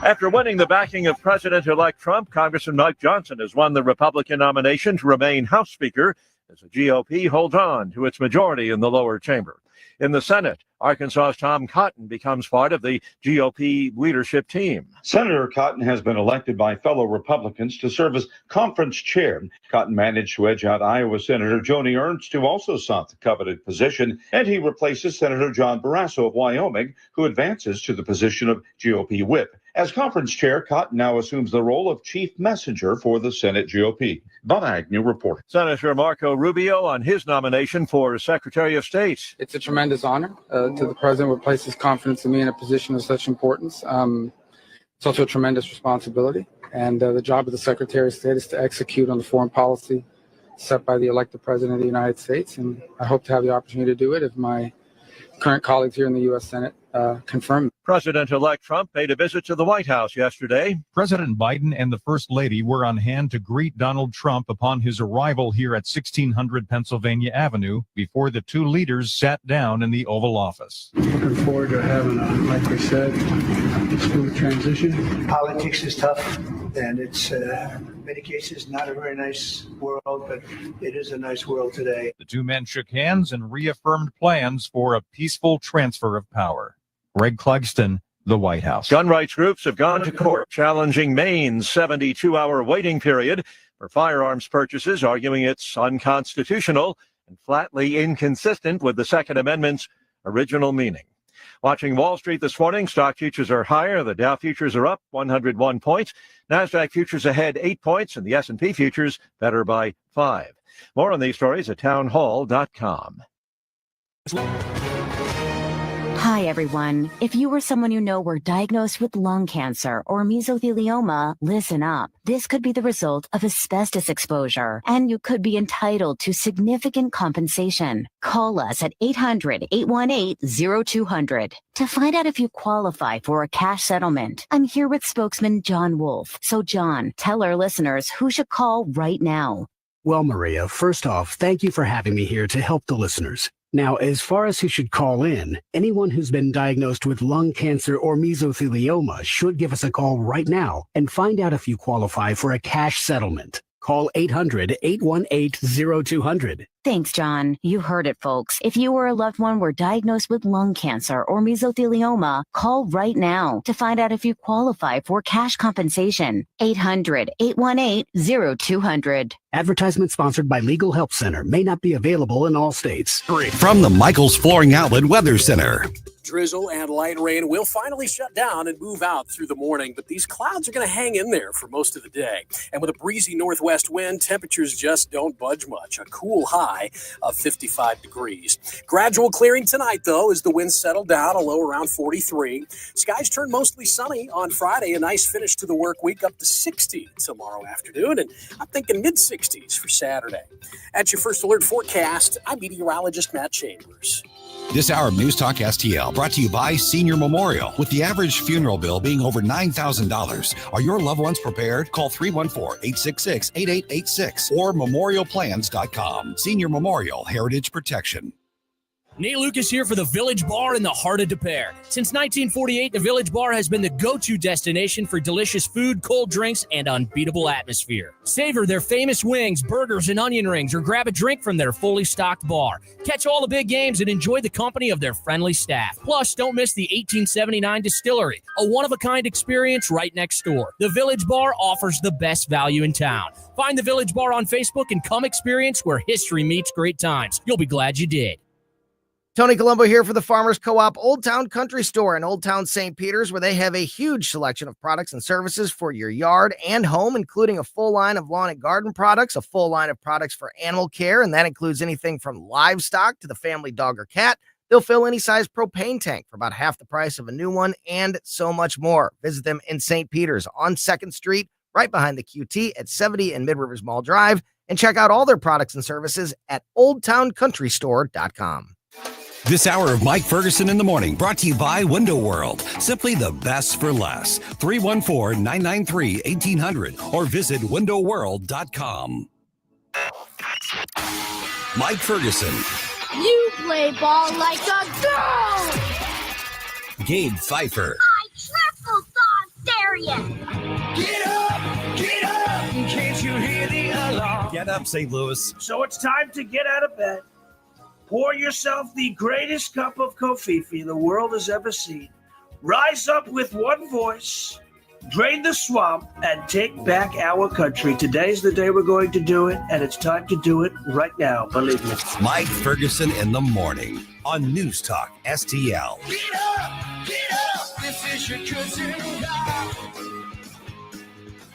After winning the backing of President-elect Trump, Congressman Mike Johnson has won the Republican nomination to remain House Speaker as the GOP holds on to its majority in the lower chamber. In the Senate, Arkansas's Tom Cotton becomes part of the GOP leadership team. Senator Cotton has been elected by fellow Republicans to serve as conference chair. Cotton managed to edge out Iowa Senator Joni Ernst, who also sought the coveted position, and he replaces Senator John Barrasso of Wyoming, who advances to the position of GOP whip. As conference chair, Cotton now assumes the role of chief messenger for the Senate GOP. Bob Agnew reporting. Senator Marco Rubio on his nomination for Secretary of State. It's a tremendous honor to the president would place his confidence in me in a position of such importance. It's also a tremendous responsibility. And the job of the Secretary of State is to execute on the foreign policy set by the elected president of the United States. And I hope to have the opportunity to do it if my current colleagues here in the U.S. Senate confirm. President-elect Trump paid a visit to the White House yesterday. President Biden and the First Lady were on hand to greet Donald Trump upon his arrival here at 1600 Pennsylvania Avenue before the two leaders sat down in the Oval Office. Looking forward to having like we said, smooth transition. Politics is tough, and it's in many cases not a very nice world, but it is a nice world today. The two men shook hands and reaffirmed plans for a peaceful transfer of power. Greg Clugston, the White House. Gun rights groups have gone to court challenging Maine's 72-hour waiting period for firearms purchases, arguing it's unconstitutional and flatly inconsistent with the Second Amendment's original meaning. Watching Wall Street this morning, stock futures are higher. The Dow futures are up 101 points. NASDAQ futures ahead 8 points, and the S&P futures better by 5. More on these stories at townhall.com. Hi, everyone. If you or someone you know were diagnosed with lung cancer or mesothelioma, listen up. This could be the result of asbestos exposure, and you could be entitled to significant compensation. Call us at 800-818-0200 to find out if you qualify for a cash settlement. I'm here with spokesman John Wolf. So, John, tell our listeners who should call right now. Well, Maria, first off, thank you for having me here to help the listeners. Now, as far as who should call in, anyone who's been diagnosed with lung cancer or mesothelioma should give us a call right now and find out if you qualify for a cash settlement. Call 800-818-0200. Thanks, John. You heard it, folks. If you or a loved one were diagnosed with lung cancer or mesothelioma, call right now to find out if you qualify for cash compensation. 800-818-0200. Advertisement sponsored by Legal Help Center. May not be available in all states. From the Michaels Flooring Outlet Weather Center. Drizzle and light rain will finally shut down and move out through the morning, but these clouds are going to hang in there for most of the day. And with a breezy northwest wind, temperatures just don't budge much. A cool high of 55 degrees. Gradual clearing tonight, though, as the winds settle down, a low around 43. Skies turn mostly sunny on Friday. A nice finish to the work week, up to 60 tomorrow afternoon. And I'm thinking mid-60s for Saturday. At your First Alert forecast, I'm meteorologist Matt Chambers. This hour of News Talk STL brought to you by Senior Memorial. With the average funeral bill being over $9,000, are your loved ones prepared? Call 314-866-8886 or memorialplans.com. Senior Memorial Heritage Protection. Nate Lucas here for the Village Bar in the heart of Des Peres. Since 1948, the Village Bar has been the go-to destination for delicious food, cold drinks, and unbeatable atmosphere. Savor their famous wings, burgers, and onion rings, or grab a drink from their fully stocked bar. Catch all the big games and enjoy the company of their friendly staff. Plus, don't miss the 1879 Distillery, a one-of-a-kind experience right next door. The Village Bar offers the best value in town. Find the Village Bar on Facebook and come experience where history meets great times. You'll be glad you did. Tony Colombo here for the Farmers Co-op Old Town Country Store in Old Town St. Peters, where they have a huge selection of products and services for your yard and home, including a full line of lawn and garden products, a full line of products for animal care, and that includes anything from livestock to the family dog or cat. They'll fill any size propane tank for about half the price of a new one, and so much more. Visit them in St. Peters on 2nd Street, right behind the QT at 70 and Mid-Rivers Mall Drive, and check out all their products and services at oldtowncountrystore.com. This hour of Mike Ferguson in the Morning brought to you by Window World. Simply the best for less. 314-993-1800 or visit windowworld.com. Mike Ferguson. You play ball like a girl! Gabe Pfeiffer. I triple dog Darian! Get up! Get up! Can't you hear the alarm? Get up, St. Louis. So it's time to get out of bed. Pour yourself the greatest cup of Kofifi the world has ever seen. Rise up with one voice, drain the swamp, and take back our country. Today's the day we're going to do it, and it's time to do it right now, believe me. Mike Ferguson in the Morning on News Talk STL. Get up! Get up! This is your cousin God.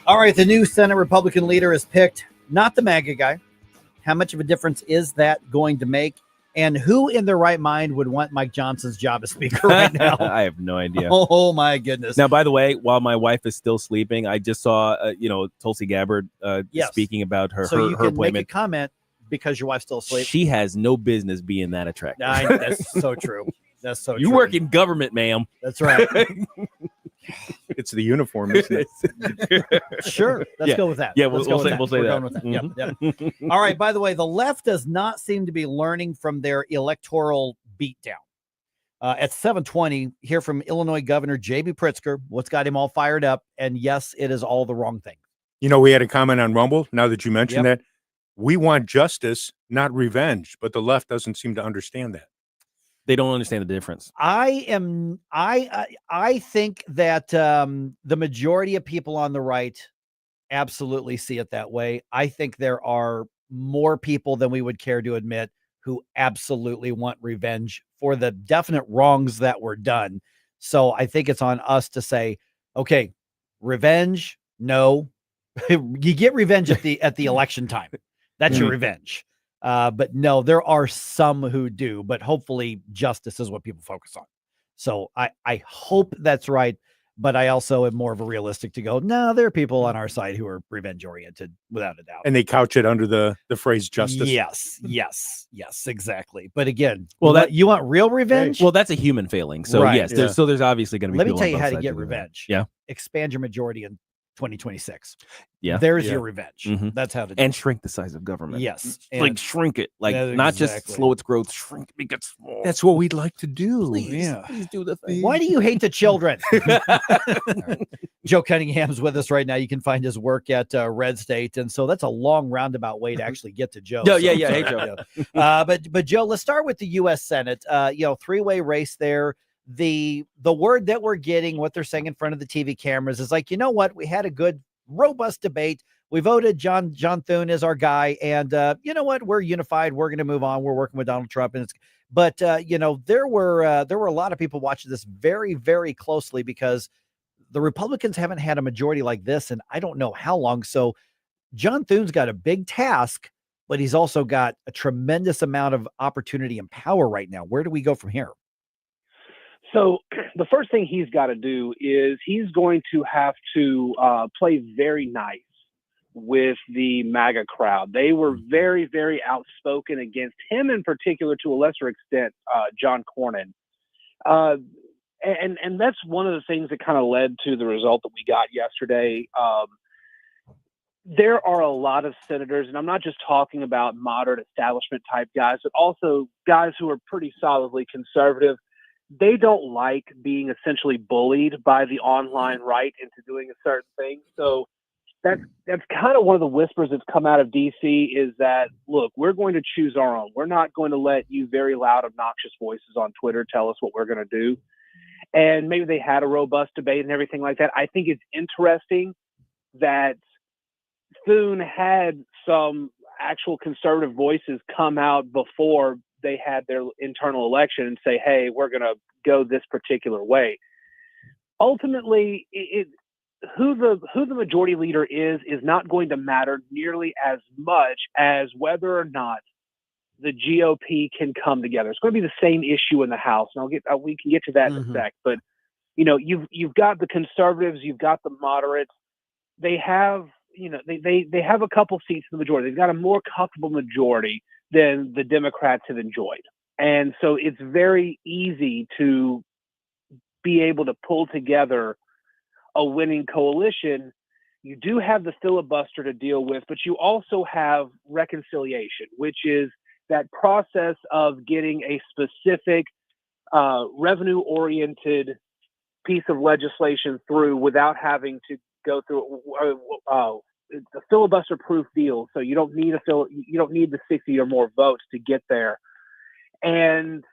All right, the new Senate Republican leader is picked, not the MAGA guy. How much of a difference is that going to make? And who in their right mind would want Mike Johnson's job as speaker right now? I have no idea. Oh, my goodness. Now, by the way, while my wife is still sleeping, I just saw, Tulsi Gabbard speaking about her, so her, you her can appointment. make a comment because your wife's still asleep. She has no business being that attractive. That's so true. That's so true. You work in government, ma'am. That's right. It's the uniform, isn't it? Sure. Let's go with that. Yeah, Let's we'll go say with that. We're going with that. Yep. All right. By the way, the left does not seem to be learning from their electoral beatdown. At 7:20, hear from Illinois Governor J.B. Pritzker. What's got him all fired up? And yes, it is all the wrong thing. You know, we had a comment on Rumble. Now that you mentioned that, we want justice, not revenge. But the left doesn't seem to understand that. They don't understand the difference. I think that the majority of people on the right absolutely see it that way. I think there are more people than we would care to admit who absolutely want revenge for the definite wrongs that were done. So I think it's on us to say, okay, revenge, no. You get revenge at the election time. That's your revenge. But no, there are some who do, but hopefully justice is what people focus on. So I hope that's right. But I also am more of a realistic to go, no, there are people on our side who are revenge oriented without a doubt. And they couch it under the phrase justice. Yes, exactly. But again, well, you want real revenge? Well, that's a human failing. So Right. yes, there's obviously going to be. Let me people tell on you both how to sides get who do that. revenge. Yeah. Expand your majority in 2026. Yeah. There's your revenge. Mhm. That's how to do and it. shrink the size of government. Yes. Like And- shrink it. Like Yeah, not just exactly. slow its growth, shrink it, make it small. That's what we'd like to do. Please do the thing. Why do you hate the children? Joe Cunningham's with us right now. You can find his work at RedState, and so that's a long roundabout way to actually get to Joe. No, So- yeah. Hey, Joe. But Joe, let's start with the U.S. Senate. Three-way race there. The word that we're getting, what they're saying in front of the TV cameras, is like, you know what? We had a good, robust debate. We voted John Thune as our guy, and you know what? We're unified. We're going to move on. We're working with Donald Trump, and there were a lot of people watching this very, very closely because the Republicans haven't had a majority like this, and I don't know how long. So John Thune's got a big task, but he's also got a tremendous amount of opportunity and power right now. Where do we go from here? So the first thing he's got to do is he's going to have to play very nice with the MAGA crowd. They were very, very outspoken against him in particular, to a lesser extent, John Cornyn. And that's one of the things that kind of led to the result that we got yesterday. There are a lot of senators, and I'm not just talking about moderate establishment type guys, but also guys who are pretty solidly conservative. They don't like being essentially bullied by the online right into doing a certain thing. So that's kind of one of the whispers that's come out of DC is that, look, we're going to choose our own. We're not going to let you very loud, obnoxious voices on Twitter tell us what we're going to do. And maybe they had a robust debate and everything like that. I think it's interesting that Thune had some actual conservative voices come out before they had their internal election and say, hey, we're going to go this particular way. Ultimately, who the majority leader is not going to matter nearly as much as whether or not the GOP can come together. It's going to be the same issue in the House, and we can get to that in a sec. But you've got the conservatives, you've got the moderates. They have they have a couple seats in the majority. They've got a more comfortable majority than the Democrats have enjoyed, and so it's very easy to be able to pull together a winning coalition. You do have the filibuster to deal with, but you also have reconciliation, which is that process of getting a specific revenue-oriented piece of legislation through without having to go through the filibuster-proof deal. So you don't need the 60 or more votes to get there. And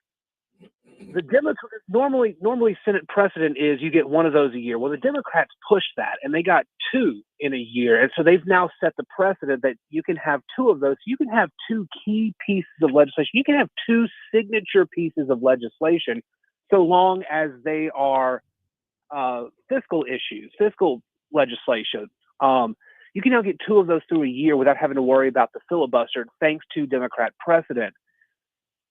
the Democrats normally Senate precedent is you get one of those a year. Well, the Democrats pushed that, and they got two in a year, and so they've now set the precedent that you can have two of those. You can have two key pieces of legislation. You can have two signature pieces of legislation, so long as they are fiscal legislation. You can now get two of those through a year without having to worry about the filibuster, thanks to Democrat precedent.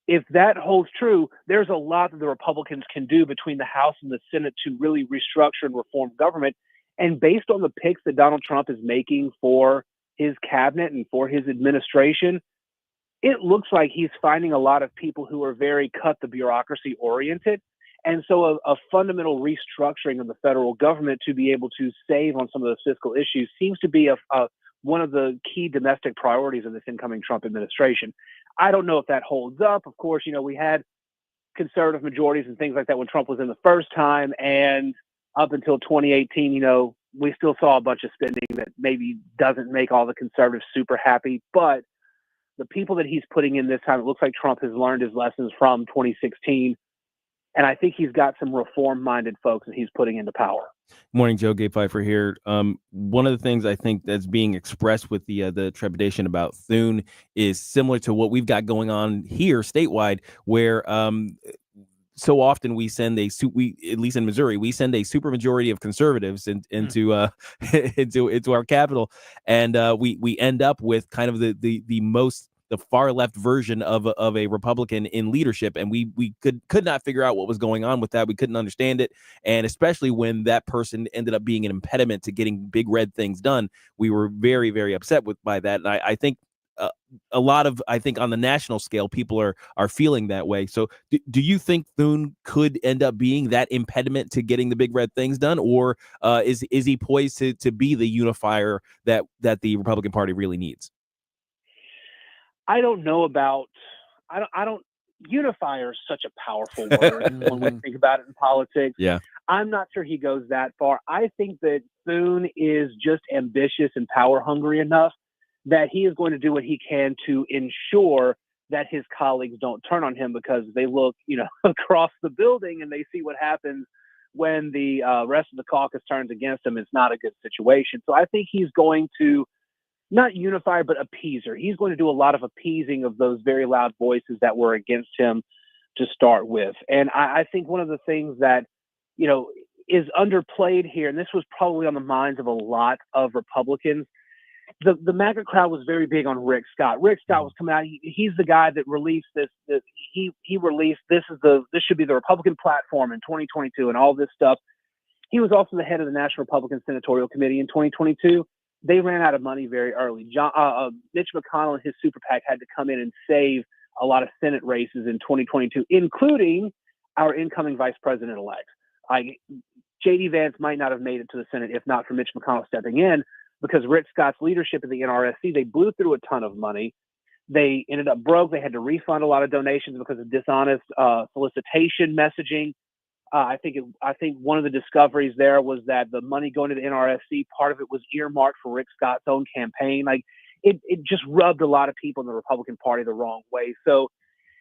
If that holds true, there's a lot that the Republicans can do between the House and the Senate to really restructure and reform government. And based on the picks that Donald Trump is making for his cabinet and for his administration, it looks like he's finding a lot of people who are very cut the bureaucracy oriented. And so a fundamental restructuring of the federal government to be able to save on some of those fiscal issues seems to be one of the key domestic priorities of this incoming Trump administration. I don't know if that holds up. Of course, we had conservative majorities and things like that when Trump was in the first time. And up until 2018, we still saw a bunch of spending that maybe doesn't make all the conservatives super happy. But the people that he's putting in this time, it looks like Trump has learned his lessons from 2016. And I think he's got some reform-minded folks that he's putting into power. Morning, Joe. Gabe Pfeiffer here. One of the things I think that's being expressed with the trepidation about Thune is similar to what we've got going on here statewide, where so often we send at least in Missouri, we send a supermajority of conservatives into our capital, and we end up with kind of the far left version of a Republican in leadership, and we could not figure out what was going on with that. We couldn't understand it, and especially when that person ended up being an impediment to getting big red things done, we were very, very upset by that. And I think a lot of, I think on the national scale, people are feeling that way. So do you think Thune could end up being that impediment to getting the big red things done, or is he poised to be the unifier that the Republican Party really needs? I don't know about, I don't, unifier is such a powerful word when we think about it in politics. Yeah. I'm not sure he goes that far. I think that Thune is just ambitious and power hungry enough that he is going to do what he can to ensure that his colleagues don't turn on him, because they look, across the building and they see what happens when the rest of the caucus turns against him. It's not a good situation. So I think he's going to, not unify, but appeaser. He's going to do a lot of appeasing of those very loud voices that were against him to start with. And I think one of the things that, is underplayed here, and this was probably on the minds of a lot of Republicans, the MAGA crowd was very big on Rick Scott. Rick Scott was coming out. He's the guy that released this. He released this should be the Republican platform in 2022 and all this stuff. He was also the head of the National Republican Senatorial Committee in 2022. They ran out of money very early. Mitch McConnell and his super PAC had to come in and save a lot of Senate races in 2022, including our incoming vice president-elect. J.D. Vance might not have made it to the Senate if not for Mitch McConnell stepping in, because Rick Scott's leadership of the NRSC, they blew through a ton of money. They ended up broke. They had to refund a lot of donations because of dishonest solicitation messaging. I think one of the discoveries there was that the money going to the NRSC, part of it was earmarked for Rick Scott's own campaign. It just rubbed a lot of people in the Republican Party the wrong way. So,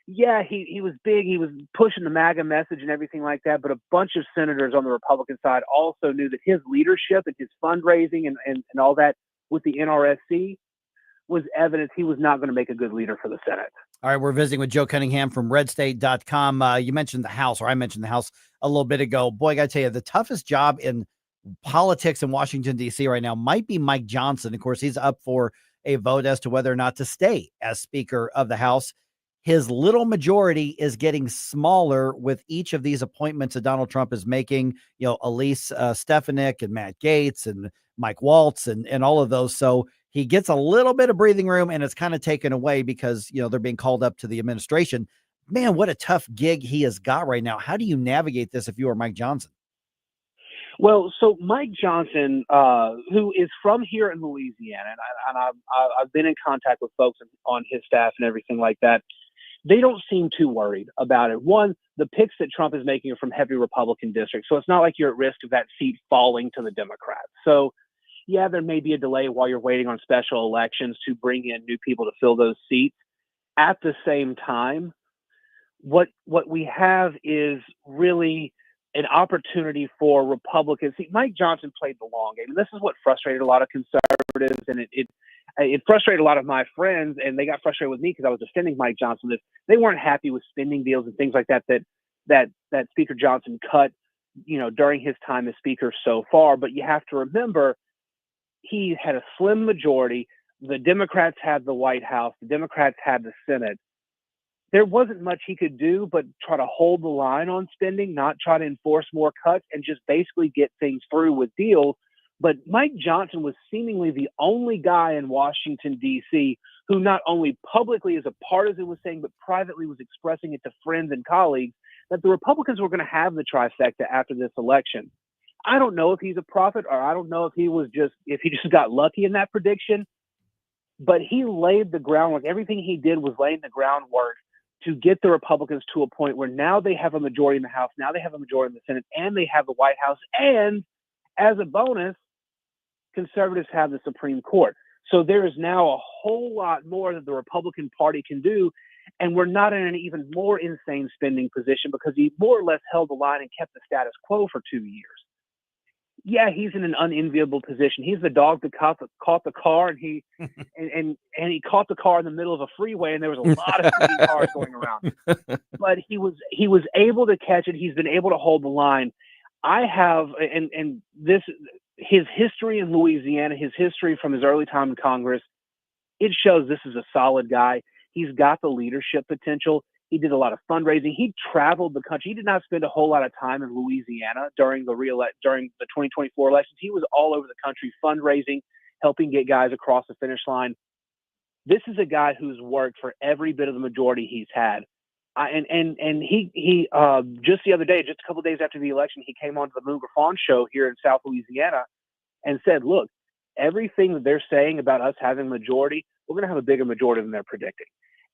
yeah, he was big. He was pushing the MAGA message and everything like that. But a bunch of senators on the Republican side also knew that his leadership and his fundraising and all that with the NRSC was evidence he was not going to make a good leader for the Senate. All right, we're visiting with Joe Cunningham from RedState.com. You mentioned the House, or I mentioned the House a little bit ago. Boy, I got to tell you, the toughest job in politics in Washington, D.C. right now might be Mike Johnson. Of course, he's up for a vote as to whether or not to stay as Speaker of the House. His little majority is getting smaller with each of these appointments that Donald Trump is making, Elise Stefanik and Matt Gaetz and Mike Waltz and all of those. So he gets a little bit of breathing room, and it's kind of taken away because, they're being called up to the administration. Man, what a tough gig he has got right now. How do you navigate this if you are Mike Johnson? Well, so Mike Johnson, who is from here in Louisiana, and I've been in contact with folks on his staff and everything like that, they don't seem too worried about it. One, the picks that Trump is making are from heavy Republican districts, so it's not like you're at risk of that seat falling to the Democrats. So, yeah, there may be a delay while you're waiting on special elections to bring in new people to fill those seats. At the same time, what we have is really an opportunity for Republicans. See, Mike Johnson played the long game, and this is what frustrated a lot of conservatives, and it frustrated a lot of my friends, and they got frustrated with me because I was defending Mike Johnson. They weren't happy with spending deals and things like that Speaker Johnson cut, during his time as Speaker so far. But you have to remember, he had a slim majority. The Democrats had the White House. The Democrats had the Senate. There wasn't much he could do but try to hold the line on spending, not try to enforce more cuts, and just basically get things through with deals. But Mike Johnson was seemingly the only guy in Washington, D.C., who not only publicly as a partisan was saying, but privately was expressing it to friends and colleagues that the Republicans were going to have the trifecta after this election. I don't know if he's a prophet, or I don't know if he just got lucky in that prediction, but he laid the groundwork. Everything he did was laying the groundwork to get the Republicans to a point where now they have a majority in the House, now they have a majority in the Senate, and they have the White House. And as a bonus, conservatives have the Supreme Court. So there is now a whole lot more that the Republican Party can do. And we're not in an even more insane spending position because he more or less held the line and kept the status quo for 2 years. Yeah, he's in an unenviable position. He's the dog that caught the car, and he and he caught the car in the middle of a freeway, and there was a lot of speeding cars going around. But he was able to catch it. He's been able to hold the line. I have and this his history in Louisiana, his history from his early time in Congress, it shows this is a solid guy. He's got the leadership potential. He did a lot of fundraising. He traveled the country. He did not spend a whole lot of time in Louisiana during the 2024 elections. He was all over the country fundraising, helping get guys across the finish line. This is a guy who's worked for every bit of the majority he's had. And he just the other day, just a couple of days after the election, he came onto the Moon Griffon show here in South Louisiana and said, look, everything that they're saying about us having a majority, we're going to have a bigger majority than they're predicting.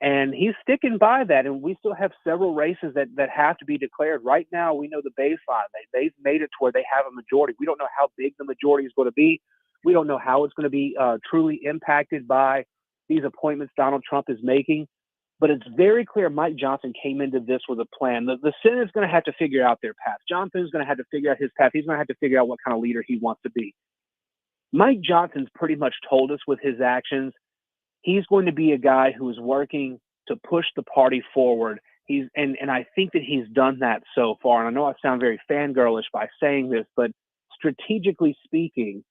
And he's sticking by that. And we still have several races that have to be declared. Right now, we know the baseline. They've made it to where they have a majority. We don't know how big the majority is going to be. We don't know how it's going to be truly impacted by these appointments Donald Trump is making. But it's very clear Mike Johnson came into this with a plan. The Senate is going to have to figure out their path. Johnson's going to have to figure out his path. He's going to have to figure out what kind of leader he wants to be. Mike Johnson's pretty much told us with his actions, he's going to be a guy who is working to push the party forward. And I think that he's done that so far. And I know I sound very fangirlish by saying this, but strategically speaking,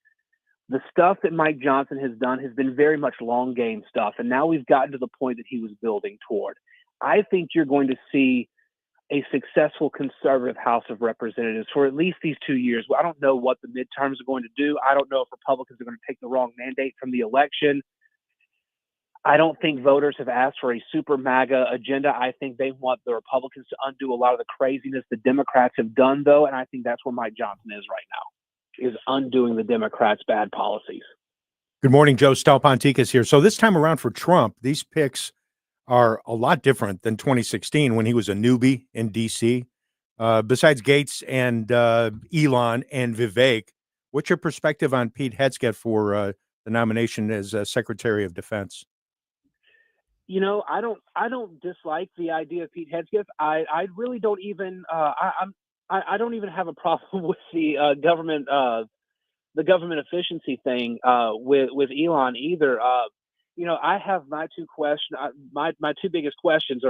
the stuff that Mike Johnson has done has been very much long game stuff. And now we've gotten to the point that he was building toward. I think you're going to see a successful conservative House of Representatives for at least these 2 years. I don't know what the midterms are going to do. I don't know if Republicans are going to take the wrong mandate from the election. I don't think voters have asked for a super MAGA agenda. I think they want the Republicans to undo a lot of the craziness the Democrats have done, though. And I think that's where Mike Johnson is right now, is undoing the Democrats' bad policies. Good morning, Joe. Stal Ponticus here. So this time around for Trump, these picks are a lot different than 2016 when he was a newbie in D.C. Besides Gates and Elon and Vivek, what's your perspective on Pete Hegseth for the nomination as Secretary of Defense? You know, I don't dislike the idea of Pete Hegseth. I really don't even I don't even have a problem with the government efficiency thing with Elon either. You know, I have my two questions. My two biggest questions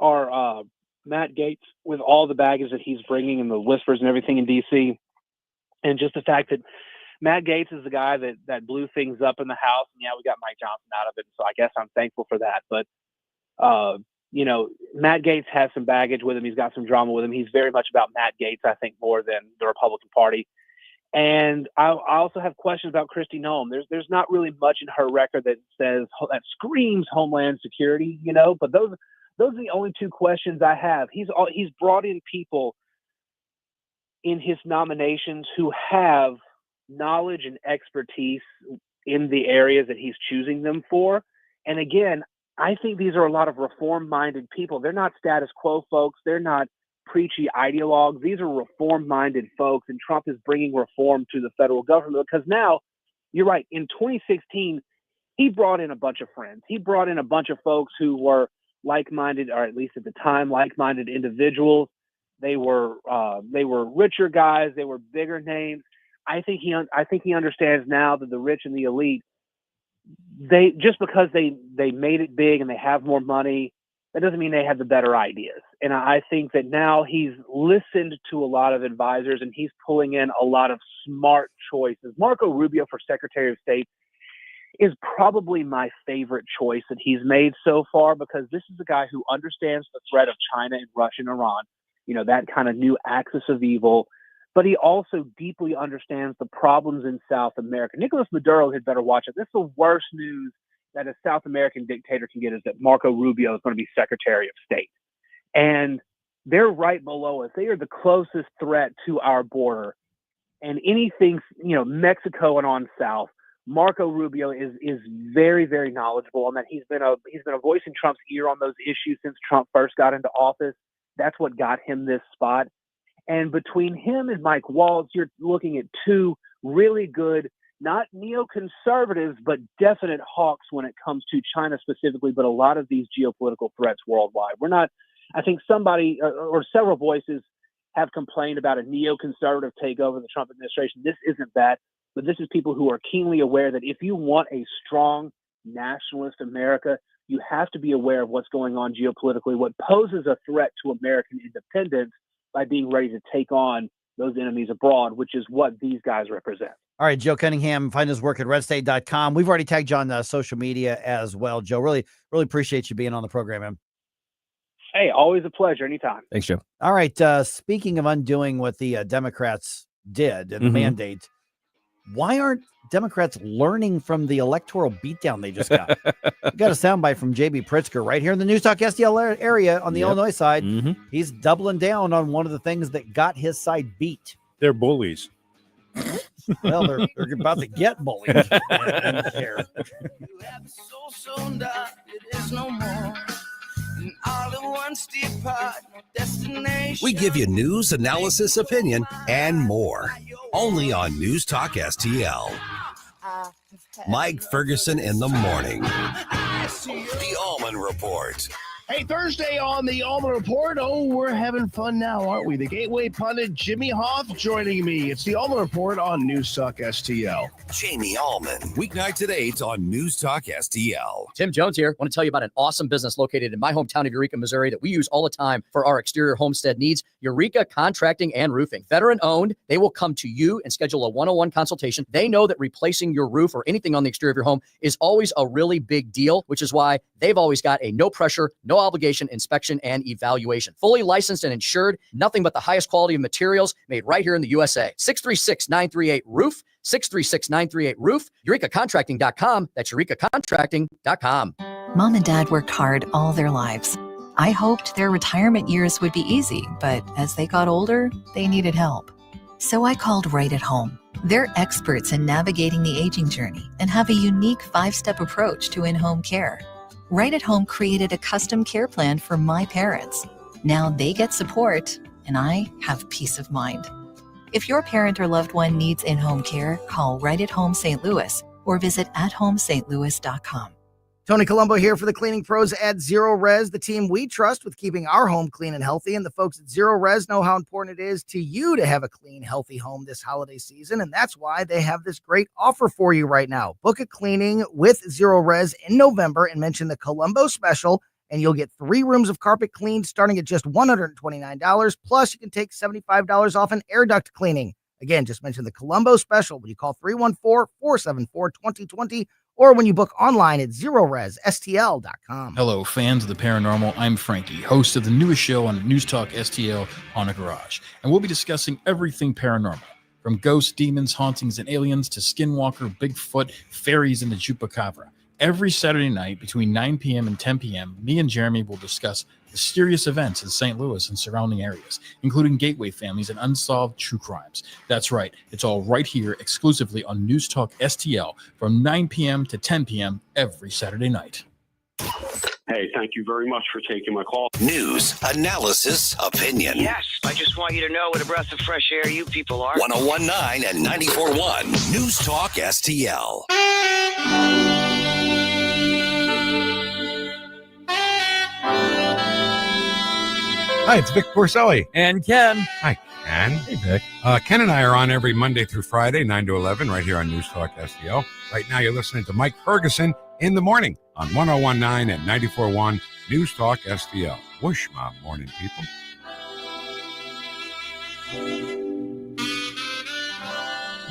are Matt Gaetz with all the baggage that he's bringing and the whispers and everything in D.C. and just the fact that Matt Gaetz is the guy that blew things up in the House. And yeah, we got Mike Johnson out of it. So I guess I'm thankful for that. But, you know, Matt Gaetz has some baggage with him. He's got some drama with him. He's very much about Matt Gaetz, I think, more than the Republican Party. And I also have questions about Kristi Noem. There's not really much in her record that screams Homeland Security, you know, but those are the only two questions I have. He's brought in people in his nominations who have knowledge and expertise in the areas that he's choosing them for. And again, I think these are a lot of reform-minded people. They're not status quo folks. They're not preachy ideologues. These are reform-minded folks, and Trump is bringing reform to the federal government because now, you're right, in 2016, he brought in a bunch of friends. He brought in a bunch of folks who were like-minded, or at least at the time, like-minded individuals. They were richer guys. They were bigger names. I think he understands now that the rich and the elite, they just because they made it big and they have more money, that doesn't mean they have the better ideas. And I think that now he's listened to a lot of advisors and he's pulling in a lot of smart choices. Marco Rubio for Secretary of State is probably my favorite choice that he's made so far because this is a guy who understands the threat of China and Russia and Iran, you know, that kind of new axis of evil. But he also deeply understands the problems in South America. Nicolas Maduro had better watch it. This is the worst news that a South American dictator can get is that Marco Rubio is going to be Secretary of State. And they're right below us. They are the closest threat to our border. And anything, you know, Mexico and on south, Marco Rubio is very, very knowledgeable on that. He's been a voice in Trump's ear on those issues since Trump first got into office. That's what got him this spot. And between him and Mike Waltz, you're looking at two really good not neoconservatives, but definite hawks when it comes to China specifically, but a lot of these geopolitical threats worldwide. We're not, I think somebody or several voices have complained about a neoconservative takeover of the Trump administration. This isn't that, but this is people who are keenly aware that if you want a strong nationalist America, you have to be aware of what's going on geopolitically, what poses a threat to American independence by being ready to take on those enemies abroad, which is what these guys represent. All right, Joe Cunningham, find his work at RedState.com. We've already tagged you on social media as well, Joe. Really appreciate you being on the program, man. Hey, always a pleasure. Anytime. Thanks, Joe. All right, speaking of undoing what the Democrats did and the mandate, why aren't Democrats learning from the electoral beatdown they just got? We got a soundbite from J.B. Pritzker right here in the News Talk STL area on the Illinois side. He's doubling down on one of the things that got his side beat. They're bullies. Well, they're about to get bullied. There. We give you news, analysis, opinion, and more. Only on News Talk STL. Mike Ferguson in the morning. The Allman Report. Hey, Thursday on the Allman Report. Oh, we're having fun now, aren't we? The Gateway pundit Jimmy Hoff joining me. It's the Allman Report on News Talk STL. Jamie Allman, weeknights at 8 on News Talk STL. Tim Jones here. I want to tell you about an awesome business located in my hometown of Eureka, Missouri that we use all the time for our exterior homestead needs. Eureka Contracting and Roofing. Veteran owned. They will come to you and schedule a one-on-one consultation. They know that replacing your roof or anything on the exterior of your home is always a really big deal, which is why they've always got a no pressure, no obligation inspection and evaluation. Fully licensed and insured. Nothing but the highest quality of materials made right here in the USA. 636-938-ROOF. 636-938-ROOF. EurekaContracting.com. That's EurekaContracting.com. Mom and Dad worked hard all their lives. I hoped their retirement years would be easy, but as they got older, they needed help. So I called Right at Home. They're experts in navigating the aging journey and have a unique 5-step approach to in-home care. Right at Home created a custom care plan for my parents. Now they get support, and I have peace of mind. If your parent or loved one needs in-home care, call Right at Home St. Louis or visit athomestlouis.com. Tony Colombo here for the cleaning pros at Zero Res, the team we trust with keeping our home clean and healthy. And the folks at Zero Res know how important it is to you to have a clean, healthy home this holiday season. And that's why they have this great offer for you right now. Book a cleaning with Zero Res in November and mention the Colombo special, and you'll get 3 rooms of carpet cleaned starting at just $129. Plus, you can take $75 off an air duct cleaning. Again, just mention the Colombo special when you call 314-474-2020 or when you book online at ZeroResSTL.com. Hello, fans of the paranormal. I'm Frankie, host of the newest show on News Talk STL on a Garage. And we'll be discussing everything paranormal, from ghosts, demons, hauntings, and aliens to skinwalker, Bigfoot, fairies, and the Chupacabra. Every Saturday night between 9 p.m. and 10 p.m., me and Jeremy will discuss mysterious events in St. Louis and surrounding areas, including gateway families and unsolved true crimes. That's right. It's all right here exclusively on News Talk STL from 9 p.m. to 10 p.m. every Saturday night. Hey, thank you very much for taking my call. News, analysis, opinion. Yes, I just want you to know what a breath of fresh air you people are. 101.9 and 94.1 News Talk STL. Hi, it's Vic Porcelli. And Ken. Hi, Ken. Hey, Vic. Ken and I are on every Monday through Friday, 9 to 11, right here on News Talk STL. Right now, you're listening to Mike Ferguson in the morning on 101.9 and 94.1 News Talk STL. Whoosh, my morning people.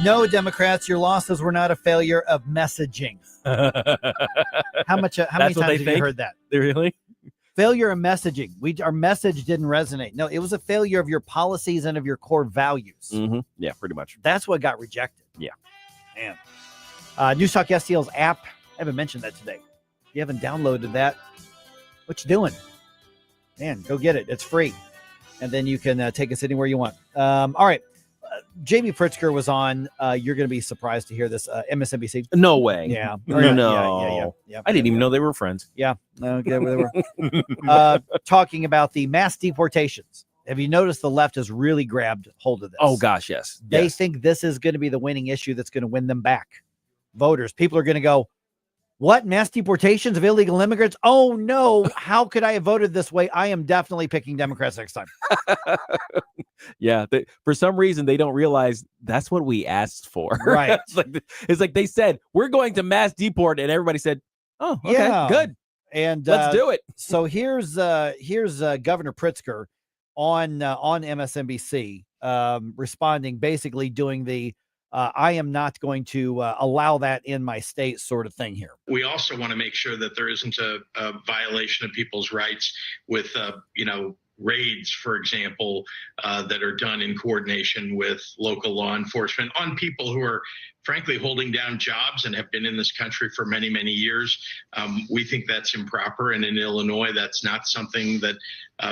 No, Democrats, your losses were not a failure of messaging. How many times have you heard that? Really? Failure of messaging. Our message didn't resonate. No, it was a failure of your policies and of your core values. Mm-hmm. Yeah, pretty much. That's what got rejected. Yeah. Man. News Talk STL's app. I haven't mentioned that today. If you haven't downloaded that, what you doing? Man, go get it. It's free. And then you can take us anywhere you want. All right. J.B. Pritzker was on. You're going to be surprised to hear this. MSNBC. No way. Yeah. No. Yeah. I didn't even know they were friends. Yeah. No, they were. Talking about the mass deportations. Have you noticed the left has really grabbed hold of this? Oh, gosh, yes. They think this is going to be the winning issue that's going to win them back. voters. People are going to go, what? Mass deportations of illegal immigrants? Oh, no. How could I have voted this way? I am definitely picking Democrats next time. Yeah. For some reason, they don't realize that's what we asked for. Right. It's like they said, we're going to mass deport. And everybody said, oh, okay, Yeah. good. And let's do it. So here's Governor Pritzker on MSNBC responding, basically doing the I am not going to allow that in my state sort of thing here. We also want to make sure that there isn't a violation of people's rights with, raids, for example, that are done in coordination with local law enforcement on people who are frankly holding down jobs and have been in this country for many, many years. We think that's improper. And in Illinois, that's not something that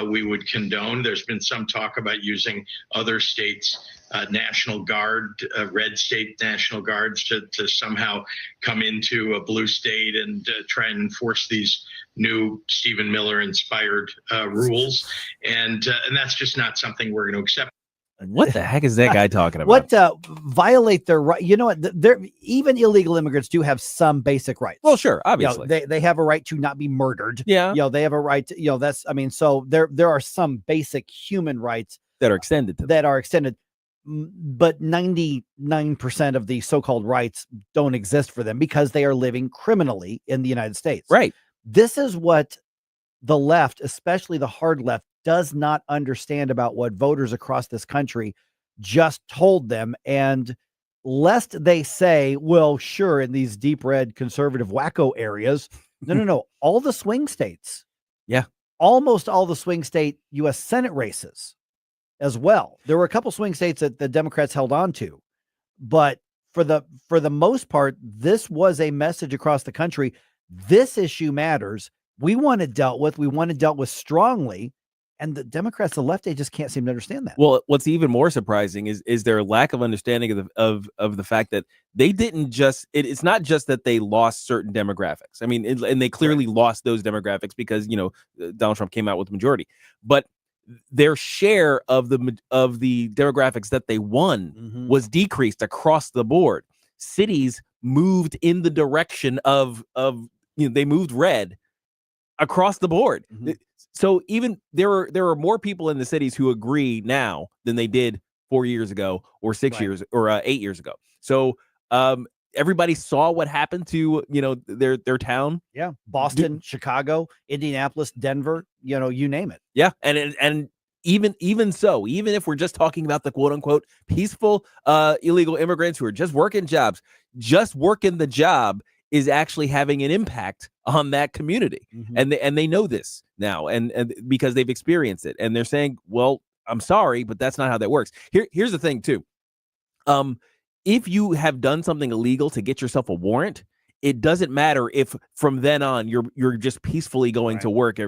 we would condone. There's been some talk about using other states' National Guard, red state National Guards to somehow come into a blue state and try and enforce these new Stephen Miller inspired rules. And that's just not something we're going to accept. What the heck is that guy talking about? What violate their right? You know what? Even illegal immigrants do have some basic rights. Well, sure, obviously, they have a right to not be murdered. Yeah, they have a right to, so there are some basic human rights that are extended to them. But 99% of the so-called rights don't exist for them because they are living criminally in the United States. Right. This is what the left, especially the hard left, does not understand about what voters across this country just told them. And lest they say, well, sure, in these deep red conservative wacko areas, no, all the swing states. Yeah. Almost all the swing state U.S. Senate races as well. There were a couple swing states that the Democrats held on to, but for the most part, this was a message across the country. This issue matters. We want it dealt with. We want it dealt with strongly. And the Democrats, the left, they just can't seem to understand that. Well, what's even more surprising is their lack of understanding of the fact that they didn't just, it's not just that they lost certain demographics. I mean, and they clearly lost those demographics because, Donald Trump came out with the majority, but their share of the demographics that they won was decreased across the board. Cities moved in the direction of they moved red across the board. So even there are more people in the cities who agree now than they did 4 years ago or 6 years or 8 years ago. So everybody saw what happened to their town. Yeah, Boston, Chicago, Indianapolis, Denver. You name it. Yeah, and even so, even if we're just talking about the quote unquote peaceful illegal immigrants who are just working jobs, just working the job is actually having an impact on that community. And they know this now, and because they've experienced it, and they're saying, well, I'm sorry, but that's not how that works. Here's the thing too. If you have done something illegal to get yourself a warrant, it doesn't matter if from then on you're just peacefully going to work.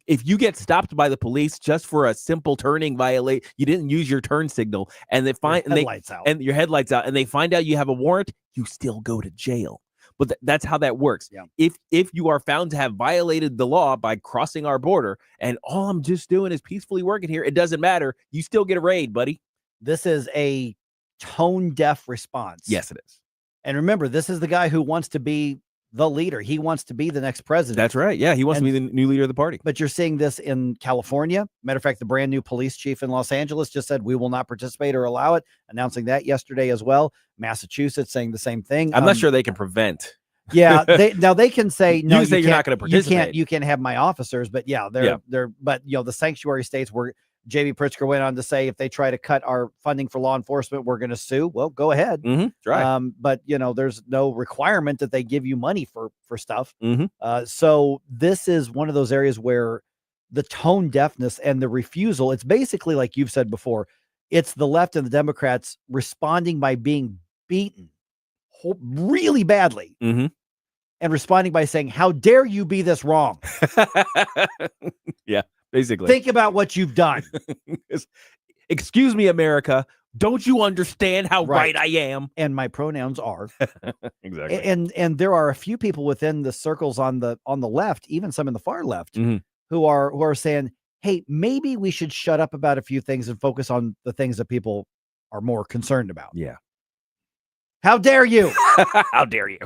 If you get stopped by the police just for a simple turning violation, you didn't use your turn signal, and they find your headlights out, and they find out you have a warrant, you still go to jail. But that's how that works. Yeah. If you are found to have violated the law by crossing our border, and all I'm just doing is peacefully working here, it doesn't matter. You still get a raid, buddy. This is a tone-deaf response. Yes, it is. And remember, this is the guy who wants to be the leader. He wants to be the next president. That's right. Yeah, he wants to be the new leader of the party. But you're seeing this in California. Matter of fact, the brand new police chief in Los Angeles just said, we will not participate or allow it, announcing that yesterday as well. Massachusetts saying the same thing. I'm not sure they can prevent. Yeah, they can say, no, you say you're not going to participate. You can't have my officers, but but the sanctuary states were, J.B. Pritzker went on to say, if they try to cut our funding for law enforcement, we're going to sue. Well, go ahead. Right. But there's no requirement that they give you money for stuff. So this is one of those areas where the tone deafness and the refusal, it's basically like you've said before, it's the left and the Democrats responding by being beaten really badly and responding by saying, how dare you be this wrong? Yeah. Basically, think about what you've done. Excuse me, America. Don't you understand how right I am? And my pronouns are. Exactly. And there are a few people within the circles on the left, even some in the far left, who are saying, hey, maybe we should shut up about a few things and focus on the things that people are more concerned about. Yeah. How dare you? How dare you?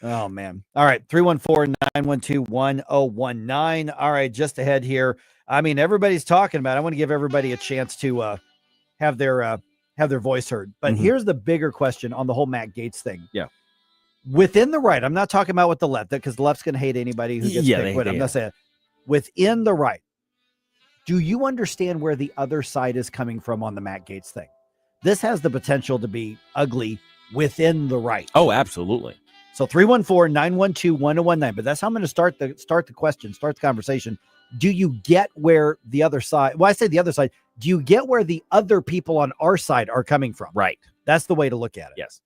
Oh, man. All right. 314-912-1019. All right. Just ahead here. I mean, everybody's talking about it. I want to give everybody a chance to have their voice heard. But here's the bigger question on the whole Matt Gaetz thing. Yeah. Within the right, I'm not talking about with the left, because the left's going to hate anybody who gets picked. I'm not saying within the right. Do you understand where the other side is coming from on the Matt Gaetz thing? This has the potential to be ugly within the right. Oh, absolutely. So 314-912-1019. But that's how I'm going to start the question, start the conversation. Do you get where the other side, well, I say the other side, do you get where the other people on our side are coming from? Right. That's the way to look at it. Yes.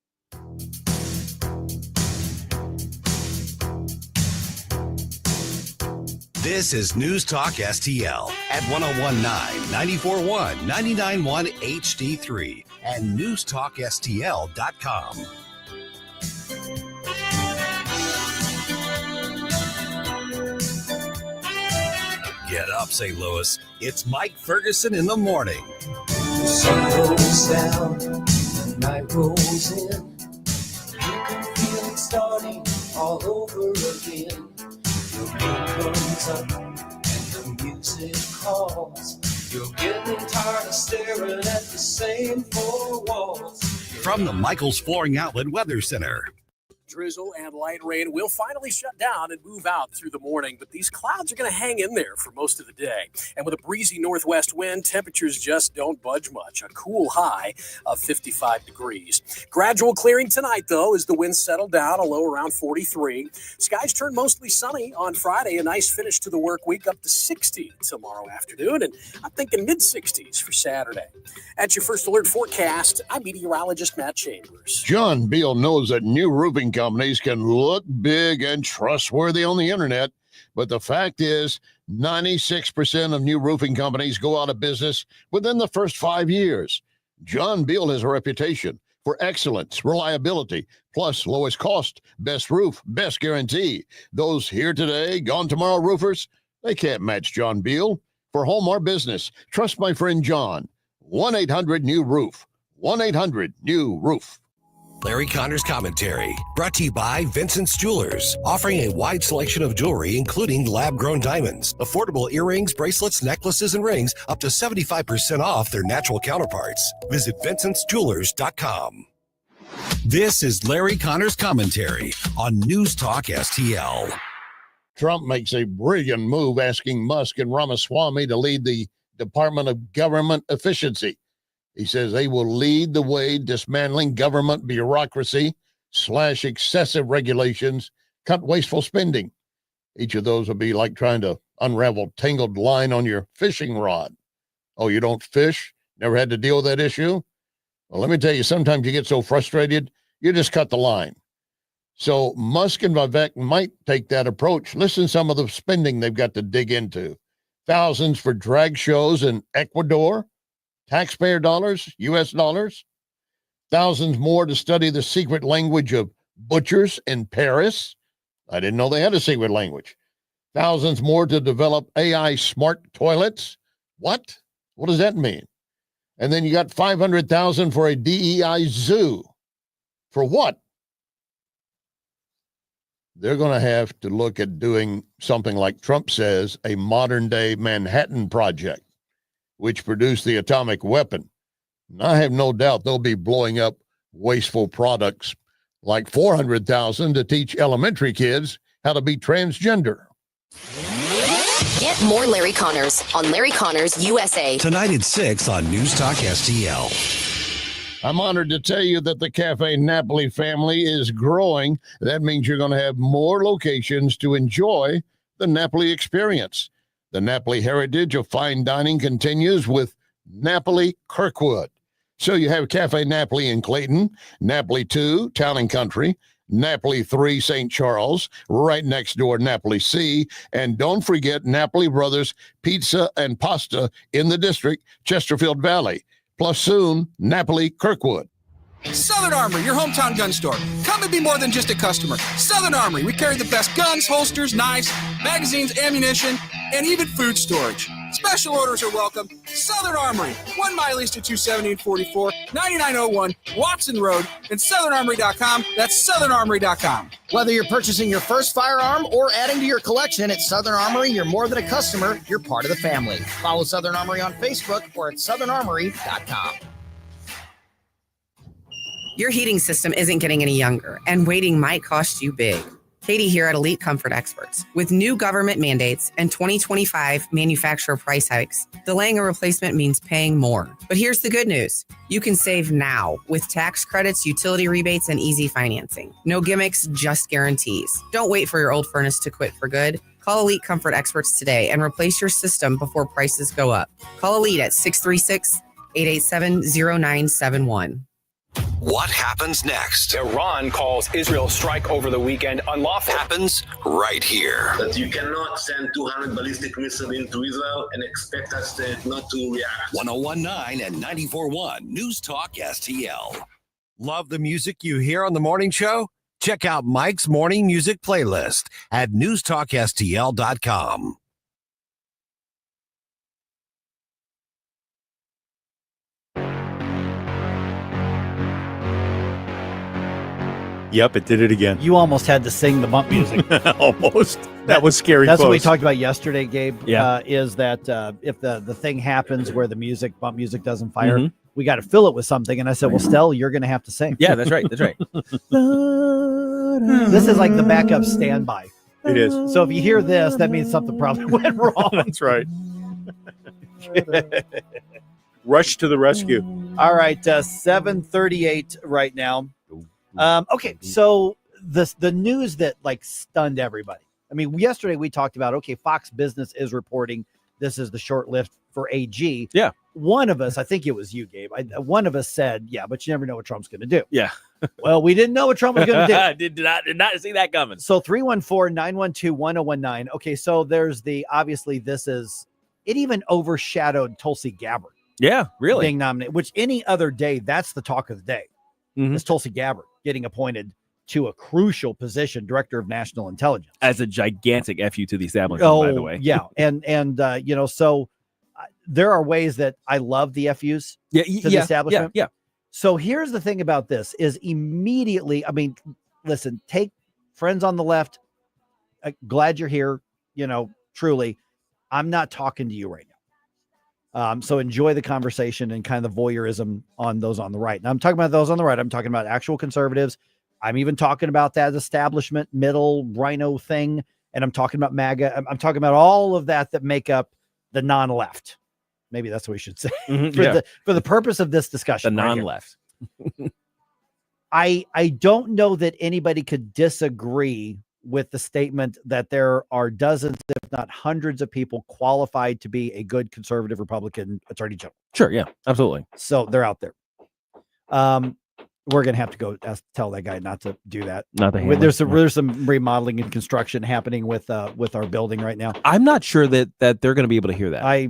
This is News Talk STL at 1019, 94.1, 99.1 HD3 and newstalkstl.com. Get up, St. Louis. It's Mike Ferguson in the morning. The sun goes down, the night rolls in. You can feel it starting all over again. The moon comes up and the music calls. You're getting tired of staring at the same four walls. From the Michaels Flooring Outlet Weather Center. Drizzle and light rain will finally shut down and move out through the morning, but these clouds are going to hang in there for most of the day. And with a breezy northwest wind, temperatures just don't budge much. A cool high of 55 degrees. Gradual clearing tonight, though, as the winds settle down, a low around 43. Skies turn mostly sunny on Friday. A nice finish to the work week, up to 60 tomorrow afternoon. And I'm thinking mid-60s for Saturday. At your first alert forecast, I'm meteorologist Matt Chambers. John Beal knows that new roofing companies can look big and trustworthy on the internet, but the fact is 96% of new roofing companies go out of business within the first 5 years. John Beal has a reputation for excellence, reliability, plus lowest cost, best roof, best guarantee. Those here today, gone tomorrow roofers, they can't match John Beal. For home or business, trust my friend John. 1-800-NEW-ROOF. 1-800-NEW-ROOF. Larry Connor's commentary, brought to you by Vincent's Jewelers, offering a wide selection of jewelry, including lab-grown diamonds, affordable earrings, bracelets, necklaces, and rings, up to 75% off their natural counterparts. Visit vincentsjewelers.com. This is Larry Connor's commentary on News Talk STL. Trump makes a brilliant move asking Musk and Ramaswamy to lead the Department of Government Efficiency. He says they will lead the way dismantling government bureaucracy, slash excessive regulations, cut wasteful spending. Each of those will be like trying to unravel tangled line on your fishing rod. Oh, you don't fish? Never had to deal with that issue? Well, let me tell you, sometimes you get so frustrated, you just cut the line. So Musk and Vivek might take that approach. Listen to some of the spending they've got to dig into. Thousands for drag shows in Ecuador. Taxpayer dollars, U.S. dollars, thousands more to study the secret language of butchers in Paris. I didn't know they had a secret language. Thousands more to develop AI smart toilets. What? What does that mean? And then you got 500,000 for a DEI zoo. For what? They're going to have to look at doing something like Trump says, a modern day Manhattan Project, which produced the atomic weapon. And I have no doubt they'll be blowing up wasteful products like 400,000 to teach elementary kids how to be transgender. Get more Larry Connors on Larry Connors USA. Tonight at 6 on News Talk STL. I'm honored to tell you that the Cafe Napoli family is growing. That means you're going to have more locations to enjoy the Napoli experience. The Napoli heritage of fine dining continues with Napoli Kirkwood. So you have Cafe Napoli in Clayton, Napoli 2, Town and Country, Napoli 3, St. Charles, right next door, Napoli C, and don't forget Napoli Brothers Pizza and Pasta in the district, Chesterfield Valley, plus soon, Napoli Kirkwood. Southern Armory, your hometown gun store. Come and be more than just a customer. Southern Armory, we carry the best guns, holsters, knives, magazines, ammunition, and even food storage. Special orders are welcome. Southern Armory, 1 mile east of 270 and 44, 9901 Watson Road, and southernarmory.com. That's southernarmory.com. Whether you're purchasing your first firearm or adding to your collection at Southern Armory, you're more than a customer, you're part of the family. Follow Southern Armory on Facebook or at southernarmory.com. Your heating system isn't getting any younger, and waiting might cost you big. Katie here at Elite Comfort Experts. With new government mandates and 2025 manufacturer price hikes, delaying a replacement means paying more. But here's the good news. You can save now with tax credits, utility rebates, and easy financing. No gimmicks, just guarantees. Don't wait for your old furnace to quit for good. Call Elite Comfort Experts today and replace your system before prices go up. Call Elite at 636-887-0971. What happens next? Iran calls Israel's strike over the weekend unlawful. Happens right here. That you cannot send 200 ballistic missiles into Israel and expect us not to react. 1019 and 94.1 News Talk STL. Love the music you hear on the morning show? Check out Mike's morning music playlist at newstalkstl.com. Yep, it did it again. You almost had to sing the bump music. Almost. That was scary. That's close. what we talked about yesterday, Gabe. Yeah. Is that if the thing happens where the bump music doesn't fire, we got to fill it with something. And I said, well, Stell, you're going to have to sing. Yeah, that's right. That's right. This is like the backup standby. It is. So if you hear this, that means something probably went wrong. That's right. Rush to the rescue. All right, 7:38 right now. Okay, so the news that like stunned everybody. I mean, yesterday we talked about, okay, Fox Business is reporting this is the short lift for AG. Yeah. One of us, I think it was you, Gabe. One of us said, yeah, but you never know what Trump's going to do. Yeah. Well, we didn't know what Trump was going to do. did not see that coming. So 314-912-1019. Okay, so there's obviously it even overshadowed Tulsi Gabbard. Yeah, really. Being nominated, which any other day, that's the talk of the day. Is Tulsi Gabbard getting appointed to a crucial position, Director of National Intelligence. As a gigantic FU to the establishment, by the way. Yeah. And so there are ways that I love the FUs to the establishment. Yeah. So here's the thing about this is immediately, I mean, listen, take friends on the left. Glad you're here. Truly, I'm not talking to you right now. So enjoy the conversation and kind of the voyeurism on those on the right. Now I'm talking about those on the right. I'm talking about actual conservatives. I'm even talking about that establishment middle rhino thing. And I'm talking about MAGA. I'm talking about all of that make up the non-left. Maybe that's what we should say for the purpose of this discussion. The non-left. I don't know that anybody could disagree with the statement that there are dozens, if not hundreds of people qualified to be a good conservative Republican attorney general. Sure. Yeah, absolutely. So they're out there. We're going to have to go tell that guy not to do that. There's some remodeling and construction happening with our building right now. I'm not sure that they're going to be able to hear that. I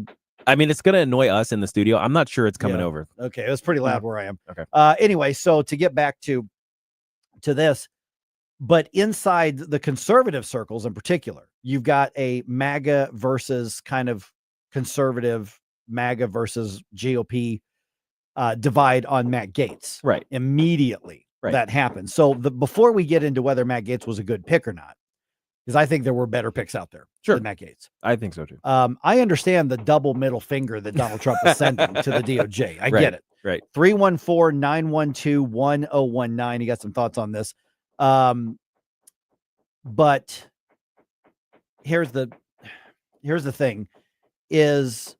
mean, it's going to annoy us in the studio. I'm not sure it's coming over. Okay. It was pretty loud where I am. Okay. Anyway, so to get back to this, but inside the conservative circles in particular, you've got a MAGA versus kind of conservative MAGA versus GOP divide on Matt Gaetz. Right. Immediately that happened. So before we get into whether Matt Gaetz was a good pick or not, because I think there were better picks out there than Matt Gaetz. I think so too. I understand the double middle finger that Donald Trump is sending to the DOJ. I get it. Right. 314-912-1019. You got some thoughts on this. But here's the thing is,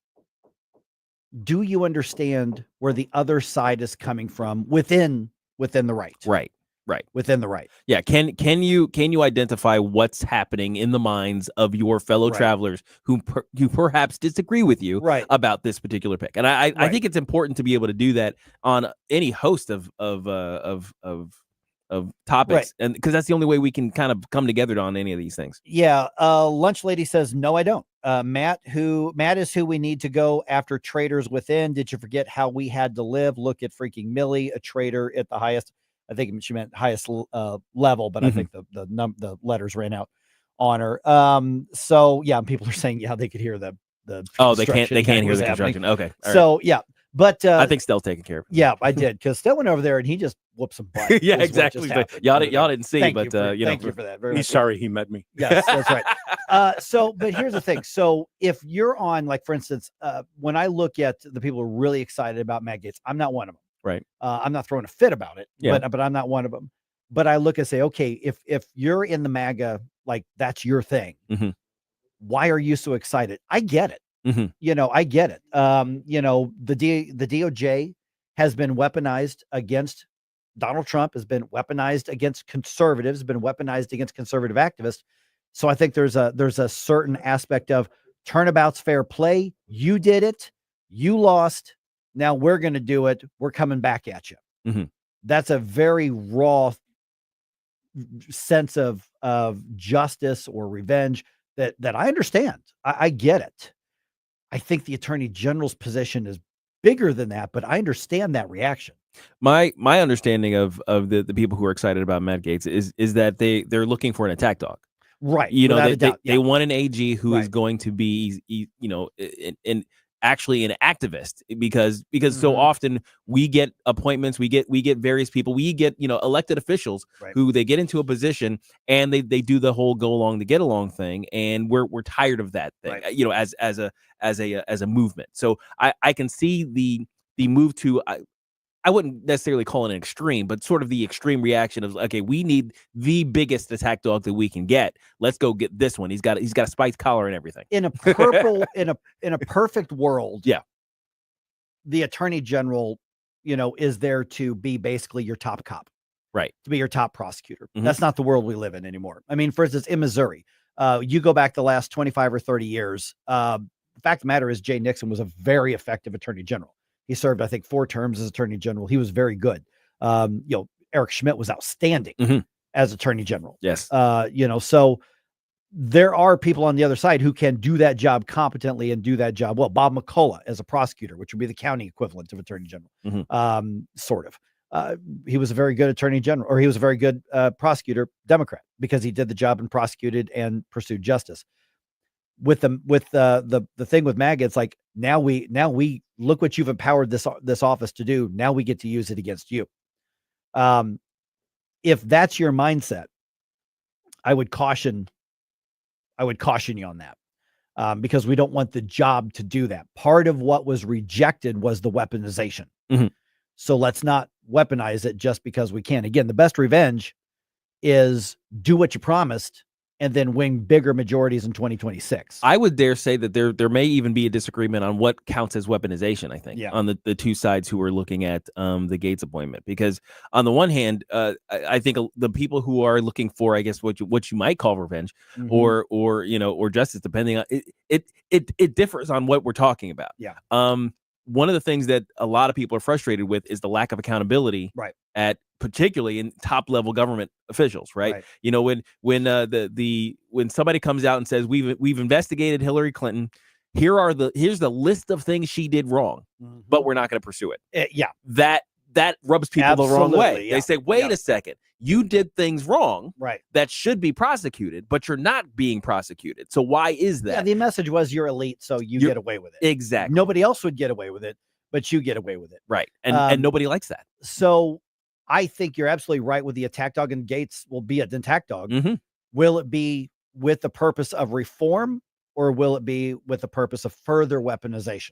do you understand where the other side is coming from within the right? Right. Within the right. Yeah. Can you identify what's happening in the minds of your fellow travelers who perhaps disagree with you about this particular pick? And I think it's important to be able to do that on any host of topics, and because that's the only way we can kind of come together on any of these things. Yeah. Lunch Lady says, no, I don't. Matt is who we need to go after traitors within. Did you forget how we had to live? Look at freaking Millie, a traitor at the highest. I think she meant highest level, but I think the letters ran out on her. So yeah, people are saying, they could hear the the they can't hear the construction. Okay. All So right. yeah, but I think Stell's taking care of it. Yeah, I did, because Stell went over there and he just whooped some butt. Yeah, is what exactly. just happened Y'all over didn't there. see, Thank but you for, you know, thank you for that. Very He's much. sorry he met me. Yes, that's right. But here's the thing. So if you're on, like, for instance, when I look at the people who are really excited about Matt Gaetz, I'm not one of them. Right. I'm not throwing a fit about it, Yeah. but I'm not one of them. But I look and say, okay, if you're in the MAGA, like, that's your thing, Mhm. why are you so excited? I get it. Mhm. You know, I get it. You know, the DOJ has been weaponized against Donald Trump, has been weaponized against conservatives, been weaponized against conservative activists. So I think there's a certain aspect of turnabout's fair play. You did it, you lost. Now we're going to do it. We're coming back at you. Mhm. That's a very raw sense of justice or revenge that I understand. I get it. I think the attorney general's position is bigger than that, but I understand that reaction. My understanding of the people who are excited about Matt Gaetz is that they're looking for an attack dog. Right. You know, without a doubt. they want an AG who is Right. going to be, you know, in actually an activist, because so often we get appointments, we get various people, we get, you know, elected officials Right. who they get into a position and they do the whole go along to get along thing, and we're tired of that thing, Right. you know, as a movement. So I can see the move to, I wouldn't necessarily call it an extreme, but sort of the extreme reaction of, okay, we need the biggest attack dog that we can get. Let's go get this one. He's got a spiked collar and everything. In a purple, in a perfect world, Yeah. the attorney general, you know, is there to be basically your top cop, Right. to be your top prosecutor. Mhm. That's not the world we live in anymore. I mean, for instance, in Missouri, you go back the last 25 or 30 years. The fact of the matter is, Jay Nixon was a very effective attorney general. He served, I think, 4 terms as attorney general. He was very good. You know, Eric Schmidt was outstanding Mhm. as attorney general. Yes. You know, so there are people on the other side who can do that job competently and do that job well. Bob McCullough as a prosecutor, which would be the county equivalent of attorney general, sort of. He was a very good attorney general, or he was a very good prosecutor, Democrat, because he did the job and prosecuted and pursued justice. With the thing with MAGA, it's like now we look what you've empowered this office to do. Now we get to use it against you. If that's your mindset, I would caution you on that, because we don't want the job to do that. Part of what was rejected was the weaponization. Mhm. So let's not weaponize it just because we can. Again, the best revenge is do what you promised and then win bigger majorities in 2026. I would dare say that there may even be a disagreement on what counts as weaponization, I think, Yeah. on the two sides who are looking at the Gaetz appointment. Because on the one hand, I think the people who are looking for, I guess, what you might call revenge, Mhm. or you know, or justice, depending on it differs on what we're talking about. Yeah. One of the things that a lot of people are frustrated with is the lack of accountability, Right. at particularly in top level government officials, right? Right. You know, when somebody comes out and says we've investigated Hillary Clinton, here's the list of things she did wrong, but we're not going to pursue it. Yeah. That rubs people the wrong way. Absolutely, yeah. They say, wait Yeah. a second, you did things wrong, Right. that should be prosecuted, but you're not being prosecuted. So why is Yeah. that? The message was you're elite, so you get away with it. Exactly. Nobody else would get away with it, but you get away with it. Right. And nobody likes that. So I think you're absolutely right with the attack dog, and Gaetz will be an attack dog. Mhm. Will it be with the purpose of reform, or will it be with the purpose of further weaponization?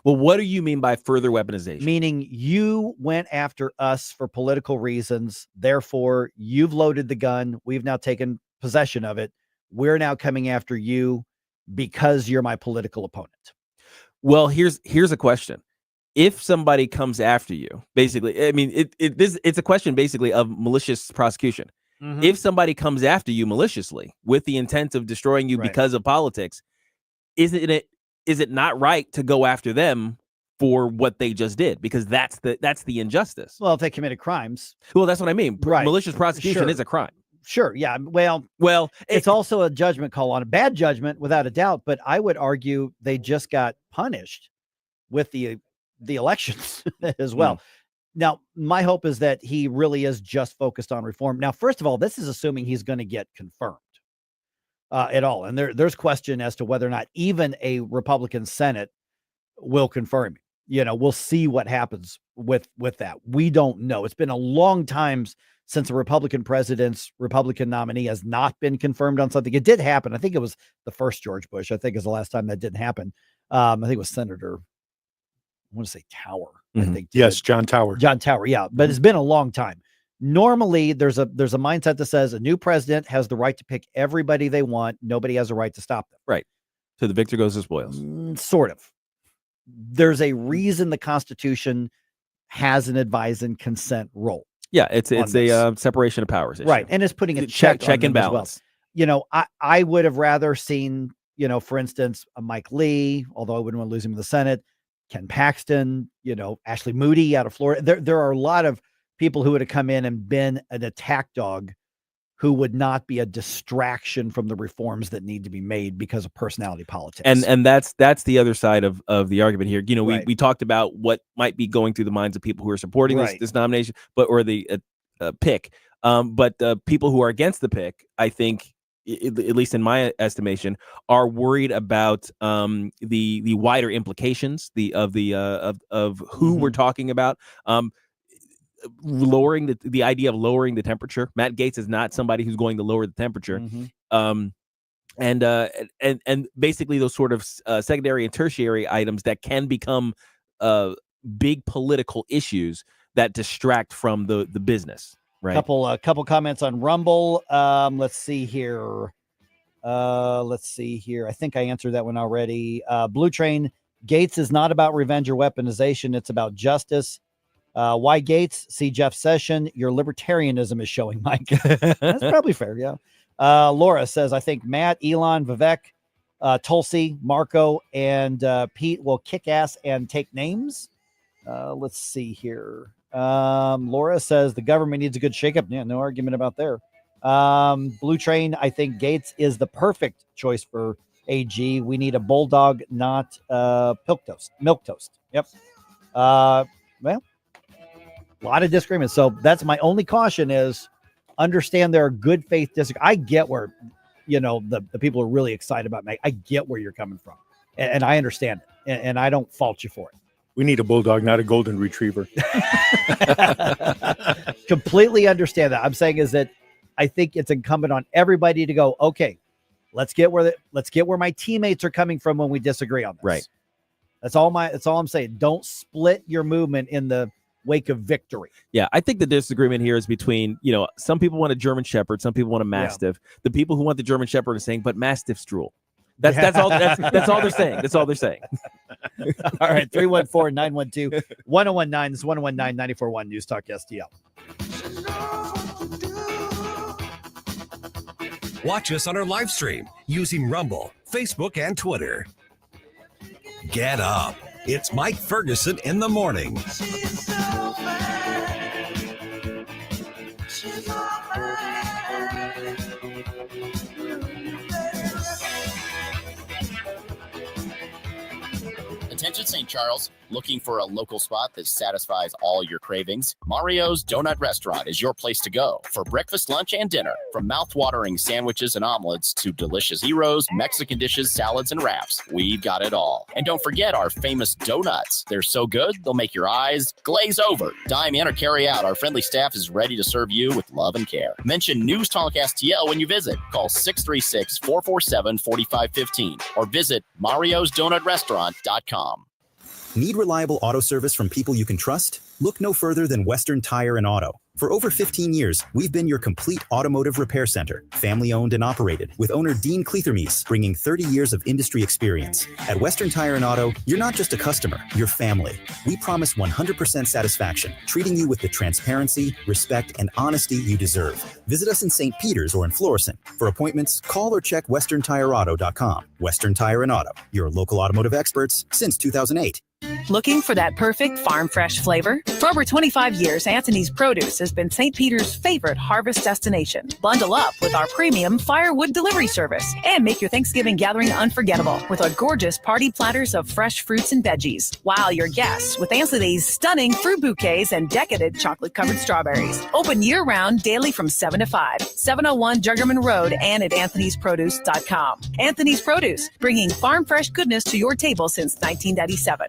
Well, what do you mean by further weaponization? Meaning you went after us for political reasons. Therefore, you've loaded the gun. We've now taken possession of it. We're now coming after you because you're my political opponent. Well, here's a question. If somebody comes after you, basically, I mean, it's a question basically of malicious prosecution. Mhm. If somebody comes after you maliciously with the intent of destroying you Right. because of politics, is it not right to go after them for what they just did? Because that's the injustice. Well, if they committed crimes. Well, that's what I mean. Right. Malicious prosecution Sure. is a crime. Sure. Yeah. Well, it's also a judgment call on a bad judgment, without a doubt. But I would argue they just got punished with the elections as well. Now, my hope is that he really is just focused on reform. Now, first of all, this is assuming he's going to get confirmed. at all. And there's question as to whether or not even a Republican Senate will confirm it. We'll see what happens with that. We don't know. It's been a long time since a Republican president's Republican nominee has not been confirmed on something. It did happen. I think it was the first George Bush. I think is the last time that didn't happen. I think it was Senator, I want to say Tower. I think. Yes, John Tower. John Tower. Yeah. But it's been a long time. Normally there's a mindset that says a new president has the right to pick everybody they want. Nobody has a right to stop them. Right. So the victor goes the spoils. Sort of. There's a reason the Constitution has an advise and consent role. Yeah, it's a separation of powers issue. Right. And it's putting a check and balance. Well. I would have rather seen, for instance, a Mike Lee, although I wouldn't want to lose him in the Senate, Ken Paxton, Ashley Moody out of Florida. There are a lot of people who would have come in and been an attack dog who would not be a distraction from the reforms that need to be made because of personality politics. And that's the other side of the argument here. We talked about what might be going through the minds of people who are supporting this nomination, or the pick. But people who are against the pick, I think, at least in my estimation, are worried about the wider implications of who we're talking about. Lowering the idea of lowering the temperature. Matt Gaetz is not somebody who's going to lower the temperature. And basically those sort of secondary and tertiary items that can become big political issues that distract from the business. Right. Couple comments on Rumble. Let's see here. I think I answered that one already. Blue Train, Gaetz is not about revenge or weaponization. It's about justice. Why Gaetz? See Jeff Session. Your libertarianism is showing, Mike. That's probably fair. Yeah. Laura says, I think Matt, Elon, Vivek, Tulsi, Marco, and Pete will kick ass and take names. Let's see here. Laura says the government needs a good shakeup. Yeah, no argument about there. Blue Train, I think Gaetz is the perfect choice for AG. We need a bulldog, not milk toast. Yep. Well, a lot of disagreements. So that's my only caution is understand there are good faith disagreements. I get where, the people are really excited about Meg. I get where you're coming from and I understand it and I don't fault you for it. We need a bulldog, not a golden retriever. Completely understand that. I'm saying is that I think it's incumbent on everybody to go, okay, let's get where my teammates are coming from when we disagree on this. Right. That's all I'm saying. Don't split your movement in the wake of victory. Yeah, I think the disagreement here is between, some people want a German Shepherd, some people want a Mastiff. Yeah. The people who want the German Shepherd are saying, but Mastiff's drool. That's all they're saying. That's all they're saying. All right, 314-912-1019. This is 1019-94.1 News Talk STL. Watch us on our live stream using Rumble, Facebook, and Twitter. Get up. It's Mike Ferguson in the morning. Attention St. Charles, looking for a local spot that satisfies all your cravings? Mario's Donut Restaurant is your place to go for breakfast, lunch, and dinner. From mouth-watering sandwiches and omelets to delicious gyros, Mexican dishes, salads, and wraps, we've got it all. And don't forget our famous donuts. They're so good, they'll make your eyes glaze over. Dine in or carry out. Our friendly staff is ready to serve you with love and care. Mention News Talk STL when you visit. Call 636-447-4515 or visit mariosdonutrestaurant.com. Need reliable auto service from people you can trust? Look no further than Western Tire and Auto. For over 15 years, we've been your complete automotive repair center, family owned and operated, with owner Dean Kleethermes bringing 30 years of industry experience. At Western Tire and Auto, you're not just a customer, you're family. We promise 100% satisfaction, treating you with the transparency, respect, and honesty you deserve. Visit us in St. Peters or in Florissant. For appointments, call or check westerntireauto.com. Western Tire and Auto, your local automotive experts since 2008. Looking for that perfect farm fresh flavor? For over 25 years, Anthony's Produce has been St. Peter's favorite harvest destination. Bundle up with our premium firewood delivery service and make your Thanksgiving gathering unforgettable with our gorgeous party platters of fresh fruits and veggies. Wow your guests with Anthony's stunning fruit bouquets and decadent chocolate-covered strawberries. Open year-round daily from 7 to 5, 701 Juggerman Road and at anthonysproduce.com. Anthony's Produce, bringing farm fresh goodness to your table since 1997.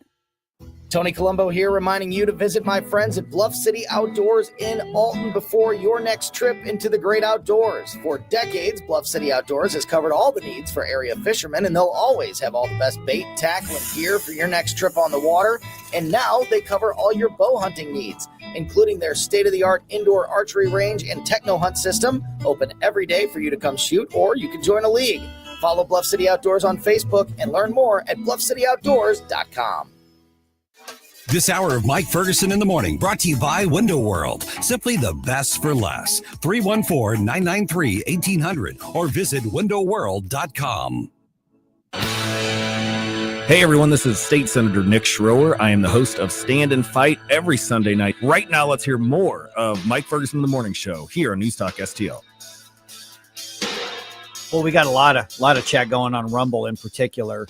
Tony Colombo here, reminding you to visit my friends at Bluff City Outdoors in Alton before your next trip into the great outdoors. For decades, Bluff City Outdoors has covered all the needs for area fishermen, and they'll always have all the best bait, tackle, and gear for your next trip on the water. And now they cover all your bow hunting needs, including their state-of-the-art indoor archery range and techno hunt system, open every day for you to come shoot, or you can join a league. Follow Bluff City Outdoors on Facebook and learn more at bluffcityoutdoors.com. This hour of Mike Ferguson in the Morning brought to you by Window World. Simply the best for less. 314-993-1800 or visit windowworld.com. Hey everyone, this is State Senator Nick Schroer. I am the host of Stand and Fight every Sunday night. Right now, let's hear more of Mike Ferguson in the Morning Show here on News Talk STL. Well, we got a lot of chat going on Rumble in particular.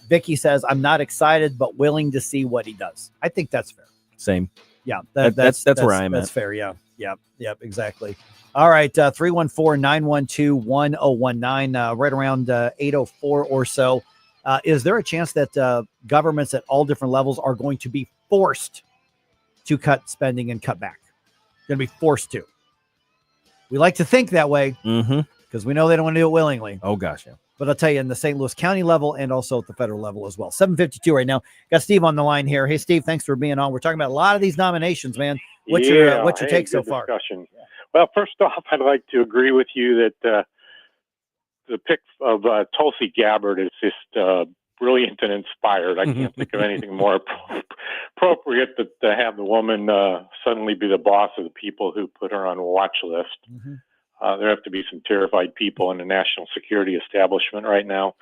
Vicky says, I'm not excited, but willing to see what he does. I think that's fair. Same. Yeah, that's where I'm at. That's fair. Yeah. Yep, exactly. All right. 314-912-1019, right around 8:04 or so. Is there a chance that governments at all different levels are going to be forced to cut spending and cut back? Going to be forced to. We like to think that way because we know they don't want to do it willingly. Oh, gosh, yeah. But I'll tell you, in the St. Louis County level and also at the federal level as well. 7:52 right now. Got Steve on the line here. Hey, Steve, thanks for being on. We're talking about a lot of these nominations, man. What's your take so far? Discussion. Well, first off, I'd like to agree with you that the pick of Tulsi Gabbard is just brilliant and inspired. I can't think of anything more appropriate to have the woman suddenly be the boss of the people who put her on a watch list. There have to be some terrified people in the national security establishment right now.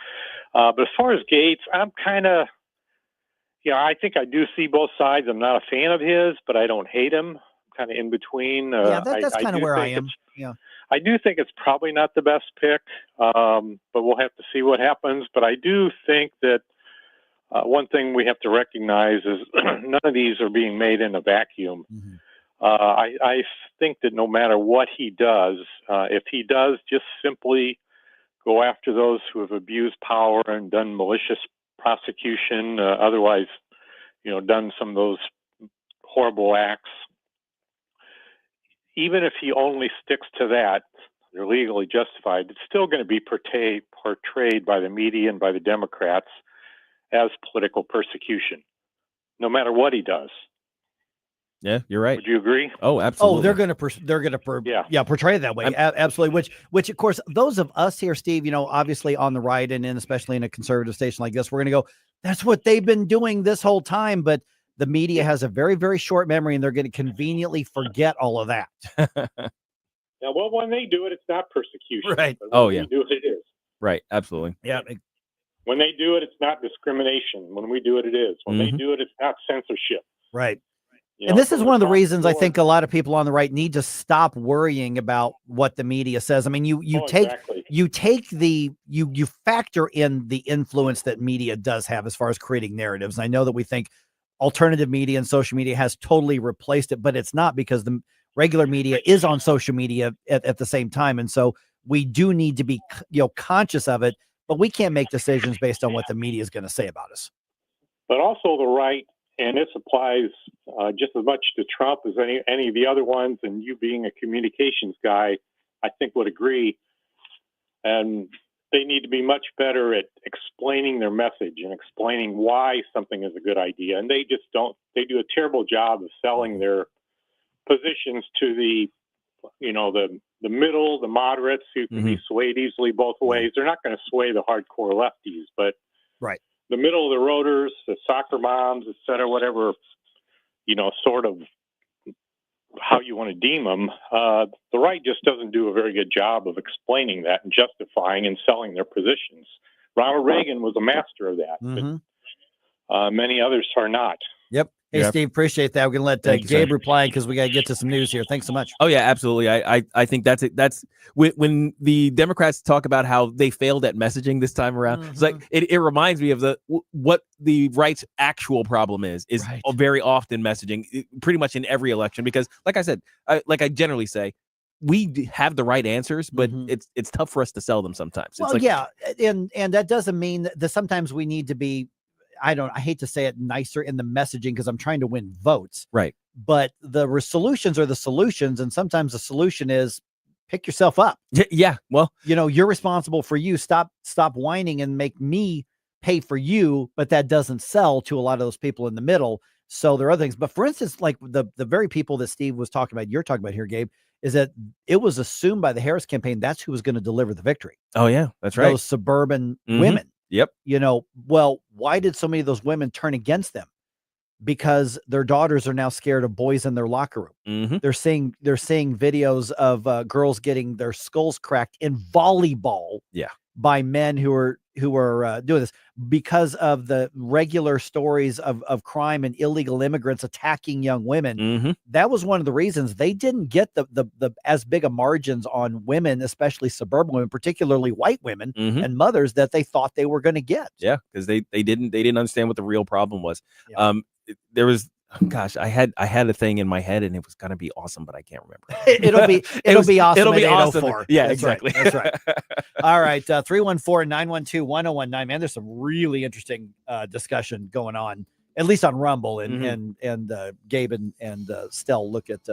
But as far as Gates, I'm kind of, I think I do see both sides. I'm not a fan of his, but I don't hate him. I'm kind of in between. That's kind of where I am. Yeah. I do think it's probably not the best pick, but we'll have to see what happens. But I do think that one thing we have to recognize is none of these are being made in a vacuum. I think that no matter what he does, if he does just simply go after those who have abused power and done malicious prosecution, otherwise, done some of those horrible acts, even if he only sticks to that, they're legally justified, it's still going to be portrayed by the media and by the Democrats as political persecution, no matter what he does. Yeah, you're right. Would you agree? Oh, absolutely. Oh, they're going to portray it that way. Absolutely. Which of course, those of us here, Steve, obviously on the right and especially in a conservative station like this, we're going to go, that's what they've been doing this whole time. But the media has a very, very short memory and they're going to conveniently forget all of that. Now, well, when they do it, it's not persecution. Right. When they do it, it is. Right. Absolutely. Yeah. When they do it, it's not discrimination. When we do it, it is. When they do it, it's not censorship. Right. And this is one of the reasons I think a lot of people on the right need to stop worrying about what the media says. I mean, you factor in the influence that media does have as far as creating narratives. And I know that we think alternative media and social media has totally replaced it, but it's not, because the regular media is on social media at the same time. And so we do need to be, conscious of it, but we can't make decisions based on what the media is going to say about us. But also the right, and this applies just as much to Trump as any of the other ones, and you being a communications guy, I think would agree. And they need to be much better at explaining their message and explaining why something is a good idea. And they just don't. They do a terrible job of selling their positions to the middle, the moderates who can be swayed easily both ways. They're not going to sway the hardcore lefties, but right. The middle of the roaders, the soccer moms, et cetera, whatever, sort of how you want to deem them, the right just doesn't do a very good job of explaining that and justifying and selling their positions. Ronald Reagan was a master of that. Many others are not. Yep. Hey, Yep. Steve, appreciate that. We're going to let Gabe reply because we got to get to some news here. Thanks so much. Oh yeah, absolutely. I think that's it. That's when the Democrats talk about how they failed at messaging this time around. It's like it reminds me of what the right's actual problem is very often messaging, pretty much in every election. Because like I said, like I generally say, we have the right answers, but it's tough for us to sell them sometimes. Well, and that doesn't mean that sometimes we need to be. I hate to say it, nicer in the messaging because I'm trying to win votes. Right. But the solutions are the solutions. And sometimes the solution is pick yourself up. Yeah. Well, you're responsible for you. Stop whining and make me pay for you. But that doesn't sell to a lot of those people in the middle. So there are other things. But for instance, like the very people that Steve was talking about, you're talking about here, Gabe, is that it was assumed by the Harris campaign that's who was going to deliver the victory. Oh, yeah. That's right. Those suburban women. Yep. Well, why did so many of those women turn against them? Because their daughters are now scared of boys in their locker room. They're seeing videos of girls getting their skulls cracked in volleyball. Yeah. By men who are doing this because of the regular stories of crime and illegal immigrants attacking young women. That was one of the reasons they didn't get the as big a margins on women, especially suburban women, particularly white women and mothers, that they thought they were going to get. Yeah, because they didn't understand what the real problem was. Yeah. There was. Gosh, I had a thing in my head and it was gonna be awesome, but I can't remember. It'll be awesome. It'll be awesome. Yeah, That's exactly. Right. That's right. All right. 314-912-1019. Man, there's some really interesting discussion going on, at least on Rumble and Gabe and Stell look at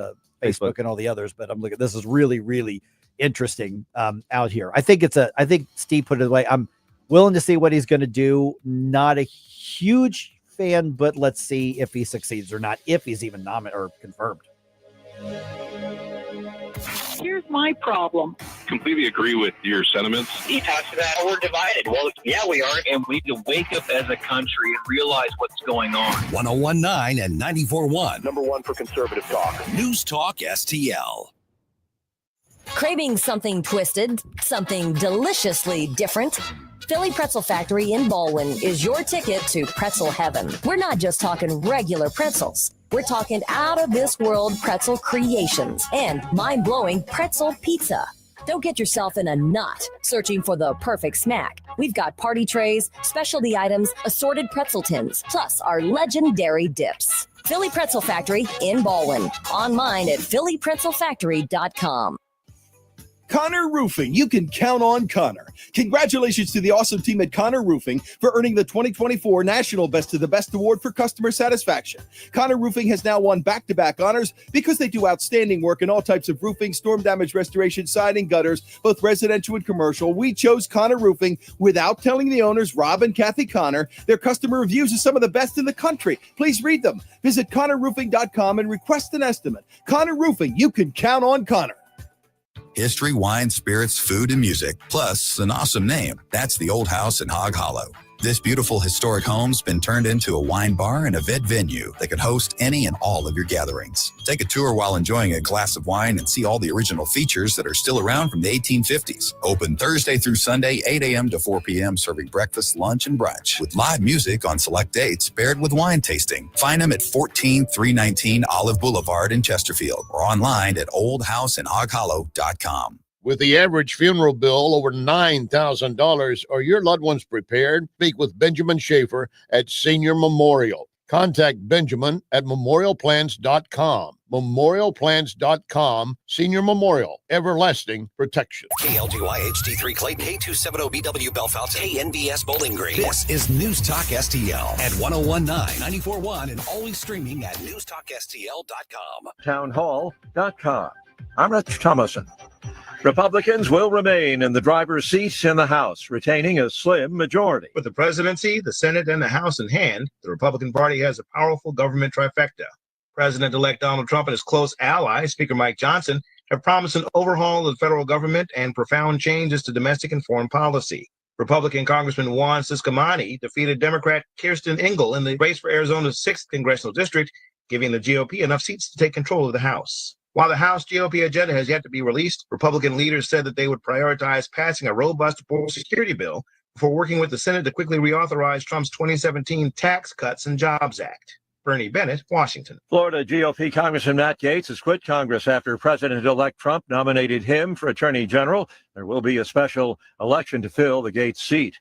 Facebook and all the others. But I'm looking. This is really, really interesting out here. I think Steve put it away. I'm willing to see what he's going to do. Not a huge fan, but let's see if he succeeds or not, if he's even nominated or confirmed. Here's my problem. Completely agree with your sentiments. He talks about we're divided. Well, yeah, we are. And we need to wake up as a country and realize what's going on. 101.9 and 94.1. Number one for conservative talk. News Talk STL. Craving something twisted, something deliciously different? Philly Pretzel Factory in Baldwin is your ticket to pretzel heaven. We're not just talking regular pretzels. We're talking out-of-this-world pretzel creations and mind-blowing pretzel pizza. Don't get yourself in a knot searching for the perfect snack. We've got party trays, specialty items, assorted pretzel tins, plus our legendary dips. Philly Pretzel Factory in Baldwin. Online at phillypretzelfactory.com. Connor Roofing. You can count on Connor. Congratulations to the awesome team at Connor Roofing for earning the 2024 National Best of the Best Award for Customer Satisfaction. Connor Roofing has now won back-to-back honors because they do outstanding work in all types of roofing, storm damage restoration, siding, gutters, both residential and commercial. We chose Connor Roofing without telling the owners, Rob and Kathy Connor. Their customer reviews are some of the best in the country. Please read them. Visit ConnorRoofing.com and request an estimate. Connor Roofing. You can count on Connor. History, wine, spirits, food, and music, plus an awesome name. That's the Old House in Hog Hollow. This beautiful historic home's been turned into a wine bar and event venue that can host any and all of your gatherings. Take a tour while enjoying a glass of wine and see all the original features that are still around from the 1850s. Open Thursday through Sunday, 8 a.m. to 4 p.m., serving breakfast, lunch, and brunch, with live music on select dates paired with wine tasting. Find them at 14319 Olive Boulevard in Chesterfield or online at oldhouseinhoghollow.com. With the average funeral bill over $9,000, are your loved ones prepared? Speak with Benjamin Schaefer at Senior Memorial. Contact Benjamin at memorialplans.com. Memorialplans.com. Senior Memorial, everlasting protection. KLGY HD3 Clayton, K270BW Belfast, KNBS Bowling Green. This is News Talk STL at 101.9, 94.1, and always streaming at newstalkstl.com. Townhall.com. I'm Rich Thomason. Republicans will remain in the driver's seat in the House, retaining a slim majority. With the presidency, the Senate, and the House in hand, the Republican Party has a powerful government trifecta. President-elect Donald Trump and his close ally, Speaker Mike Johnson, have promised an overhaul of the federal government and profound changes to domestic and foreign policy. Republican Congressman Juan Ciscomani defeated Democrat Kirsten Engel in the race for Arizona's 6th congressional district, giving the GOP enough seats to take control of the House. While the House GOP agenda has yet to be released, Republican leaders said that they would prioritize passing a robust border security bill for working with the Senate to quickly reauthorize Trump's 2017 Tax Cuts and Jobs Act. Bernie Bennett, Washington. Florida GOP Congressman Matt Gaetz has quit Congress after President-elect Trump nominated him for Attorney General. There will be a special election to fill the Gaetz seat.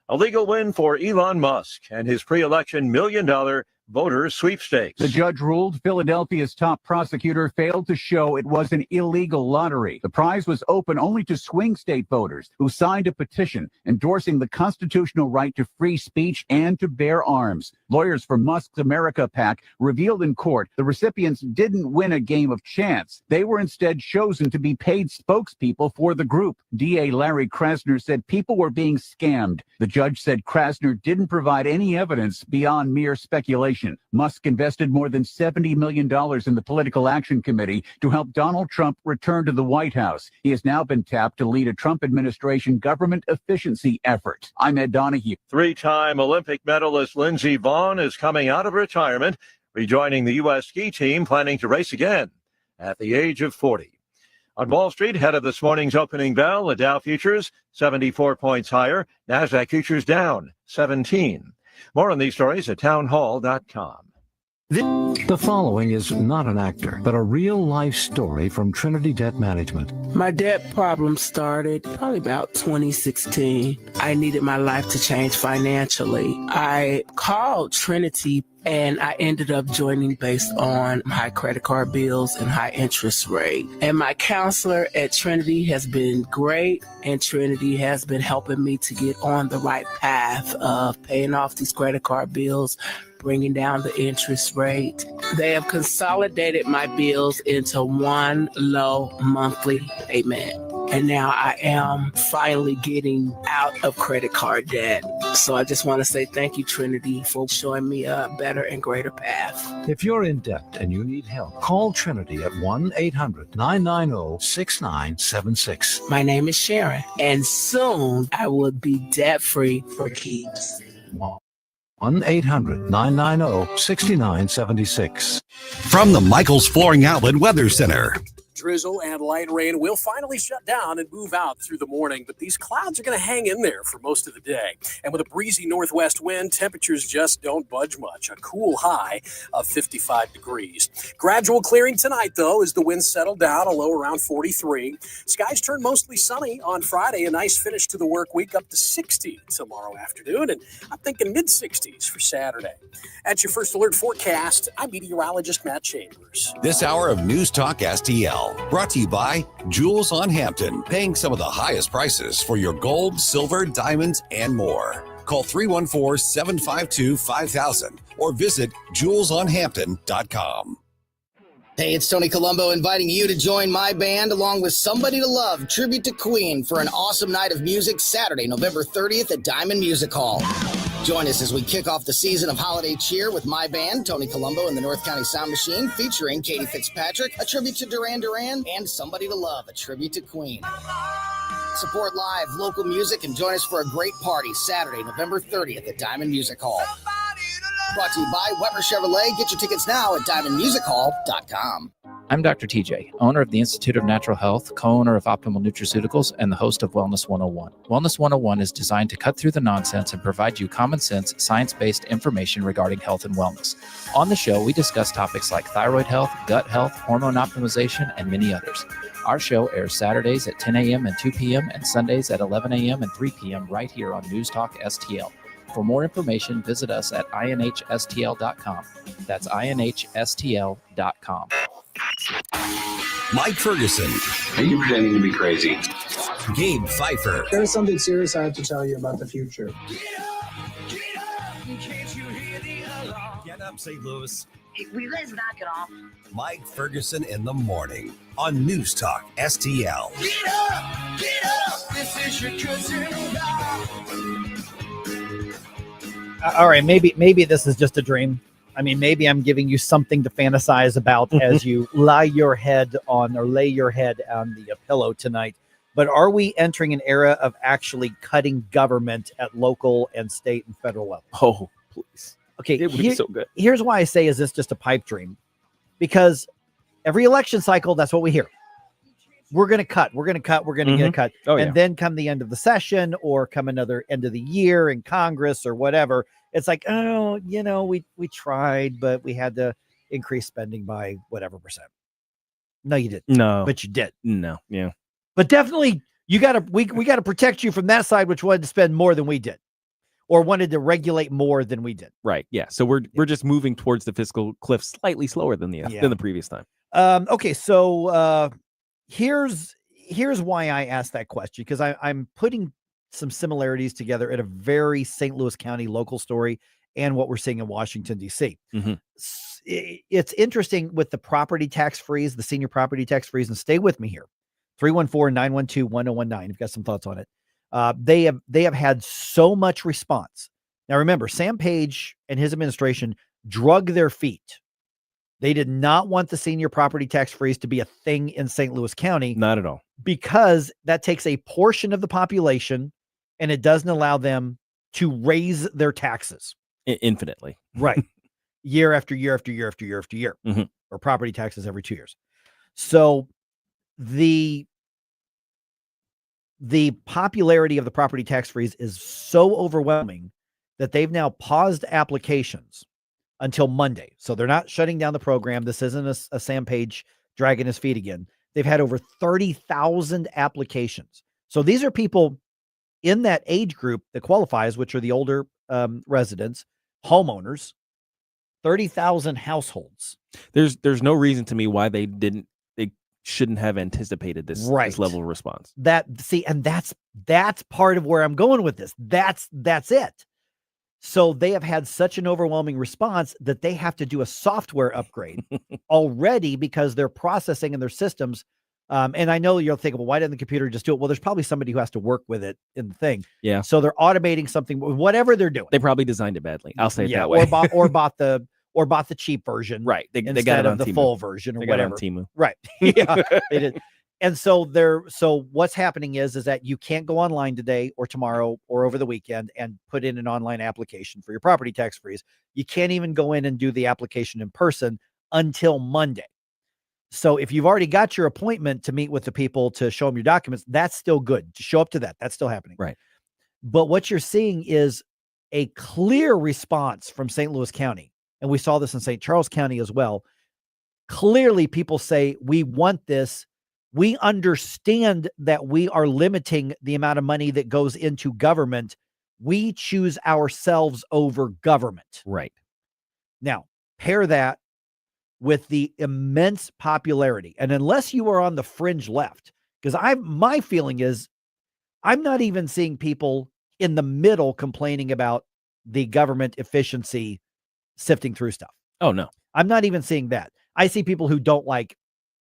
A legal win for Elon Musk and his pre-election $1 million voter sweepstakes. The judge ruled Philadelphia's top prosecutor failed to show it was an illegal lottery. The prize was open only to swing state voters who signed a petition endorsing the constitutional right to free speech and to bear arms. Lawyers for Musk's America PAC revealed in court the recipients didn't win a game of chance. They were instead chosen to be paid spokespeople for the group. DA Larry Krasner said people were being scammed. The judge said Krasner didn't provide any evidence beyond mere speculation. Musk invested more than $70 million in the Political Action Committee to help Donald Trump return to the White House. He has now been tapped to lead a Trump administration government efficiency effort. I'm Ed Donahue. Three-time Olympic medalist Lindsey Vonn is coming out of retirement, rejoining the U.S. ski team, planning to race again at the age of 40. On Wall Street, ahead of this morning's opening bell, the Dow futures 74 points higher, NASDAQ futures down 17. More on these stories at townhall.com. The following is not an actor, but a real-life story from Trinity Debt Management. My debt problem started probably about 2016. I needed my life to change financially. I called Trinity and I ended up joining based on high credit card bills and high interest rate. And my counselor at Trinity has been great, and Trinity has been helping me to get on the right path of paying off these credit card bills, bringing down the interest rate. They have consolidated my bills into one low monthly payment. And now I am finally getting out of credit card debt. So I just want to say thank you, Trinity, for showing me a better and greater path. If you're in debt and you need help, call Trinity at 1-800-990-6976. My name is Sharon, and soon I will be debt-free for keeps. 1-800-990-6976. From the Michaels Flooring Outlet Weather Center. Drizzle and light rain will finally shut down and move out through the morning, but these clouds are going to hang in there for most of the day. And with a breezy northwest wind, temperatures just don't budge much. A cool high of 55 degrees. Gradual clearing tonight, though, as the winds settle down, a low around 43. Skies turn mostly sunny on Friday. A nice finish to the work week, up to 60 tomorrow afternoon. And I'm thinking mid-60s for Saturday. At your First Alert forecast, I'm meteorologist Matt Chambers. This hour of News Talk STL brought to you by Jewels on Hampton, paying some of the highest prices for your gold, silver, diamonds, and more. Call 314-752-5000 or visit jewelsonhampton.com. Hey, it's Tony Colombo inviting you to join my band along with Somebody to Love, tribute to Queen, for an awesome night of music Saturday, November 30th at Diamond Music Hall. Join us as we kick off the season of holiday cheer with my band, Tony Colombo and the North County Sound Machine, featuring Katie Fitzpatrick, a tribute to Duran Duran, and Somebody to Love, a tribute to Queen. Support live local music and join us for a great party Saturday, November 30th at Diamond Music Hall. Brought to you by Weber Chevrolet. Get your tickets now at diamondmusichall.com. I'm Dr. TJ, owner of the Institute of Natural Health, co-owner of Optimal Nutraceuticals, and the host of Wellness 101. Wellness 101 is designed to cut through the nonsense and provide you common sense, science-based information regarding health and wellness. On the show, we discuss topics like thyroid health, gut health, hormone optimization, and many others. Our show airs Saturdays at 10 a.m. and 2 p.m. and Sundays at 11 a.m. and 3 p.m. right here on News Talk STL. For more information, visit us at inhstl.com. That's inhstl.com. Mike Ferguson. Are you pretending to be crazy? Gabe Pfeiffer. There's something serious I have to tell you about the future. Get up, St. Louis. Will you guys knock it off? Mike Ferguson in the morning on News Talk STL. Get up! Get up! This is your cousin. All right, maybe this is just a dream. I mean, maybe I'm giving you something to fantasize about as you lay your head on the pillow tonight. But are we entering an era of actually cutting government at local and state and federal level? Oh, please. Okay, it would be so good. Here's why I say, is this just a pipe dream? Because every election cycle, that's what we hear. we're going to cut. We're going to cut. We're going to get a cut. Oh, and yeah. then come the end of the session or come another end of the year in Congress or whatever. It's like, oh, we tried, but we had to increase spending by whatever percent. No, you didn't. No. But you did. No. Yeah. But definitely we got to protect you from that side, which wanted to spend more than we did or wanted to regulate more than we did. Right. Yeah. So we're just moving towards the fiscal cliff slightly slower than the previous time. Okay. So here's why I asked that question, because I'm putting some similarities together in a very St. Louis County local story and what we're seeing in Washington, D.C. It's interesting with the property tax freeze, the senior property tax freeze, and stay with me here. 314-912-1019. You've got some thoughts on it. They have had so much response. Now, remember, Sam Page and his administration drug their feet. They did not want the senior property tax freeze to be a thing in St. Louis County. Not at all. Because that takes a portion of the population and it doesn't allow them to raise their taxes. Infinitely. Right. Year after year after year after year after year. Mm-hmm. Or property taxes every 2 years. So the popularity of the property tax freeze is so overwhelming that they've now paused applications until Monday. So they're not shutting down the program. This isn't a Sam Page dragging his feet again. They've had over 30,000 applications. So these are people in that age group that qualifies, which are the older residents, homeowners, 30,000 households. There's no reason to me why they shouldn't have anticipated this level of response. And that's part of where I'm going with this. That's it. So they have had such an overwhelming response that they have to do a software upgrade already because their processing and their systems. And I know you'll think, well, why didn't the computer just do it? Well, there's probably somebody who has to work with it in the thing. Yeah. So they're automating something, whatever they're doing. They probably designed it badly. I'll say it that way. or bought the cheap version. Right. They got it on the Temu. full version or they whatever. Got it on Temu. Right. Yeah. They did. And so what's happening is that you can't go online today or tomorrow or over the weekend and put in an online application for your property tax freeze. You can't even go in and do the application in person until Monday. So if you've already got your appointment to meet with the people to show them your documents, that's still good. To show up to that. That's still happening. Right. But what you're seeing is a clear response from St. Louis County. And we saw this in St. Charles County as well. Clearly, people say, we want this. We understand that we are limiting the amount of money that goes into government. We choose ourselves over government. Right. Now, pair that with the immense popularity. And unless you are on the fringe left, because my feeling is I'm not even seeing people in the middle complaining about the government efficiency sifting through stuff. Oh, no. I'm not even seeing that. I see people who don't like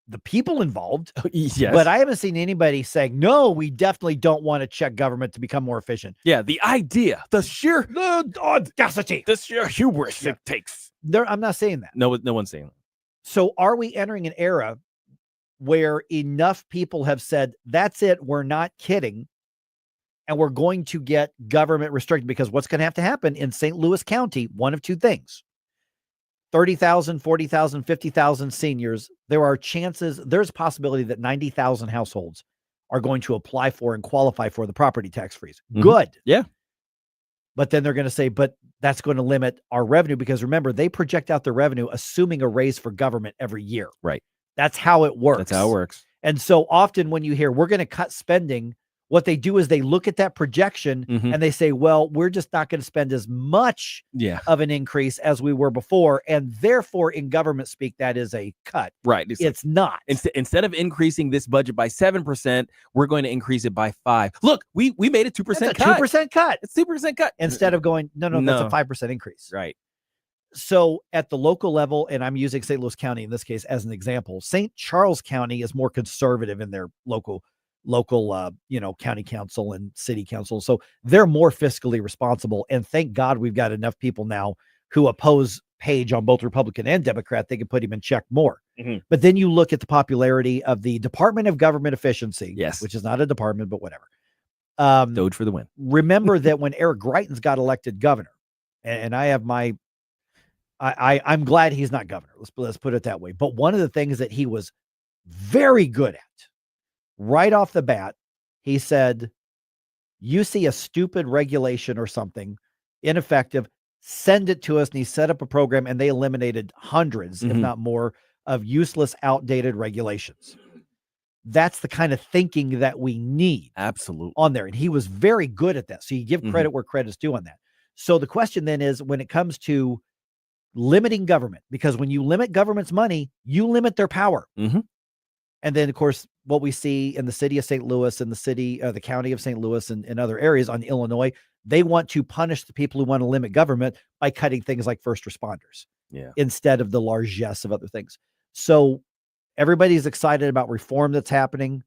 the people involved, yes. But I haven't seen anybody saying, no, we definitely don't want to check government to become more efficient. Yeah, the idea, the sheer audacity, the sheer hubris it takes. I'm not saying that. No one's saying that. So are we entering an era where enough people have said, that's it, we're not kidding, and we're going to get government restricted? Because what's going to have to happen in St. Louis County, one of two things. 30,000, 40,000, 50,000 seniors, there's a possibility that 90,000 households are going to apply for and qualify for the property tax freeze. Mm-hmm. Good. Yeah. But then they're going to say, but that's going to limit our revenue, because remember, they project out their revenue assuming a raise for government every year. Right. That's how it works. That's how it works. And so often when you hear we're going to cut spending, what they do is they look at that projection and they say, well, we're just not going to spend as much of an increase as we were before. And therefore, in government speak, that is a cut. Right. It's not. Instead of increasing this budget by 7%, we're going to increase it by 5%. Look, we made a 2% That's a cut. 2% cut. It's 2% cut. Instead of going, no, that's a 5% increase. Right. So at the local level, and I'm using St. Louis County in this case as an example, St. Charles County is more conservative in their local county council and city council. So they're more fiscally responsible. And thank God we've got enough people now who oppose Page on both Republican and Democrat. They can put him in check more. Mm-hmm. But then you look at the popularity of the Department of Government Efficiency, yes, which is not a department, but whatever. Doge for the win. Remember that when Eric Greitens got elected governor, and I have I'm glad he's not governor. Let's put it that way. But one of the things that he was very good at right off the bat, he said, you see a stupid regulation or something ineffective, send it to us. And he set up a program, and they eliminated hundreds, if not more, of useless, outdated regulations. That's the kind of thinking that we need. Absolutely. On there. And he was very good at that. So you give credit where credit's due on that. So the question then is, when it comes to limiting government, because when you limit government's money, you limit their power. And then, of course, what we see in the city of St. Louis and the county of St. Louis and other areas on Illinois, they want to punish the people who want to limit government by cutting things like first responders instead of the largesse of other things. So everybody's excited about reform that's happening.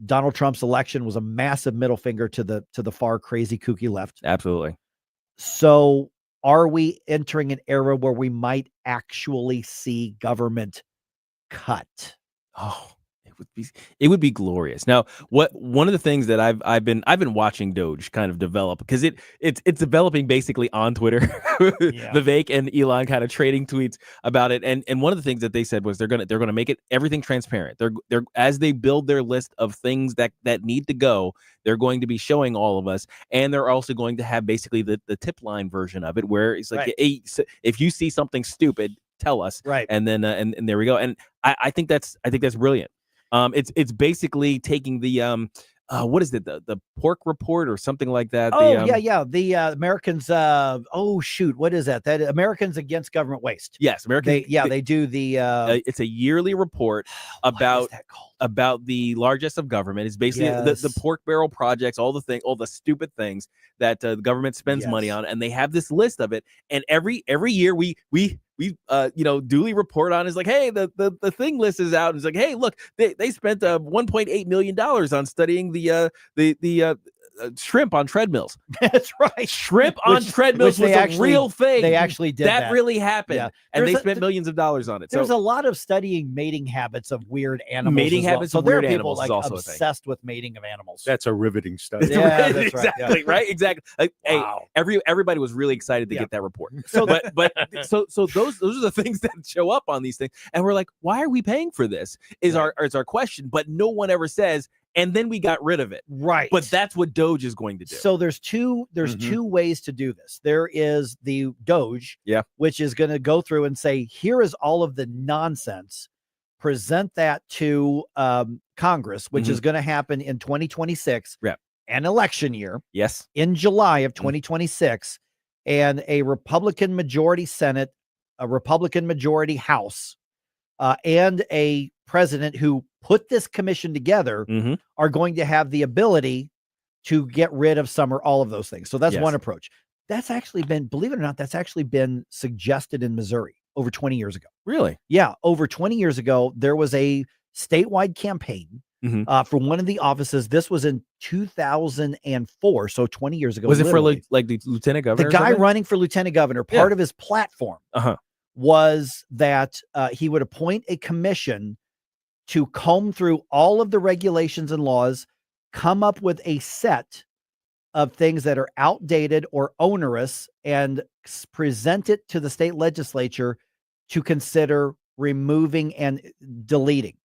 Donald Trump's election was a massive middle finger to the far crazy kooky left. Absolutely. So are we entering an era where we might actually see government cut? Oh, it would be glorious. Now, one of the things that I've been watching Doge kind of develop, because it's developing basically on Twitter. Vivek and Elon kind of trading tweets about it, and one of the things that they said was they're gonna make it everything transparent. They're as they build their list of things that need to go, they're going to be showing all of us, and they're also going to have basically the tip line version of it, where it's like, hey, if you see something stupid, tell us, and then and there we go. And I think that's brilliant. It's basically taking the what is it, the pork report or something like that? The Americans. What is that? That Americans Against Government Waste. Yes, Americans. They do the. It's a yearly report about the largesse of government. It's basically the pork barrel projects, all the stupid things that the government spends money on, and they have this list of it. And every year we duly report on is like, hey, the thing list is out. And it's like, hey, look, they spent $1.8 million on studying the shrimp on treadmills. That's right. Shrimp on treadmills was a real thing. They actually did that. That really happened. And they spent millions of dollars on it. There's a lot of studying mating habits of weird animals. Mating habits of weird animals is also obsessed with mating of animals. That's a riveting study. Yeah, that's exactly right. Exactly. Like, wow. Hey, everybody was really excited to get that report. So so those are the things that show up on these things, and we're like, why are we paying for this? Is our question, but no one ever says. And then we got rid of it. Right. But that's what Doge is going to do. So there's two ways to do this. There is the Doge, which is going to go through and say, here is all of the nonsense. Present that to Congress, which is going to happen in 2026, an election year. Yes. In July of 2026, and a Republican majority Senate, a Republican majority House, and a president who put this commission together are going to have the ability to get rid of some or all of those things. So that's one approach. That's actually been, believe it or not, that's actually been suggested in Missouri over 20 years ago. Really? Yeah. Over 20 years ago, there was a statewide campaign for one of the offices. This was in 2004. So 20 years ago. Was it for like the lieutenant governor? The guy running for lieutenant governor, part of his platform was that he would appoint a commission to comb through all of the regulations and laws, come up with a set of things that are outdated or onerous, and present it to the state legislature to consider removing and deleting.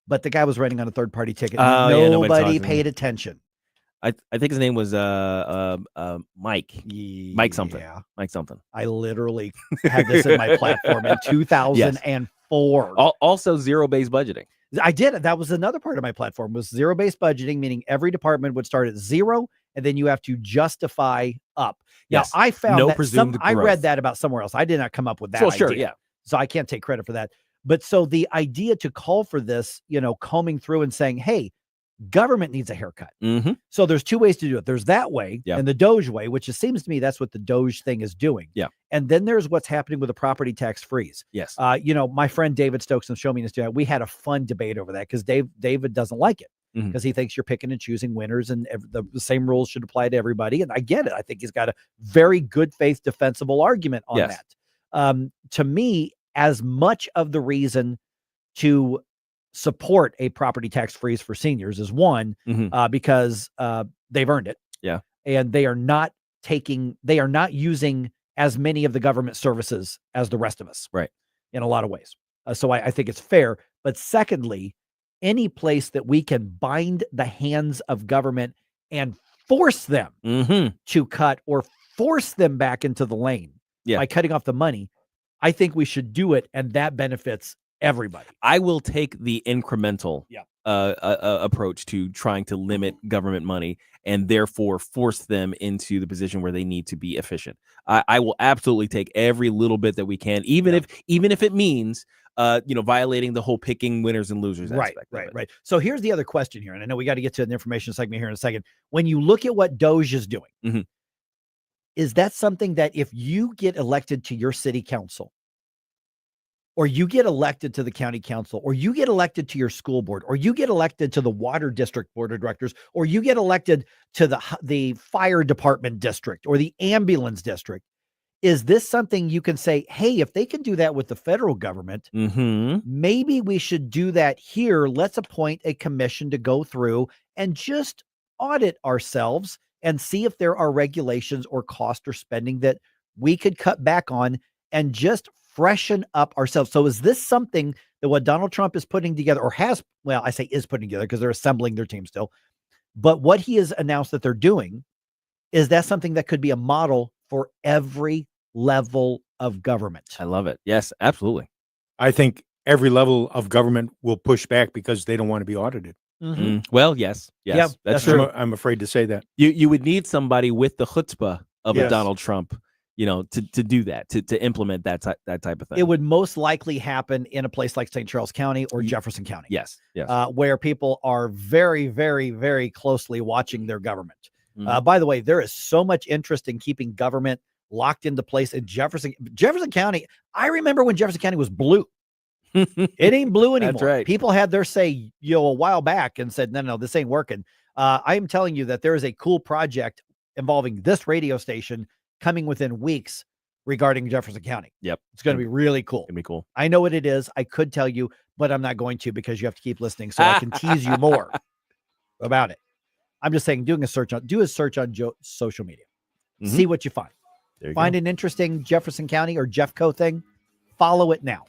But the guy was running on a third-party ticket. Nobody paid attention. I think his name was Mike. Mike something. Yeah. Mike something. I literally had this in my platform in 2004. Also zero-based budgeting. I did it. That was another part of my platform, was zero-based budgeting, meaning every department would start at zero, and then you have to justify up. Yes. Now, I found no that presumed I growth. read that about somewhere else. I did not come up with that idea. Sure, yeah. So I can't take credit for that. But so the idea to call for this, combing through and saying, hey, government needs a haircut. So there's two ways to do it. There's that way and the Doge way, which seems to me that's what the Doge thing is doing. Yeah. And then there's what's happening with the property tax freeze. Yes. My friend David Stokes from Show Me This, we had a fun debate over that because David doesn't like it because he thinks you're picking and choosing winners and the same rules should apply to everybody. And I get it. I think he's got a very good faith defensible argument on that. To me, as much of the reason to support a property tax freeze for seniors is one, because they've earned it. Yeah. And they are not using as many of the government services as the rest of us. Right. In a lot of ways. So I think it's fair. But secondly, any place that we can bind the hands of government and force them to cut or force them back into the lane by cutting off the money, I think we should do it, and that benefits everybody. I will take the incremental approach to trying to limit government money and therefore force them into the position where they need to be efficient. I will absolutely take every little bit that we can, even if it means violating the whole picking winners and losers aspect. Right. So here's the other question here, and I know we got to get to an information segment here in a second. When you look at what Doge is doing, is that something that if you get elected to your city council, or you get elected to the county council, or you get elected to your school board, or you get elected to the water district board of directors, or you get elected to the fire department district or the ambulance district, is this something you can say, hey, if they can do that with the federal government, maybe we should do that here. Let's appoint a commission to go through and just audit ourselves and see if there are regulations or cost or spending that we could cut back on and just freshen up ourselves. So is this something that what Donald Trump is putting together, or has, well, I say is putting together because they're assembling their team still, but what he has announced that they're doing, is that something that could be a model for every level of government? I love it. Yes, absolutely. I think every level of government will push back because they don't want to be audited. Well, yes, that's true. I'm afraid to say that. You would need somebody with the chutzpah of a Donald Trump, to do that, to implement that type of thing. It would most likely happen in a place like St. Charles County or Jefferson County. Yes. Where people are very, very, very closely watching their government. By the way, there is so much interest in keeping government locked into place in Jefferson County. I remember when Jefferson County was blue. It ain't blue anymore. That's right. People had their say, a while back and said, no, this ain't working. I am telling you that there is a cool project involving this radio station coming within weeks regarding Jefferson County. Yep. It's going to be really cool. It'll be cool. I know what it is. I could tell you, but I'm not going to because you have to keep listening so I can tease you more about it. I'm just saying, do a search on social media. See what you find. Find an interesting Jefferson County or Jeffco thing. Follow it now.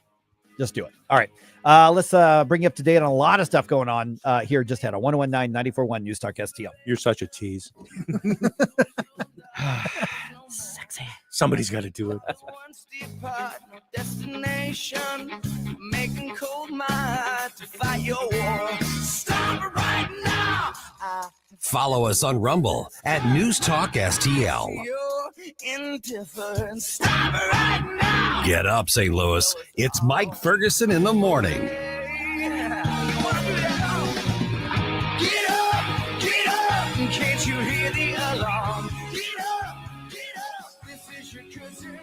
Just do it. All right. Let's bring you up to date on a lot of stuff going on here. Just had a 1019-94.1 News Talk STL. You're such a tease. Sexy. Somebody's got to do it. Destination, making cold mind to fight your war. Stop it right now. Follow us on Rumble at News Talk STL. Your indifference. Stop it right now. Get up, St. Louis. It's Mike Ferguson in the morning. Get up, can't you hear the alarm? Get up, this is your cousin.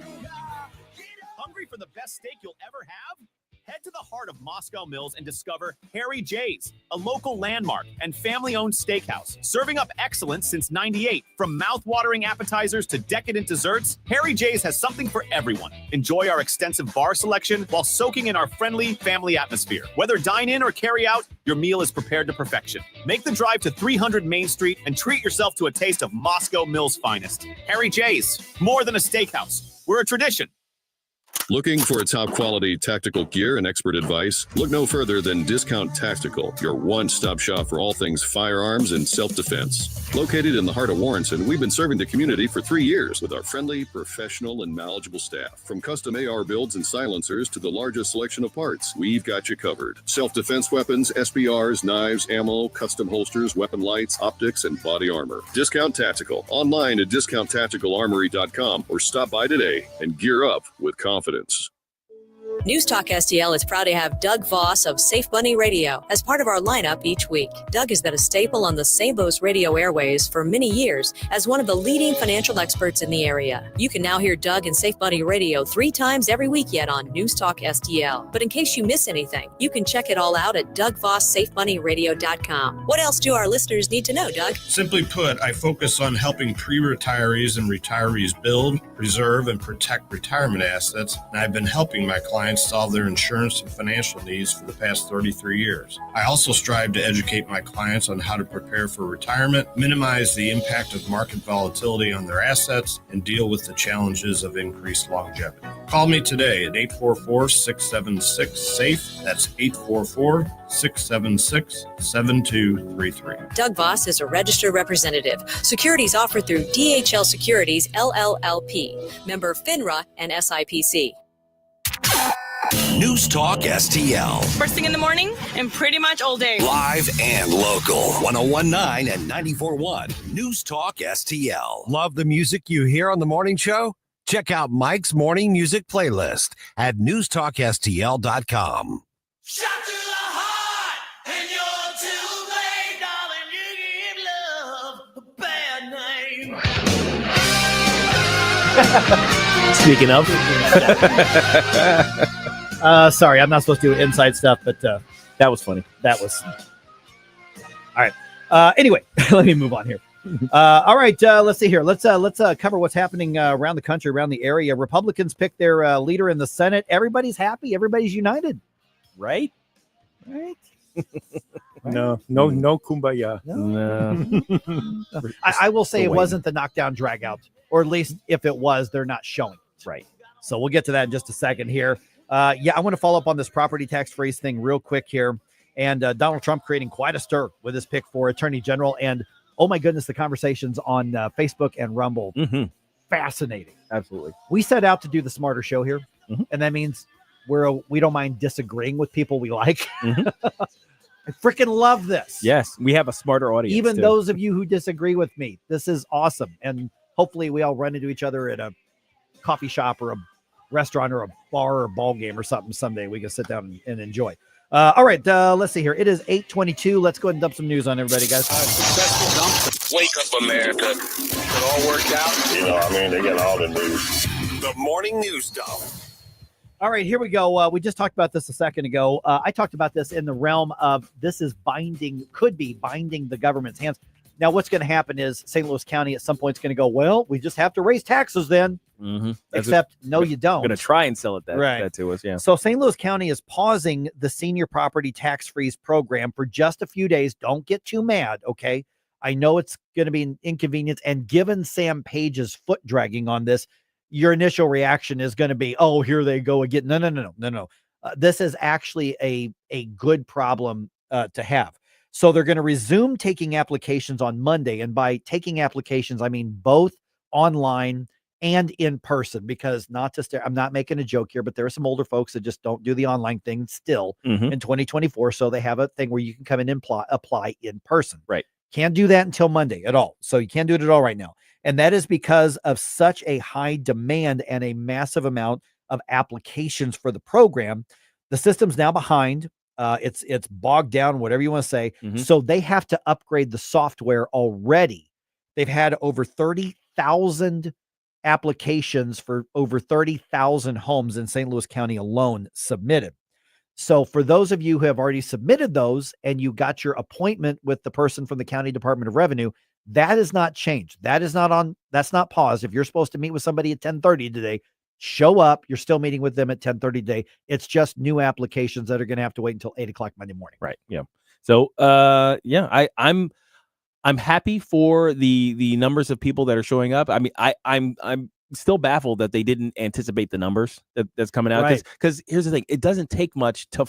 Hungry for the best steak you'll ever have? Head to the heart of Moscow Mills and discover Harry J's, a local landmark and family-owned steakhouse, serving up excellence since '98. From mouth-watering appetizers to decadent desserts, Harry J's has something for everyone. Enjoy our extensive bar selection while soaking in our friendly family atmosphere. Whether dine in or carry out, your meal is prepared to perfection. Make the drive to 300 Main Street and treat yourself to a taste of Moscow Mills' finest. Harry J's, more than a steakhouse. We're a tradition. Looking for top quality tactical gear and expert advice? Look no further than Discount Tactical, your one-stop shop for all things firearms and self-defense. Located in the heart of Warrenton, we've been serving the community for 3 years with our friendly, professional, and knowledgeable staff. From custom AR builds and silencers to the largest selection of parts, we've got you covered. Self-defense weapons, SBRs, knives, ammo, custom holsters, weapon lights, optics, and body armor. Discount Tactical. Online at discounttacticalarmory.com or stop by today and gear up with confidence. News Talk STL is proud to have Doug Voss of Safe Bunny Radio as part of our lineup each week. Doug has been a staple on the St. Louis radio airways for many years as one of the leading financial experts in the area. You can now hear Doug and Safe Bunny Radio 3 times every week yet on News Talk STL. But in case you miss anything, you can check it all out at DougVossSafeBunnyRadio.com. What else do our listeners need to know, Doug? Simply put, I focus on helping pre-retirees and retirees build, preserve, and protect retirement assets, and I've been helping my clients clients solve their insurance and financial needs for the past 33 years. I also strive to educate my clients on how to prepare for retirement, minimize the impact of market volatility on their assets, and deal with the challenges of increased longevity. Call me today at 844-676-SAFE. That's 844-676-7233. Doug Voss is a registered representative. Securities offered through DHL Securities, LLLP. Member FINRA and SIPC. News Talk STL. First thing in the morning and pretty much all day. Live and local. 1019 and 94.1. News Talk STL. Love the music you hear on the morning show? Check out Mike's morning music playlist at newstalkstl.com. Shot to the heart, and you're too late, darling. You give love a bad name. Speaking of. Sorry, I'm not supposed to do inside stuff, but that was funny. That was. All right. Anyway, let me move on here. All right, let's see here. Let's cover what's happening around the country, around the area. Republicans picked their leader in the Senate. Everybody's happy. Everybody's united. Right? Right. No kumbaya. No. I will say it wasn't the knockdown drag out, or at least if it was, they're not showing it. Right. So we'll get to that in just a second here. I want to follow up on this property tax freeze thing real quick here. And Donald Trump creating quite a stir with his pick for Attorney General. And oh my goodness, the conversations on Facebook and Rumble. Fascinating. Absolutely. We set out to do the smarter show here. And that means we don't mind disagreeing with people we like. I freaking love this. Yes, we have a smarter audience. Even too. those of you who disagree with me, this is awesome. And hopefully we all run into each other at a coffee shop or a restaurant or a bar or ball game or something someday we can sit down and enjoy. All right, let's see here. It is 8:22. Let's go ahead and dump some news on everybody, guys. Wake up, America. It all worked out. They got all the news. The morning news dump. All right, here we go. We just talked about this a second ago. I talked about this in the realm of this is could be binding the government's hands. Now, what's going to happen is St. Louis County at some point is going to go, well, we just have to raise taxes then. Except, no, you don't. Going to try and sell it that to us, yeah. So St. Louis County is pausing the senior property tax freeze program for just a few days. Don't get too mad, okay? I know it's going to be an inconvenience. And given Sam Page's foot dragging on this, your initial reaction is going to be, oh, here they go again. No. This is actually a good problem to have. So they're going to resume taking applications on Monday. And by taking applications, I mean both online and in person, because I'm not making a joke here, but there are some older folks that just don't do the online thing still in 2024. So they have a thing where you can come in and apply in person. Right. Can't do that until Monday at all. So you can't do it at all right now. And that is because of such a high demand and a massive amount of applications for the program. The system's now behind. It's bogged down, whatever you want to say. So they have to upgrade the software already. They've had over 30,000 applications for over 30,000 homes in St. Louis County alone submitted. So for those of you who have already submitted those and you got your appointment with the person from the County Department of Revenue, that is not changed. That's not paused. If you're supposed to meet with somebody at 10:30 today, show up. You're still meeting with them at 10:30 today. It's just new applications that are going to have to wait until 8:00 Monday morning. Right. Yeah. So, I'm happy for the numbers of people that are showing up. I mean, I'm still baffled that they didn't anticipate the numbers that's coming out. Because here's the thing, it doesn't take much to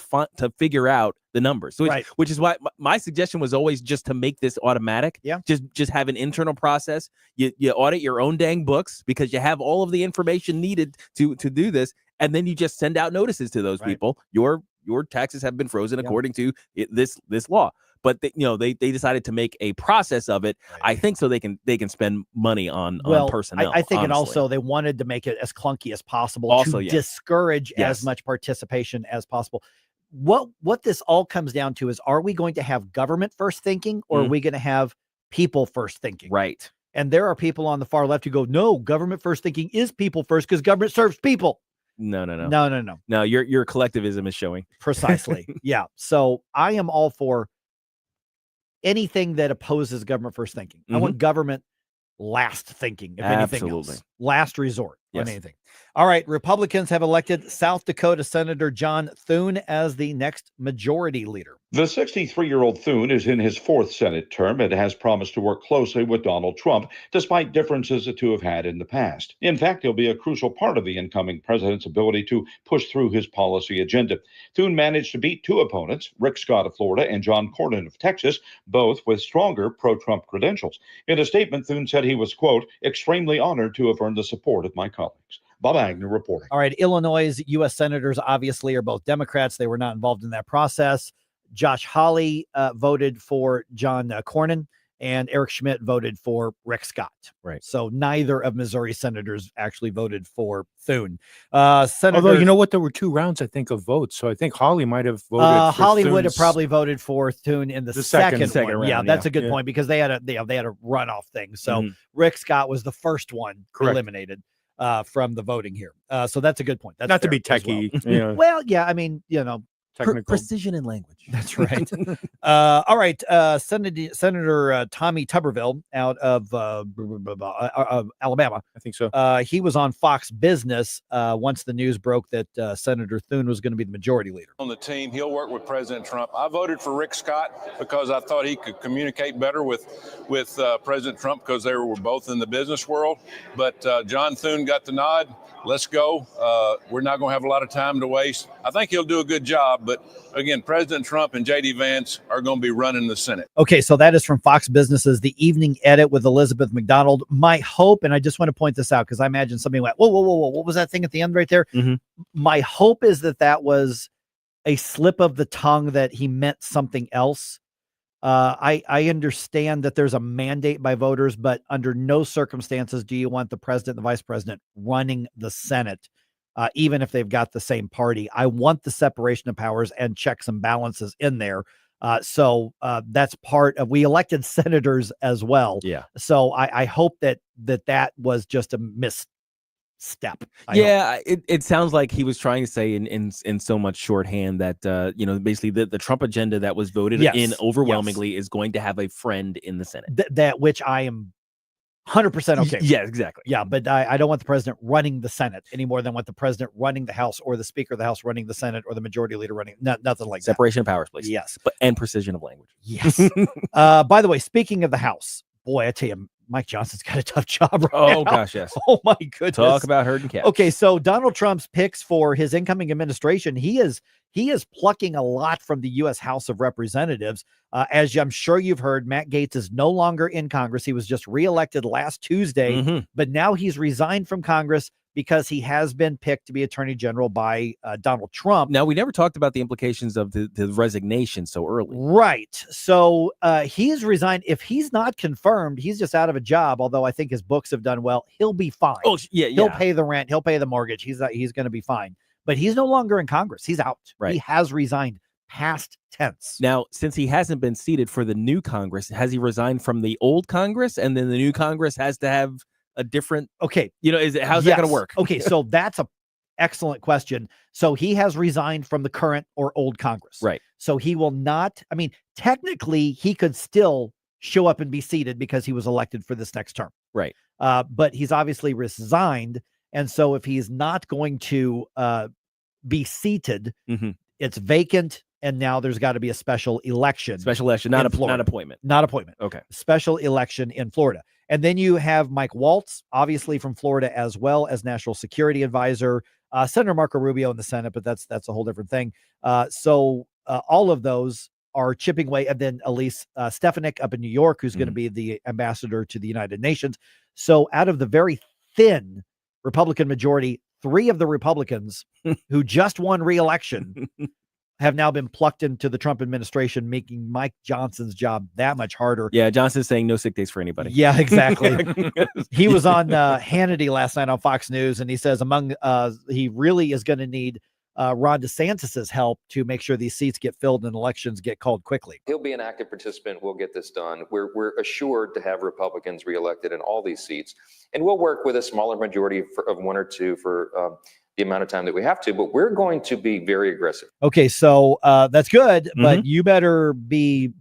figure out the numbers, which is why my suggestion was always just to make this automatic. Yeah. Just have an internal process. You audit your own dang books because you have all of the information needed to do this, and then you just send out notices to those people. Your taxes have been frozen according to this law. But they decided to make a process of it. I think so they can spend money on personnel. I think, honestly. and also they wanted to make it as clunky as possible to discourage as much participation as possible. What this all comes down to is, are we going to have government first thinking, or are we going to have people first thinking? Right. And there are people on the far left who go, no, government first thinking is people first because government serves people. No. No, your collectivism is showing. Precisely. Yeah. So I am all for anything that opposes government first thinking. I want government last thinking, if anything else. last resort on Yes. anything. All right. Republicans have elected South Dakota Senator John Thune as the next majority leader. The 63-year-old Thune is in his fourth Senate term and has promised to work closely with Donald Trump, despite differences the two have had in the past. In fact, he'll be a crucial part of the incoming president's ability to push through his policy agenda. Thune managed to beat two opponents, Rick Scott of Florida and John Cornyn of Texas, both with stronger pro-Trump credentials. In a statement, Thune said he was, quote, extremely honored to have earned the support of my colleagues. Bob Agnew reporting. All right. Illinois' U.S. senators obviously are both Democrats. They were not involved in that process. Josh Hawley voted for John Cornyn, and Eric Schmidt voted for Rick Scott. Right. So neither of Missouri senators actually voted for Thune. Senator, Although, you know what? There were 2 rounds, I think, of votes. So I think Hawley might have voted for Hawley would have Thune's- probably voted for Thune in the second one. round, Yeah, that's yeah. a good Yeah. point because they had a runoff thing. So Rick Scott was the first one Correct. eliminated from the voting here. So that's a good point. That's Not to fair be as well. techie. Yeah. Well, yeah, I mean, Technical. Precision in language. That's right. All right. Senator Tommy Tuberville out of Alabama. I think so. He was on Fox Business once the news broke that Senator Thune was going to be the majority leader. On the team, he'll work with President Trump. I voted for Rick Scott because I thought he could communicate better with President Trump because they were both in the business world. But John Thune got the nod. Let's go. We're not going to have a lot of time to waste. I think he'll do a good job. But again, President Trump and J.D. Vance are going to be running the Senate. Okay, so that is from Fox Business's The Evening Edit with Elizabeth McDonald. My hope, and I just want to point this out because I imagine somebody went, whoa, what was that thing at the end right there? My hope is that was a slip of the tongue, that he meant something else. I understand that there's a mandate by voters, but under no circumstances do you want the president and the vice president running the Senate, even if they've got the same party. I want the separation of powers and checks and balances in there. So that's part of, we elected senators as well. Yeah. So I hope that was just a misstep. It sounds like he was trying to say in so much shorthand that basically the Trump agenda that was voted in overwhelmingly is going to have a friend in the Senate. That which I am 100% okay. Yeah, exactly. Yeah, but I don't want the president running the Senate any more than want the president running the House or the Speaker of the House running the Senate or the Majority Leader running. Nothing like Separation of powers, please. Yes. And precision of language. Yes. By the way, speaking of the House, boy, I tell you, Mike Johnson's got a tough job right now. Oh, gosh, yes. Oh, my goodness. Talk about herding cats. Okay, so Donald Trump's picks for his incoming administration, he is plucking a lot from the U.S. House of Representatives. As I'm sure you've heard, Matt Gaetz is no longer in Congress. He was just reelected last Tuesday, but now he's resigned from Congress because he has been picked to be Attorney General by Donald Trump. Now, we never talked about the implications of the resignation so early. Right. So he's resigned. If he's not confirmed, he's just out of a job, although I think his books have done well. He'll be fine. Oh, yeah. He'll pay the rent. He'll pay the mortgage. He's going to be fine. But he's no longer in Congress. He's out. Right. He has resigned. Past tense. Now, since he hasn't been seated for the new Congress, has he resigned from the old Congress, and then the new Congress has to have a different? Okay, how's that going to work? Okay, so that's a excellent question. So he has resigned from the current or old Congress, right? So he will not. I mean, technically, he could still show up and be seated because he was elected for this next term, right? But he's obviously resigned, and so if he's not going to be seated, it's vacant. And now there's got to be a special election. Special election, not appointment. Not appointment. Okay. Special election in Florida. And then you have Mike Waltz, obviously from Florida, as well as National Security Advisor, Senator Marco Rubio in the Senate, but that's a whole different thing. So all of those are chipping away. And then Elise Stefanik up in New York, who's going to be the ambassador to the United Nations. So out of the very thin Republican majority, 3 of the Republicans who just won re-election have now been plucked into the Trump administration, making Mike Johnson's job that much harder. Yeah, Johnson's saying no sick days for anybody. Yeah, exactly. He was on Hannity last night on Fox News, and he says he really is going to need Ron DeSantis's help to make sure these seats get filled and elections get called quickly. He'll be an active participant. We'll get this done. We're assured to have Republicans reelected in all these seats, and we'll work with a smaller majority of 1 or 2 for the amount of time that we have to, but we're going to be very aggressive. Okay, so that's good, but you better be,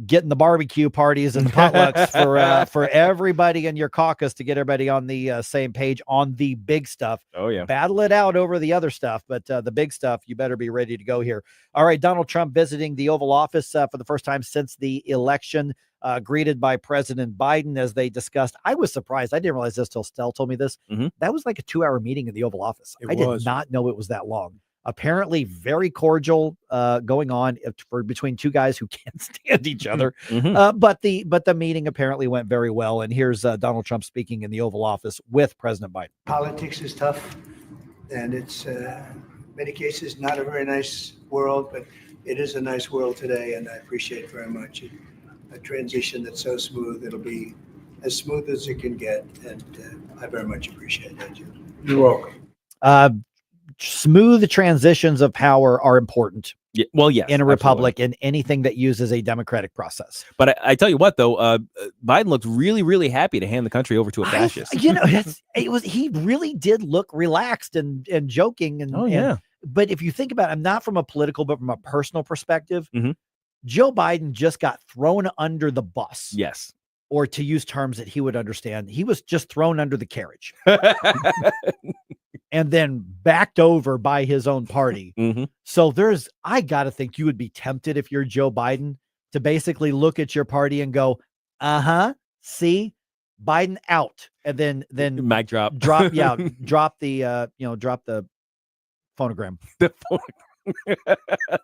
getting the barbecue parties and the potlucks for everybody in your caucus to get everybody on the same page on the big stuff. Oh, yeah. Battle it out over the other stuff, but the big stuff, you better be ready to go here. All right, Donald Trump visiting the Oval Office for the first time since the election, greeted by President Biden as they discussed. I was surprised. I didn't realize this till Stell told me this. That was like a 2-hour meeting in the Oval Office. I did not know it was that long. Apparently very cordial going on for between two guys who can't stand each other. But the meeting apparently went very well. And here's Donald Trump speaking in the Oval Office with President Biden. Politics is tough, and it's many cases not a very nice world, but it is a nice world today, and I appreciate it very much. A transition that's so smooth, it'll be as smooth as it can get, and I very much appreciate that, Jim. You're welcome. Smooth transitions of power are important. Yeah, well, yes, in a republic, in anything that uses a democratic process. But I tell you what, though, Biden looked really, really happy to hand the country over to a fascist. He really did look relaxed and joking. And but if you think about it, I'm not from a political, but from a personal perspective, Joe Biden just got thrown under the bus. Yes. Or to use terms that he would understand, he was just thrown under the carriage. And then backed over by his own party. So I got to think you would be tempted if you're Joe Biden to basically look at your party and go, see, Biden out. And then mic drop, drop the phonogram.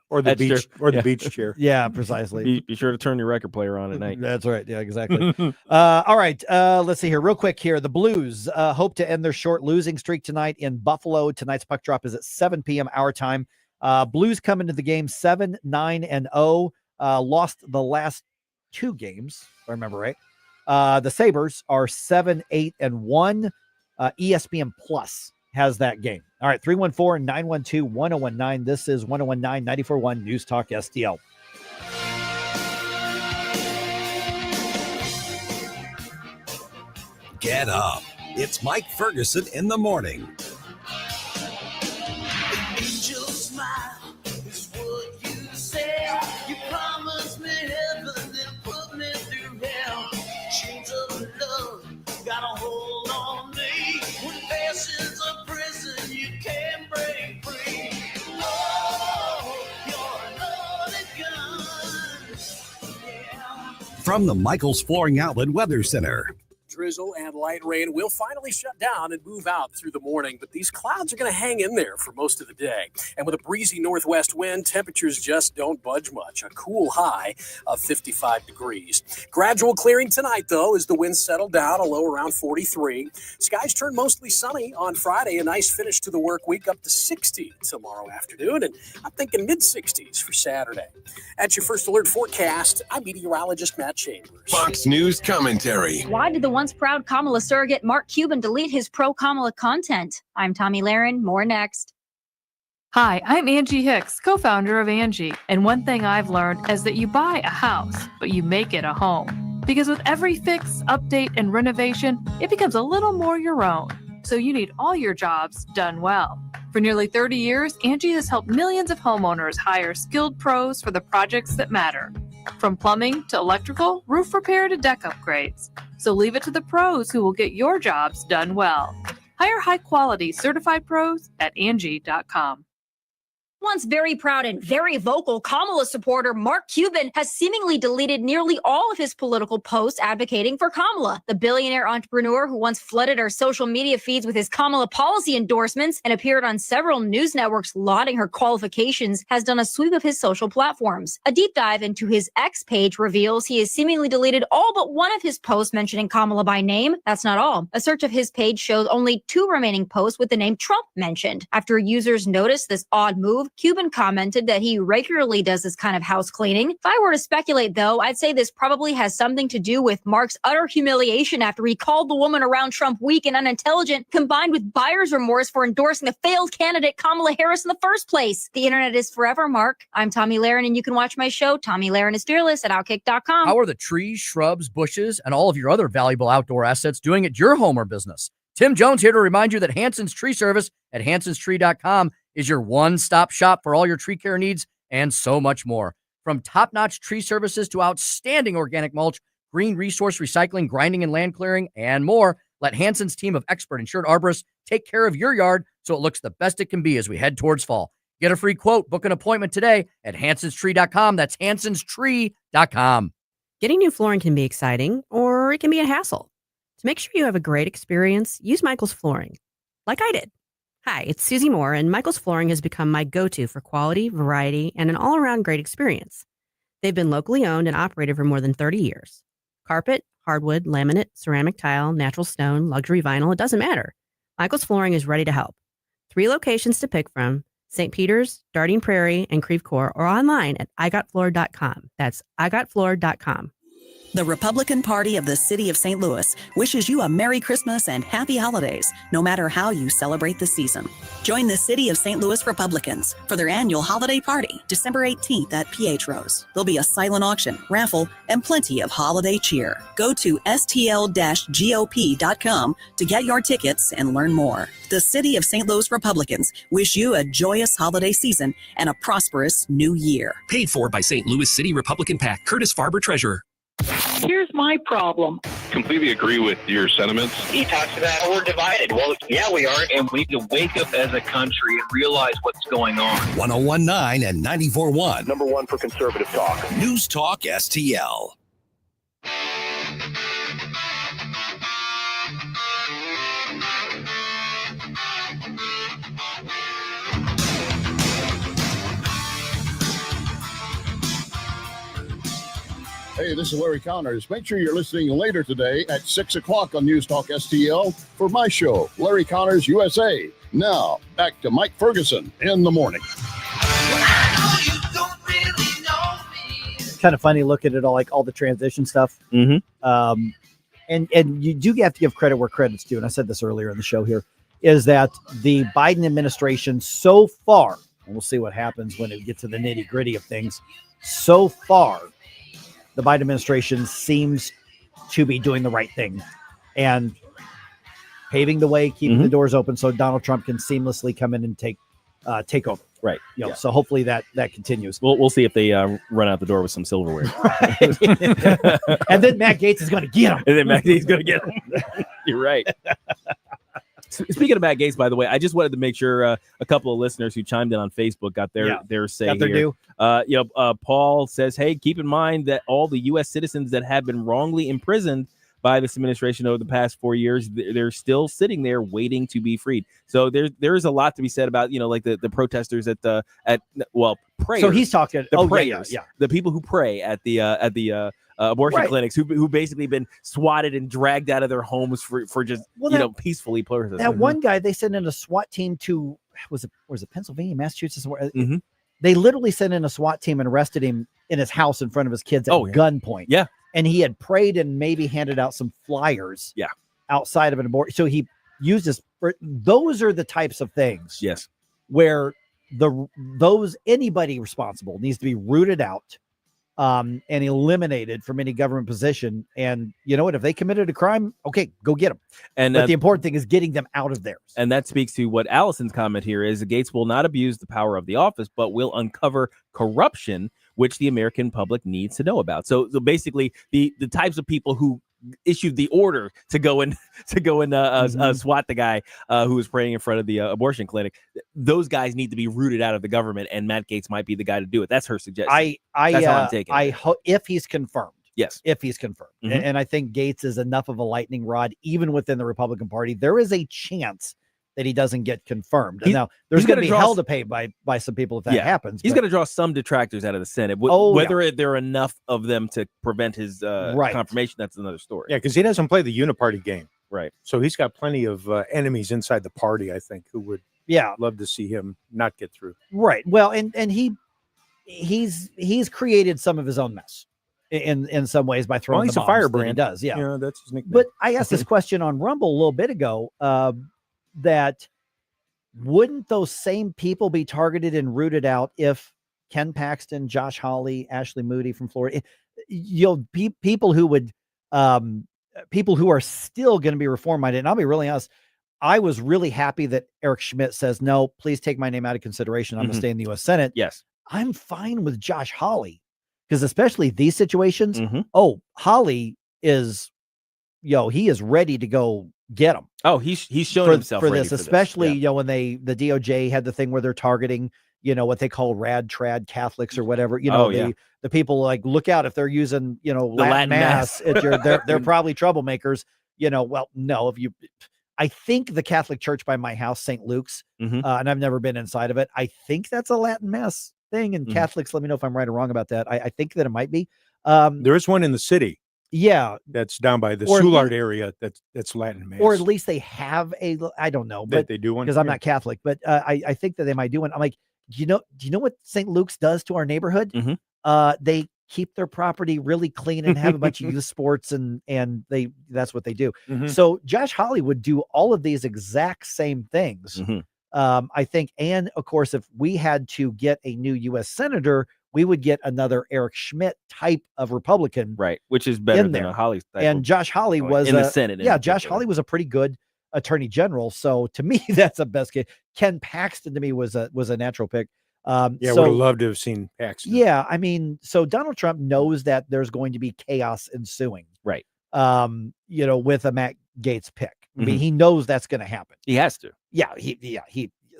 or the beach chair. Yeah, precisely. Be sure to turn your record player on at night. That's right. Yeah, exactly. All right. Let's see here real quick here. The Blues hope to end their short losing streak tonight in Buffalo. Tonight's puck drop is at 7 p.m. our time. Blues come into the game 7-9-0. Lost the last 2 games, if I remember right. The Sabres are 7-8-1. ESPN Plus has that game. All right, 314-912-1019. This is 1019-94.1 News Talk STL. Get up. It's Mike Ferguson in the morning. Angel smile is what you say. You promised me heaven and put me through hell. Chains of love got a hold on me. When passion's a prison you can't break free. Oh, you're a loaded gun. Yeah. From the Michaels Flooring Outlet Weather Center. Drizzle and light rain will finally shut down and move out through the morning, but these clouds are going to hang in there for most of the day. And with a breezy northwest wind, temperatures just don't budge much. A cool high of 55 degrees. Gradual clearing tonight, though, as the winds settle down, a low around 43. Skies turn mostly sunny on Friday. A nice finish to the work week, up to 60 tomorrow afternoon. And I'm thinking mid-60s for Saturday. At your First Alert forecast, I'm meteorologist Matt Chambers. Fox News commentary. Why did the once proud Kamala surrogate Mark Cuban delete his pro-Kamala content? I'm Tommy Lahren. More next. Hi, I'm Angie Hicks, co-founder of Angie. And one thing I've learned is that you buy a house, but you make it a home. Because with every fix, update, and renovation, it becomes a little more your own. So you need all your jobs done well. For nearly 30 years, Angie has helped millions of homeowners hire skilled pros for the projects that matter. From plumbing to electrical, roof repair to deck upgrades. So leave it to the pros who will get your jobs done well. Hire high-quality certified pros at Angie.com. Once very proud and very vocal Kamala supporter Mark Cuban has seemingly deleted nearly all of his political posts advocating for Kamala. The billionaire entrepreneur who once flooded our social media feeds with his Kamala policy endorsements and appeared on several news networks lauding her qualifications has done a sweep of his social platforms. A deep dive into his X page reveals he has seemingly deleted all but one of his posts mentioning Kamala by name. That's not all. A search of his page shows only 2 remaining posts with the name Trump mentioned. After users noticed this odd move, Cuban commented that he regularly does this kind of house cleaning. If I were to speculate, though, I'd say this probably has something to do with Mark's utter humiliation after he called the woman around Trump weak and unintelligent, combined with buyer's remorse for endorsing the failed candidate Kamala Harris in the first place. The internet is forever, Mark. I'm Tommy Lahren, and you can watch my show, Tommy Lahren is Fearless, at Outkick.com. How are the trees, shrubs, bushes, and all of your other valuable outdoor assets doing at your home or business? Tim Jones here to remind you that Hanson's Tree Service at hansonstree.com is your one-stop shop for all your tree care needs and so much more. From top-notch tree services to outstanding organic mulch, green resource recycling, grinding and land clearing, and more, let Hanson's team of expert insured arborists take care of your yard so it looks the best it can be as we head towards fall. Get a free quote. Book an appointment today at hansonstree.com. That's hansonstree.com. Getting new flooring can be exciting, or it can be a hassle. To make sure you have a great experience, use Michael's Flooring, like I did. Hi, it's Susie Moore, and Michael's Flooring has become my go-to for quality, variety, and an all-around great experience. They've been locally owned and operated for more than 30 years. Carpet, hardwood, laminate, ceramic tile, natural stone, luxury vinyl, it doesn't matter. Michael's Flooring is ready to help. 3 locations to pick from: St. Peter's, Darting Prairie, and Creve Coeur, or online at igotfloor.com. That's igotfloor.com. The Republican Party of the City of St. Louis wishes you a Merry Christmas and Happy Holidays, no matter how you celebrate the season. Join the City of St. Louis Republicans for their annual holiday party, December 18th at PH Rose. There'll be a silent auction, raffle, and plenty of holiday cheer. Go to stl-gop.com to get your tickets and learn more. The City of St. Louis Republicans wish you a joyous holiday season and a prosperous new year. Paid for by St. Louis City Republican PAC, Curtis Farber, Treasurer. Here's my problem. Completely agree with your sentiments. He talks about we're divided. Well, yeah, we are. And we need to wake up as a country and realize what's going on. 1019 and 94.1. Number one for conservative talk. News Talk STL. Hey, this is Larry Connors. Make sure you're listening later today at 6 o'clock on News Talk STL for my show, Larry Connors USA. Now, back to Mike Ferguson in the morning. It's kind of funny looking at all the transition stuff. Mm-hmm. And you do have to give credit where credit's due. And I said this earlier in the show here, is that the Biden administration so far, and we'll see what happens when it gets to the nitty gritty of things, so far, the Biden administration seems to be doing the right thing and paving the way, keeping the doors open so Donald Trump can seamlessly come in and take over. Right. So hopefully that continues. We'll see if they run out the door with some silverware. And then Matt Gaetz is going to get him. And then Matt Gaetz is going to get him. You're right. Speaking of Matt Gaetz, by the way, I just wanted to make sure a couple of listeners who chimed in on Facebook got their say got their here. due. Paul says, hey, keep in mind that all the U.S. citizens that have been wrongly imprisoned by this administration over the past 4 years, they're still sitting there waiting to be freed. So there is a lot to be said about, like the protesters at prayers. So he's talking the prayers, the people who pray at the abortion clinics who basically been swatted and dragged out of their homes for just peacefully protesting. That one guy, they sent in a SWAT team to was it Pennsylvania, Massachusetts? They literally sent in a SWAT team and arrested him in his house in front of his kids at gunpoint. Yeah. And he had prayed and maybe handed out some flyers outside of an abortion. So he used this. Those are the types of things where anybody responsible needs to be rooted out and eliminated from any government position. And you know what? If they committed a crime, okay, go get them. But the important thing is getting them out of there. And that speaks to what Allison's comment here is: Gaetz will not abuse the power of the office, but will uncover corruption, which the American public needs to know about. So basically, the types of people who issued the order to go and swat the guy who was praying in front of the abortion clinic, those guys need to be rooted out of the government, and Matt Gaetz might be the guy to do it. That's her suggestion. That's how I'm taking it. I hope if he's confirmed. Yes. If he's confirmed. And I think Gaetz is enough of a lightning rod, even within the Republican Party. There is a chance that he doesn't get confirmed. Now, there's going to be hell to pay by some people if that happens. He's going to draw some detractors out of the Senate. Whether there are enough of them to prevent his confirmation, that's another story. Yeah, because he doesn't play the uniparty game. Right. So he's got plenty of enemies inside the party, I think, who would love to see him not get through. Right. Well, and he's created some of his own mess in some ways by throwing he's the a bombs firebrand. He does, Yeah, that's his nickname. But I asked this question on Rumble a little bit ago, that wouldn't those same people be targeted and rooted out if Ken Paxton, Josh Hawley, Ashley Moody from Florida, people who would, people who are still going to be reform minded. And I'll be really honest, I was really happy that Eric Schmidt says, no, please take my name out of consideration. I'm going to stay in the U.S. Senate. Yes. I'm fine with Josh Hawley because especially these situations, Holly is, he is ready to go get them. Oh, he's shown for, himself for ready this, for especially this. when the DOJ had the thing where they're targeting, what they call rad trad Catholics or whatever. The people like, look out if they're using Latin mass. They're probably troublemakers. Well, no, I think the Catholic Church by my house, St. Luke's, and I've never been inside of it. I think that's a Latin mass thing, and Catholics, let me know if I'm right or wrong about that. I think that it might be. There is one in the city. Yeah, that's down by the Soulard area. That's Latin mass, or at least they have a. I don't know, but they do one because I'm not Catholic. But I think that they might do one. I'm like, do you know what St. Luke's does to our neighborhood? They keep their property really clean and have a bunch of youth sports, and that's what they do. So Josh Hawley would do all of these exact same things. I think, and of course, if we had to get a new U.S. senator, we would get another Eric Schmidt type of Republican, right? Which is better than a Hawley type. And Josh Hawley was in the Senate. Yeah, Josh Hawley was a pretty good attorney general. So to me, that's the best case. Ken Paxton to me was a natural pick. I would have loved to have seen Paxton. Yeah, I mean, so Donald Trump knows that there's going to be chaos ensuing, right? With a Matt Gaetz pick. I mean, he knows that's going to happen. He has to. Yeah,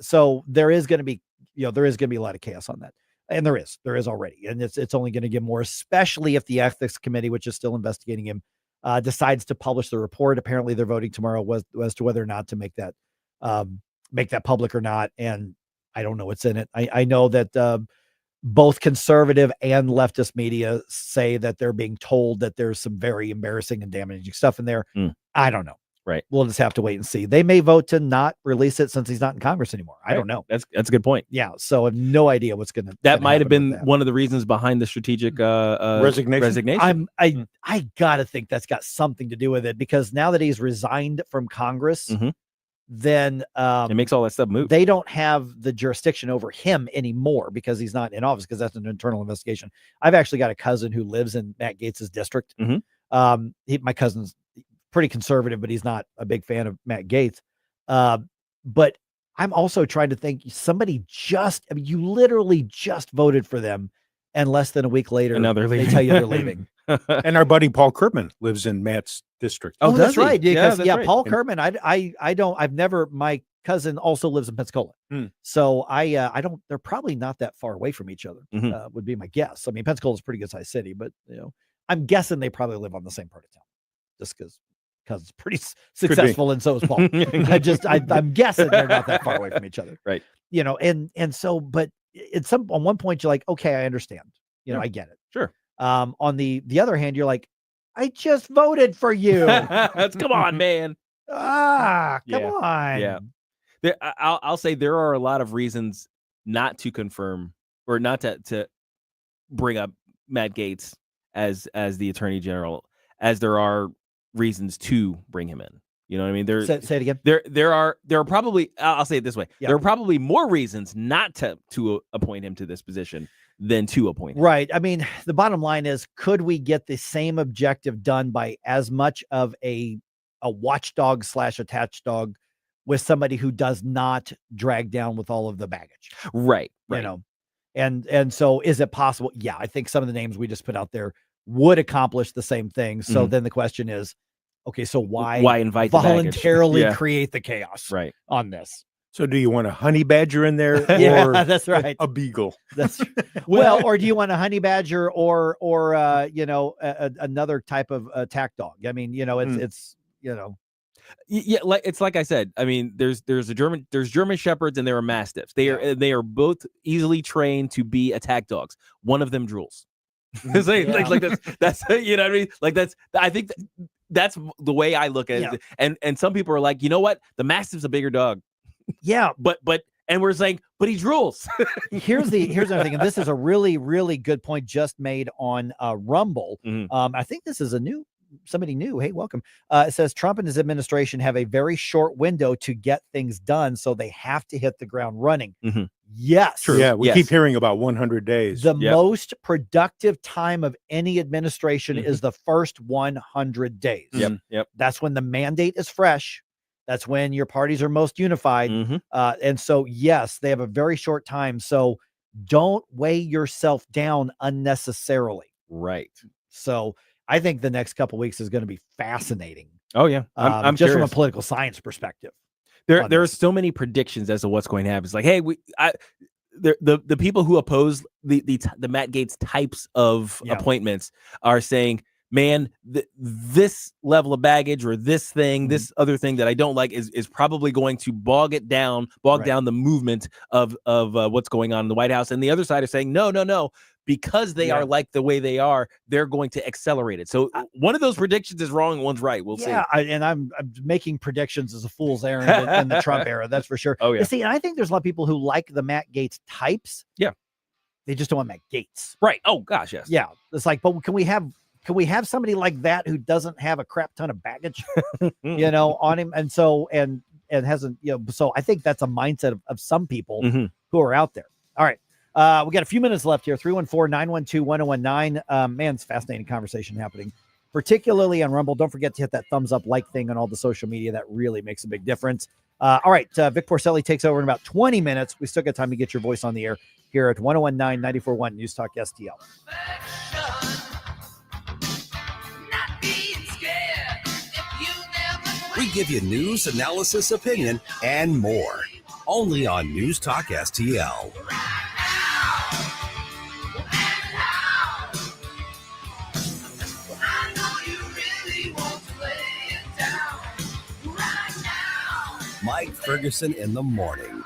so there is going to be, a lot of chaos on that. And there is already, and it's only going to get more, especially if the ethics committee, which is still investigating him, decides to publish the report. Apparently, they're voting tomorrow as to whether or not to make that public or not. And I don't know what's in it. I know that both conservative and leftist media say that they're being told that there's some very embarrassing and damaging stuff in there. I don't know. Right. We'll just have to wait and see. They may vote to not release it since he's not in Congress anymore. I don't know. That's a good point. Yeah. So I have no idea what's going to. That might have been one of the reasons behind the strategic resignation. I gotta think that's got something to do with it, because now that he's resigned from Congress, then it makes all that stuff move. They don't have the jurisdiction over him anymore because he's not in office, because that's an internal investigation. I've actually got a cousin who lives in Matt Gaetz's district. My cousin's pretty conservative, but he's not a big fan of Matt Gaetz. But I'm also trying to think, you literally just voted for them, and less than a week later, they tell you they're leaving. And our buddy Paul Kerman lives in Matt's district. Oh, that's right. Yeah, Because Paul Kerman, my cousin also lives in Pensacola. So I don't, they're probably not that far away from each other, would be my guess. I mean, Pensacola is a pretty good sized city, but I'm guessing they probably live on the same part of town, just because it's pretty successful, and so is Paul. I'm guessing they're not that far away from each other. Right. And so, but on one point you're like, okay, I understand, I get it. Sure. On the other hand, you're like, I just voted for you. Come on, man. Come on. Yeah. I'll say there are a lot of reasons not to confirm or not to bring up Matt Gaetz as the attorney general, as there are reasons to bring him in. You know what I mean? Say it again. There are probably, I'll say it this way. Yeah. There are probably more reasons not to appoint him to this position than to appoint him. Right. I mean, the bottom line is, could we get the same objective done by as much of a watchdog / attached dog with somebody who does not drag down with all of the baggage? Right. And so is it possible? Yeah, I think some of the names we just put out there would accomplish the same thing. So then the question is, okay, so why invite voluntarily create the chaos on this? So do you want a honey badger in there? Yeah, that's right. A beagle. That's or do you want a honey badger or another type of attack dog? I mean, it's Yeah, like I said. I mean, there's German shepherds and there are mastiffs. They are both easily trained to be attack dogs. One of them drools. That's you know what I mean. Like I think that's the way I look at it. And some people are like, you know what, the mastiff's a bigger dog. Yeah, but and we're saying, but he drools. here's another thing, and this is a really, really good point just made on Rumble. I think this is somebody new. Hey, welcome. It says Trump and his administration have a very short window to get things done, so they have to hit the ground running. Yes. True. Yeah, we keep hearing about 100 days. The most productive time of any administration is the first 100 days. Yep. That's when the mandate is fresh. That's when your parties are most unified. And so, yes, they have a very short time. So don't weigh yourself down unnecessarily. Right. So I think the next couple weeks is going to be fascinating. Oh yeah. I'm just curious. from a political science perspective. There are so many predictions as to what's going to happen. It's like, hey, the people who oppose the Matt Gaetz types of appointments are saying, man, this level of baggage or this thing, this other thing that I don't like is probably going to bog down the movement of what's going on in the White House. And the other side is saying, no, because they are like the way they are, they're going to accelerate it. So one of those predictions is wrong and one's right. We'll see. I'm making predictions as a fool's errand in the Trump era. That's for sure. Oh yeah. You see, and I think there's a lot of people who like the Matt Gaetz types. Yeah. They just don't want Matt Gaetz. Right. Oh gosh, yes. Yeah. It's like, but can we have somebody like that who doesn't have a crap ton of baggage, on him? And so, and hasn't, so I think that's a mindset of some people who are out there. All right. We got a few minutes left here. 314-912-1019. Man, it's fascinating conversation happening, particularly on Rumble. Don't forget to hit that thumbs up like thing on all the social media. That really makes a big difference. All right. Vic Porcelli takes over in about 20 minutes. We still got time to get your voice on the air here at 1019-94.1 News Talk STL. We give you news, analysis, opinion, and more. Only on News Talk STL. Mike Ferguson in the morning.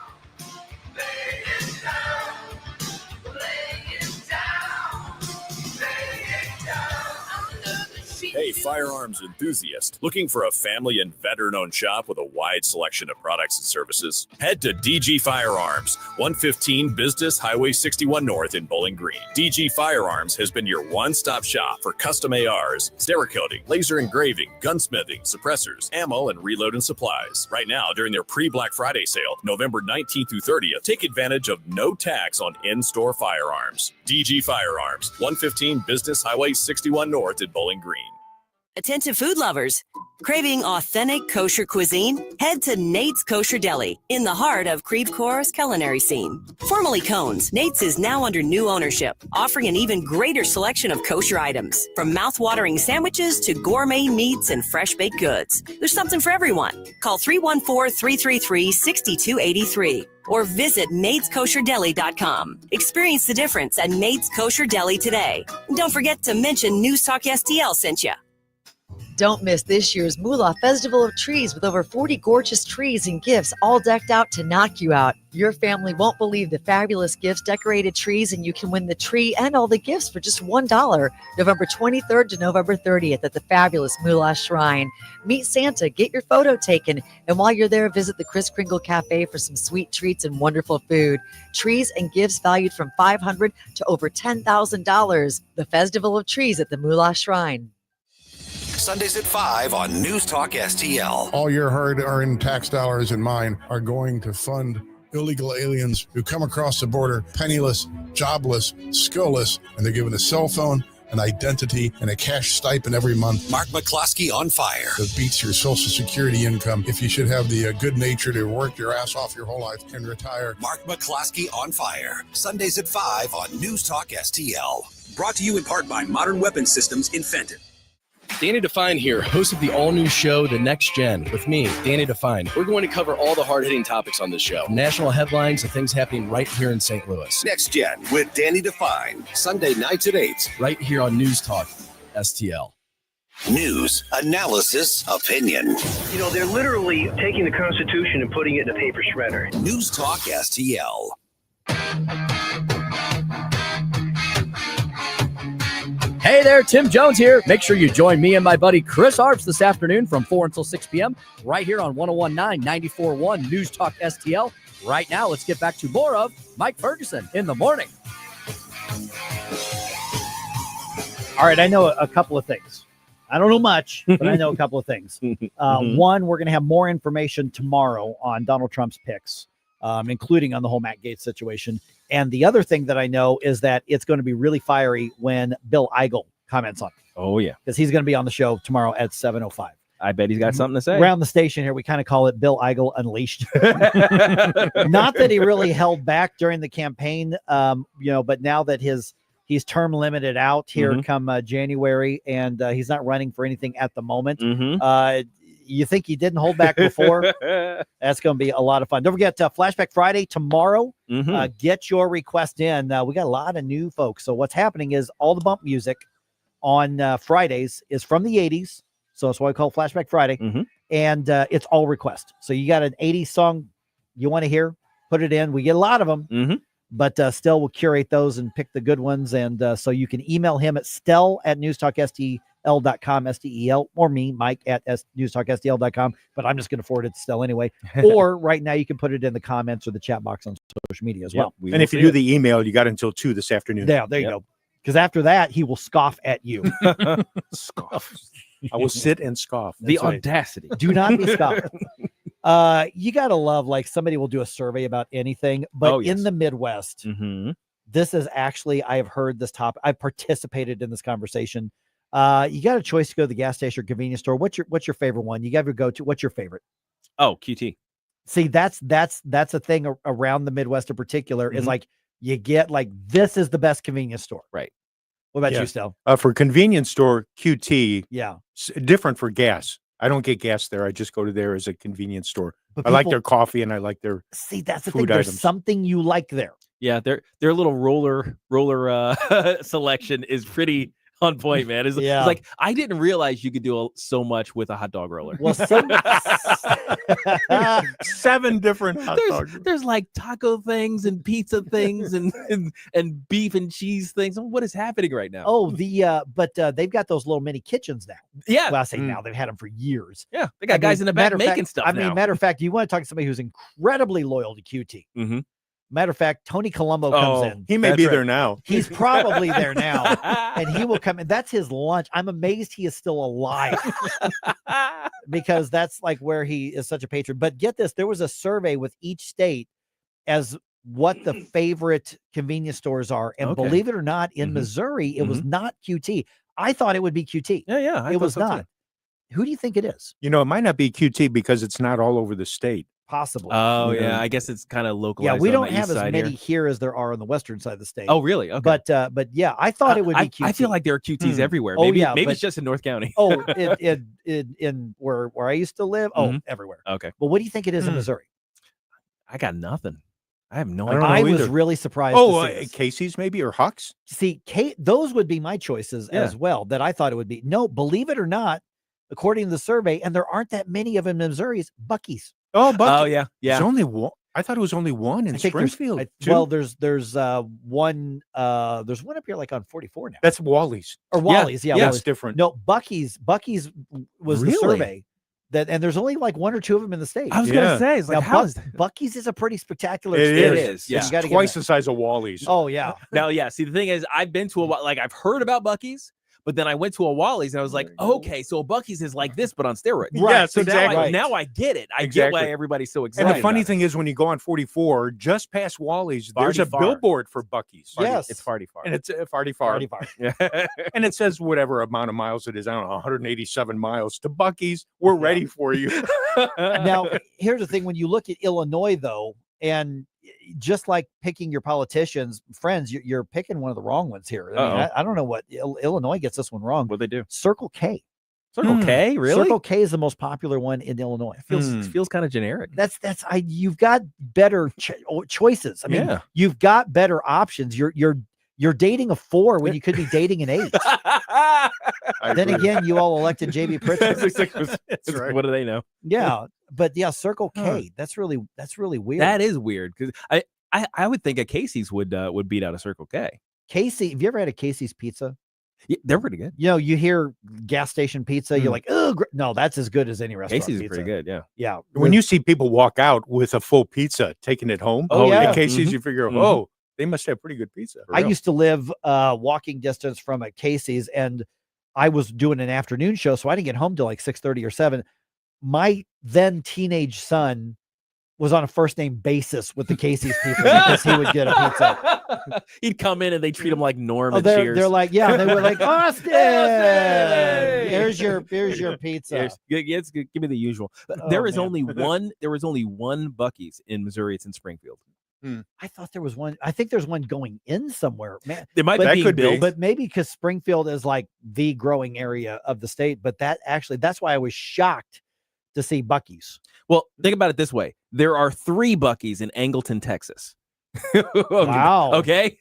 Hey, firearms enthusiast, looking for a family and veteran-owned shop with a wide selection of products and services? Head to DG Firearms, 115 Business Highway 61 North in Bowling Green. DG Firearms has been your one-stop shop for custom ARs, Cerakoting, laser engraving, gunsmithing, suppressors, ammo, and reloading supplies. Right now, during their pre-Black Friday sale, November 19th through 30th, take advantage of no tax on in-store firearms. DG Firearms, 115 Business Highway 61 North in Bowling Green. Attention food lovers. Craving authentic kosher cuisine? Head to Nate's Kosher Deli in the heart of Creve Coeur's culinary scene. Formerly Cones, Nate's is now under new ownership, offering an even greater selection of kosher items, from mouth-watering sandwiches to gourmet meats and fresh-baked goods. There's something for everyone. Call 314-333-6283 or visit NatesKosherDeli.com. Experience the difference at Nate's Kosher Deli today. And don't forget to mention News Talk STL sent you. Don't miss this year's Moolah Festival of Trees with over 40 gorgeous trees and gifts all decked out to knock you out. Your family won't believe the fabulous gifts, decorated trees, and you can win the tree and all the gifts for just $1. November 23rd to November 30th at the fabulous Moolah Shrine. Meet Santa, get your photo taken, and while you're there, visit the Kris Kringle Cafe for some sweet treats and wonderful food. Trees and gifts valued from $500 to over $10,000. The Festival of Trees at the Moolah Shrine. Sundays at 5 on News Talk STL. All your hard-earned tax dollars and mine are going to fund illegal aliens who come across the border penniless, jobless, skillless, and they're given a cell phone, an identity, and a cash stipend every month. Mark McCloskey on fire. That beats your Social Security income. If you should have the good nature to work your ass off your whole life and retire. Mark McCloskey on fire. Sundays at 5 on News Talk STL. Brought to you in part by Modern Weapons Systems in Fenton. Danny Define here, host of the all-new show, The Next Gen, with me, Danny Define. We're going to cover all the hard-hitting topics on this show, from national headlines to things happening right here in St. Louis. Next Gen with Danny Define, Sunday nights at 8. Right here on News Talk STL. News, analysis, opinion. You know, they're literally taking the Constitution and putting it in a paper shredder. News Talk STL. Hey there, Tim Jones here. Make sure you join me and my buddy Chris Arps this afternoon from 4 until 6 p.m. right here on 1019 94.1 News Talk STL. Right now, let's get back to more of Mike Ferguson in the morning. All right, I know a couple of things. I don't know much, but I know a couple of things. One, we're going to have more information tomorrow on Donald Trump's picks, including on the whole Matt Gaetz situation. And the other thing that I know is that it's going to be really fiery when Bill Eigel comments on it. Oh, yeah. Because he's going to be on the show tomorrow at 7:05. I bet he's got something to say. Around the station here, we kind of call it Bill Eigel Unleashed. Not that he really held back during the campaign, but now that he's term limited out here come January, and he's not running for anything at the moment. You think he didn't hold back before? That's going to be a lot of fun. Don't forget Flashback Friday tomorrow. Get your request in. We got a lot of new folks. So what's happening is all the bump music on Fridays is from the 80s. So that's why we call it Flashback Friday. And it's all request. So you got an 80s song you want to hear, put it in. We get a lot of them. But still, we'll curate those and pick the good ones. And so you can email him at stel@newstalkstl.com, STEL, or me, Mike, at newstalkstl.com. But I'm just going to forward it to Stel anyway. Or right now, you can put it in the comments or the chat box on social media as well. And if you do the email, you got until 2 this afternoon. Yeah, there you go. Because after that, he will scoff at you. Scoff. I will sit and scoff. The audacity. Do not be scoffing. You got to love, like, somebody will do a survey about anything, but in the Midwest, this is actually, I have heard this topic. I've participated in this conversation. You got a choice to go to the gas station or convenience store. What's your favorite one? You got to go to, what's your favorite? Oh, QT. See, that's a thing around the Midwest in particular, is like, you get like, this is the best convenience store. Right. What about you, Stel? For convenience store, QT. Yeah. Different for gas. I don't get gas there. I just go to there as a convenience store. But I like their coffee and I like their that's the food thing. There's items. something you like there. Yeah, their little roller selection is pretty on point, man. It's like, I didn't realize you could do so much with a hot dog roller. Well, 7 different hot dogs. There's like taco things and pizza things and beef and cheese things. What is happening right now? Oh, but they've got those little mini kitchens now. Yeah. Well, I say now, they've had them for years. Yeah, they got guys in the back making stuff now. Matter of fact, you want to talk to somebody who's incredibly loyal to QT. Matter of fact, Tony Colombo comes in. He may be there now. He's probably there now. And he will come in. That's his lunch. I'm amazed he is still alive. Because that's like where he is such a patron. But get this, there was a survey with each state as what the favorite convenience stores are. And believe it or not, in Missouri, it was not QT. I thought it would be QT. Yeah. It was not. Who do you think it is? It might not be QT because it's not all over the state. Possibly. Oh, yeah. I guess it's kind of localized. Yeah, we don't have as many here as there are on the western side of the state. Oh, really? Okay. But yeah, I thought it would be QT. I feel like there are QTs everywhere. Maybe it's just in North County. in where I used to live. Everywhere. Okay. Well, what do you think it is in Missouri? I got nothing. I have no idea. I was really surprised. Casey's maybe, or Huck's. See, those would be my choices as well. That I thought it would be. No, believe it or not, according to the survey, and there aren't that many of them in Missouri, is Buc-ee's. Oh, Buc-ee's. Oh, yeah. There's only one. I thought it was only one in Springfield. There's one. There's one up here like on 44 now. That's Wally's. Or Wally's. Yeah, that's different. No, Buc-ee's was the survey. And there's only like 1 or 2 of them in the state. I was gonna say, it's like, how is that? Buc-ee's is a pretty spectacular experience. It is. Yeah. It's twice the size of Wally's. Oh yeah. Now, yeah. See, the thing is, I've been to I've heard about Buc-ee's, but then I went to a Wally's and I was like, okay, so a Buc-ee's is like this, but on steroids. Right. Yes, so exactly. now I get it. I get why everybody's so excited. And the funny thing is, when you go on 44, just past Wally's, there's a billboard for Buc-ee's. Yes. It's Farty Far. And it's Farty Far. Yeah. And it says whatever amount of miles it is. I don't know, 187 miles to Buc-ee's. We're ready for you. Now, here's the thing. When you look at Illinois, though, and just like picking your politicians, friends, you're picking one of the wrong ones here. I don't know what Illinois gets this one wrong. What they do? Circle K. Circle K, really? Circle K is the most popular one in Illinois. It feels kind of generic. You've got better choices. I mean, you've got better options. You're dating a 4 when you could be dating an 8. Then again, you all elected JB Pritzker. That's right. What do they know? Yeah, but yeah, Circle K. That's really weird. That is weird because I would think a Casey's would beat out a Circle K. Casey, have you ever had a Casey's pizza? Yeah, they're pretty good. You hear gas station pizza, you're like, oh, no, that's as good as any restaurant. Casey's pizza. is pretty good. Yeah. Yeah. When you see people walk out with a full pizza, taking it home, at Casey's, you figure, they must have pretty good pizza. I used to live walking distance from a Casey's, and I was doing an afternoon show, so I didn't get home till like 6:30 or 7. My then teenage son was on a first name basis with the Casey's people because he would get a pizza. He'd come in and they treat him like Norm. Oh, they're like, yeah, they were like, Austin, Austin! here's your pizza. Give me the usual. There was only one Buc-ee's in Missouri. It's in Springfield. I thought there was one. I think there's one going in somewhere, man. There might be built, but maybe because Springfield is like the growing area of the state. But that's why I was shocked to see Buc-ee's. Well, think about it this way: there are 3 Buc-ee's in Angleton, Texas. Wow. Okay.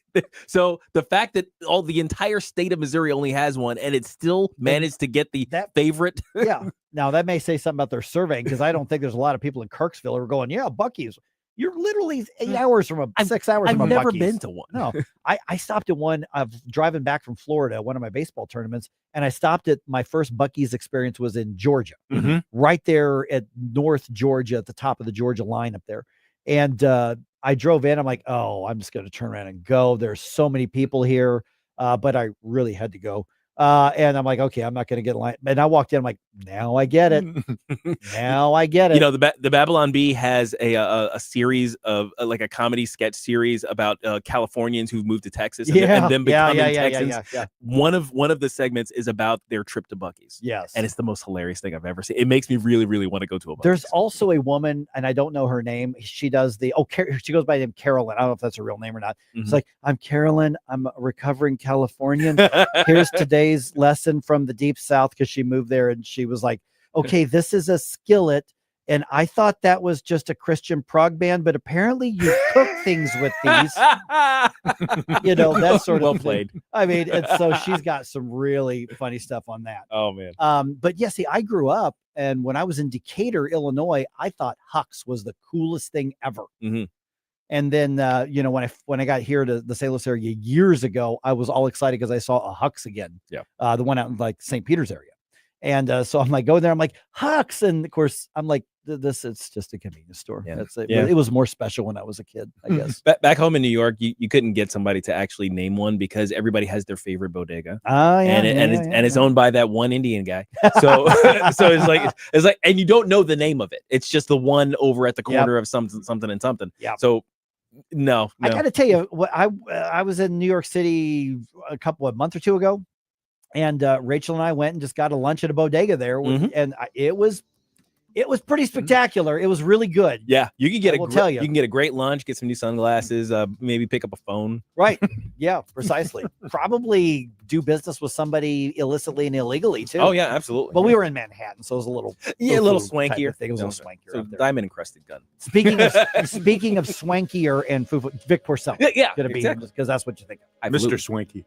So the fact that the entire state of Missouri only has one, and it still managed to get that favorite. Yeah. Now that may say something about their surveying, because I don't think there's a lot of people in Kirksville who are going, yeah, Buc-ee's. You're literally 8 hours from 6 hours from a I've never Buc-ee's. been to one. No, I stopped at one of driving back from Florida, one of my baseball tournaments, and I stopped at my first Buc-ee's experience was in Georgia, right there at North Georgia, at the top of the Georgia line up there. And I drove in. I'm like, oh, I'm just going to turn around and go. There's so many people here, but I really had to go. And I'm like, okay, I'm not going to get in line. And I walked in. I'm like, now I get it. Now I get it. You know, the Babylon Bee has a series of like a comedy sketch series about Californians who've moved to Texas and them becoming Texans. Yeah. One of the segments is about their trip to Buc-ee's. Yes. And it's the most hilarious thing I've ever seen. It makes me really, really want to go to a Buc-ee's. There's also a woman, and I don't know her name. She does she goes by the name Carolyn. I don't know if that's her real name or not. It's like, I'm Carolyn. I'm a recovering Californian. Here's today's lesson from the deep South, because she moved there, and she was like, okay, this is a skillet, and I thought that was just a Christian prog band, but apparently you cook things with these. You know, that sort of well played. I mean, and so she's got some really funny stuff on that. Oh man. But yeah, see, I grew up, and when I was in Decatur, Illinois, I thought Huck's was the coolest thing ever. And then, you know, when I got here to the St. Louis area years ago, I was all excited because I saw a Huck's again. Yeah. The one out in like St. Peter's area. And so I'm like, going there, I'm like, Huck's. And of course, I'm like, it's just a convenience store. Yeah. It was more special when I was a kid, I guess. Back home in New York, you couldn't get somebody to actually name one because everybody has their favorite bodega. It's owned by that one Indian guy. So so it's like, and you don't know the name of it. It's just the one over at the corner of something and something. Yeah. So no. I got to tell you, what I was in New York City a month or two ago, and Rachel and I went and just got a lunch at a bodega there, and it was pretty spectacular. It was really good. Yeah, you can get you can get a great lunch, get some new sunglasses, maybe pick up a phone. Right. Yeah, precisely. Probably do business with somebody illicitly and illegally too. Oh yeah, absolutely. But we were in Manhattan, so it was a little swankier thing. It was a little swankier. So up there. diamond encrusted gun. Speaking of swankier and Vic Porcel. Yeah, gonna be because that's what you think of. Mr. Swanky.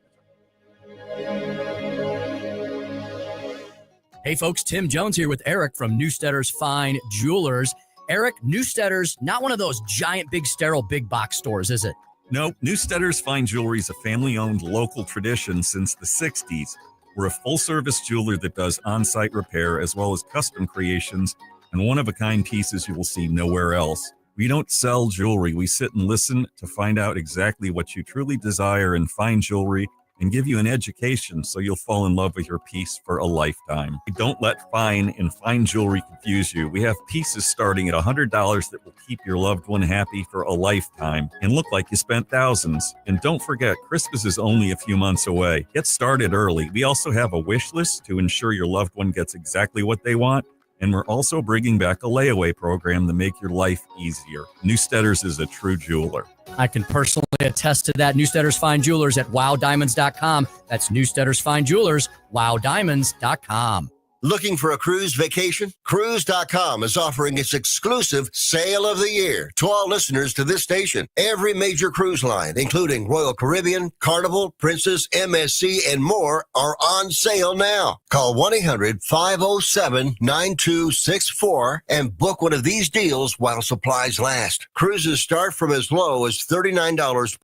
Hey folks, Tim Jones here with Eric from Newstetter's Fine Jewelers. Eric, Newstetter's not one of those giant, big, sterile, big box stores, is it? No, Newstetter's Fine Jewelry is a family-owned local tradition since the 60s. We're a full-service jeweler that does on-site repair as well as custom creations and one-of-a-kind pieces you will see nowhere else. We don't sell jewelry. We sit and listen to find out exactly what you truly desire in fine jewelry and give you an education so you'll fall in love with your piece for a lifetime. Don't let fine and fine jewelry confuse you. We have pieces starting at $100 that will keep your loved one happy for a lifetime and look like you spent thousands. And don't forget, Christmas is only a few months away. Get started early. We also have a wish list to ensure your loved one gets exactly what they want. And we're also bringing back a layaway program to make your life easier. Newstetter's is a true jeweler. I can personally attest to that. Newstetter's Fine Jewelers at wowdiamonds.com. That's Newstetter's Fine Jewelers, wowdiamonds.com. Looking for a cruise vacation? Cruise.com is offering its exclusive sale of the year to all listeners to this station. Every major cruise line, including Royal Caribbean, Carnival, Princess, MSC, and more, are on sale now. Call 1-800-507-9264 and book one of these deals while supplies last. Cruises start from as low as $39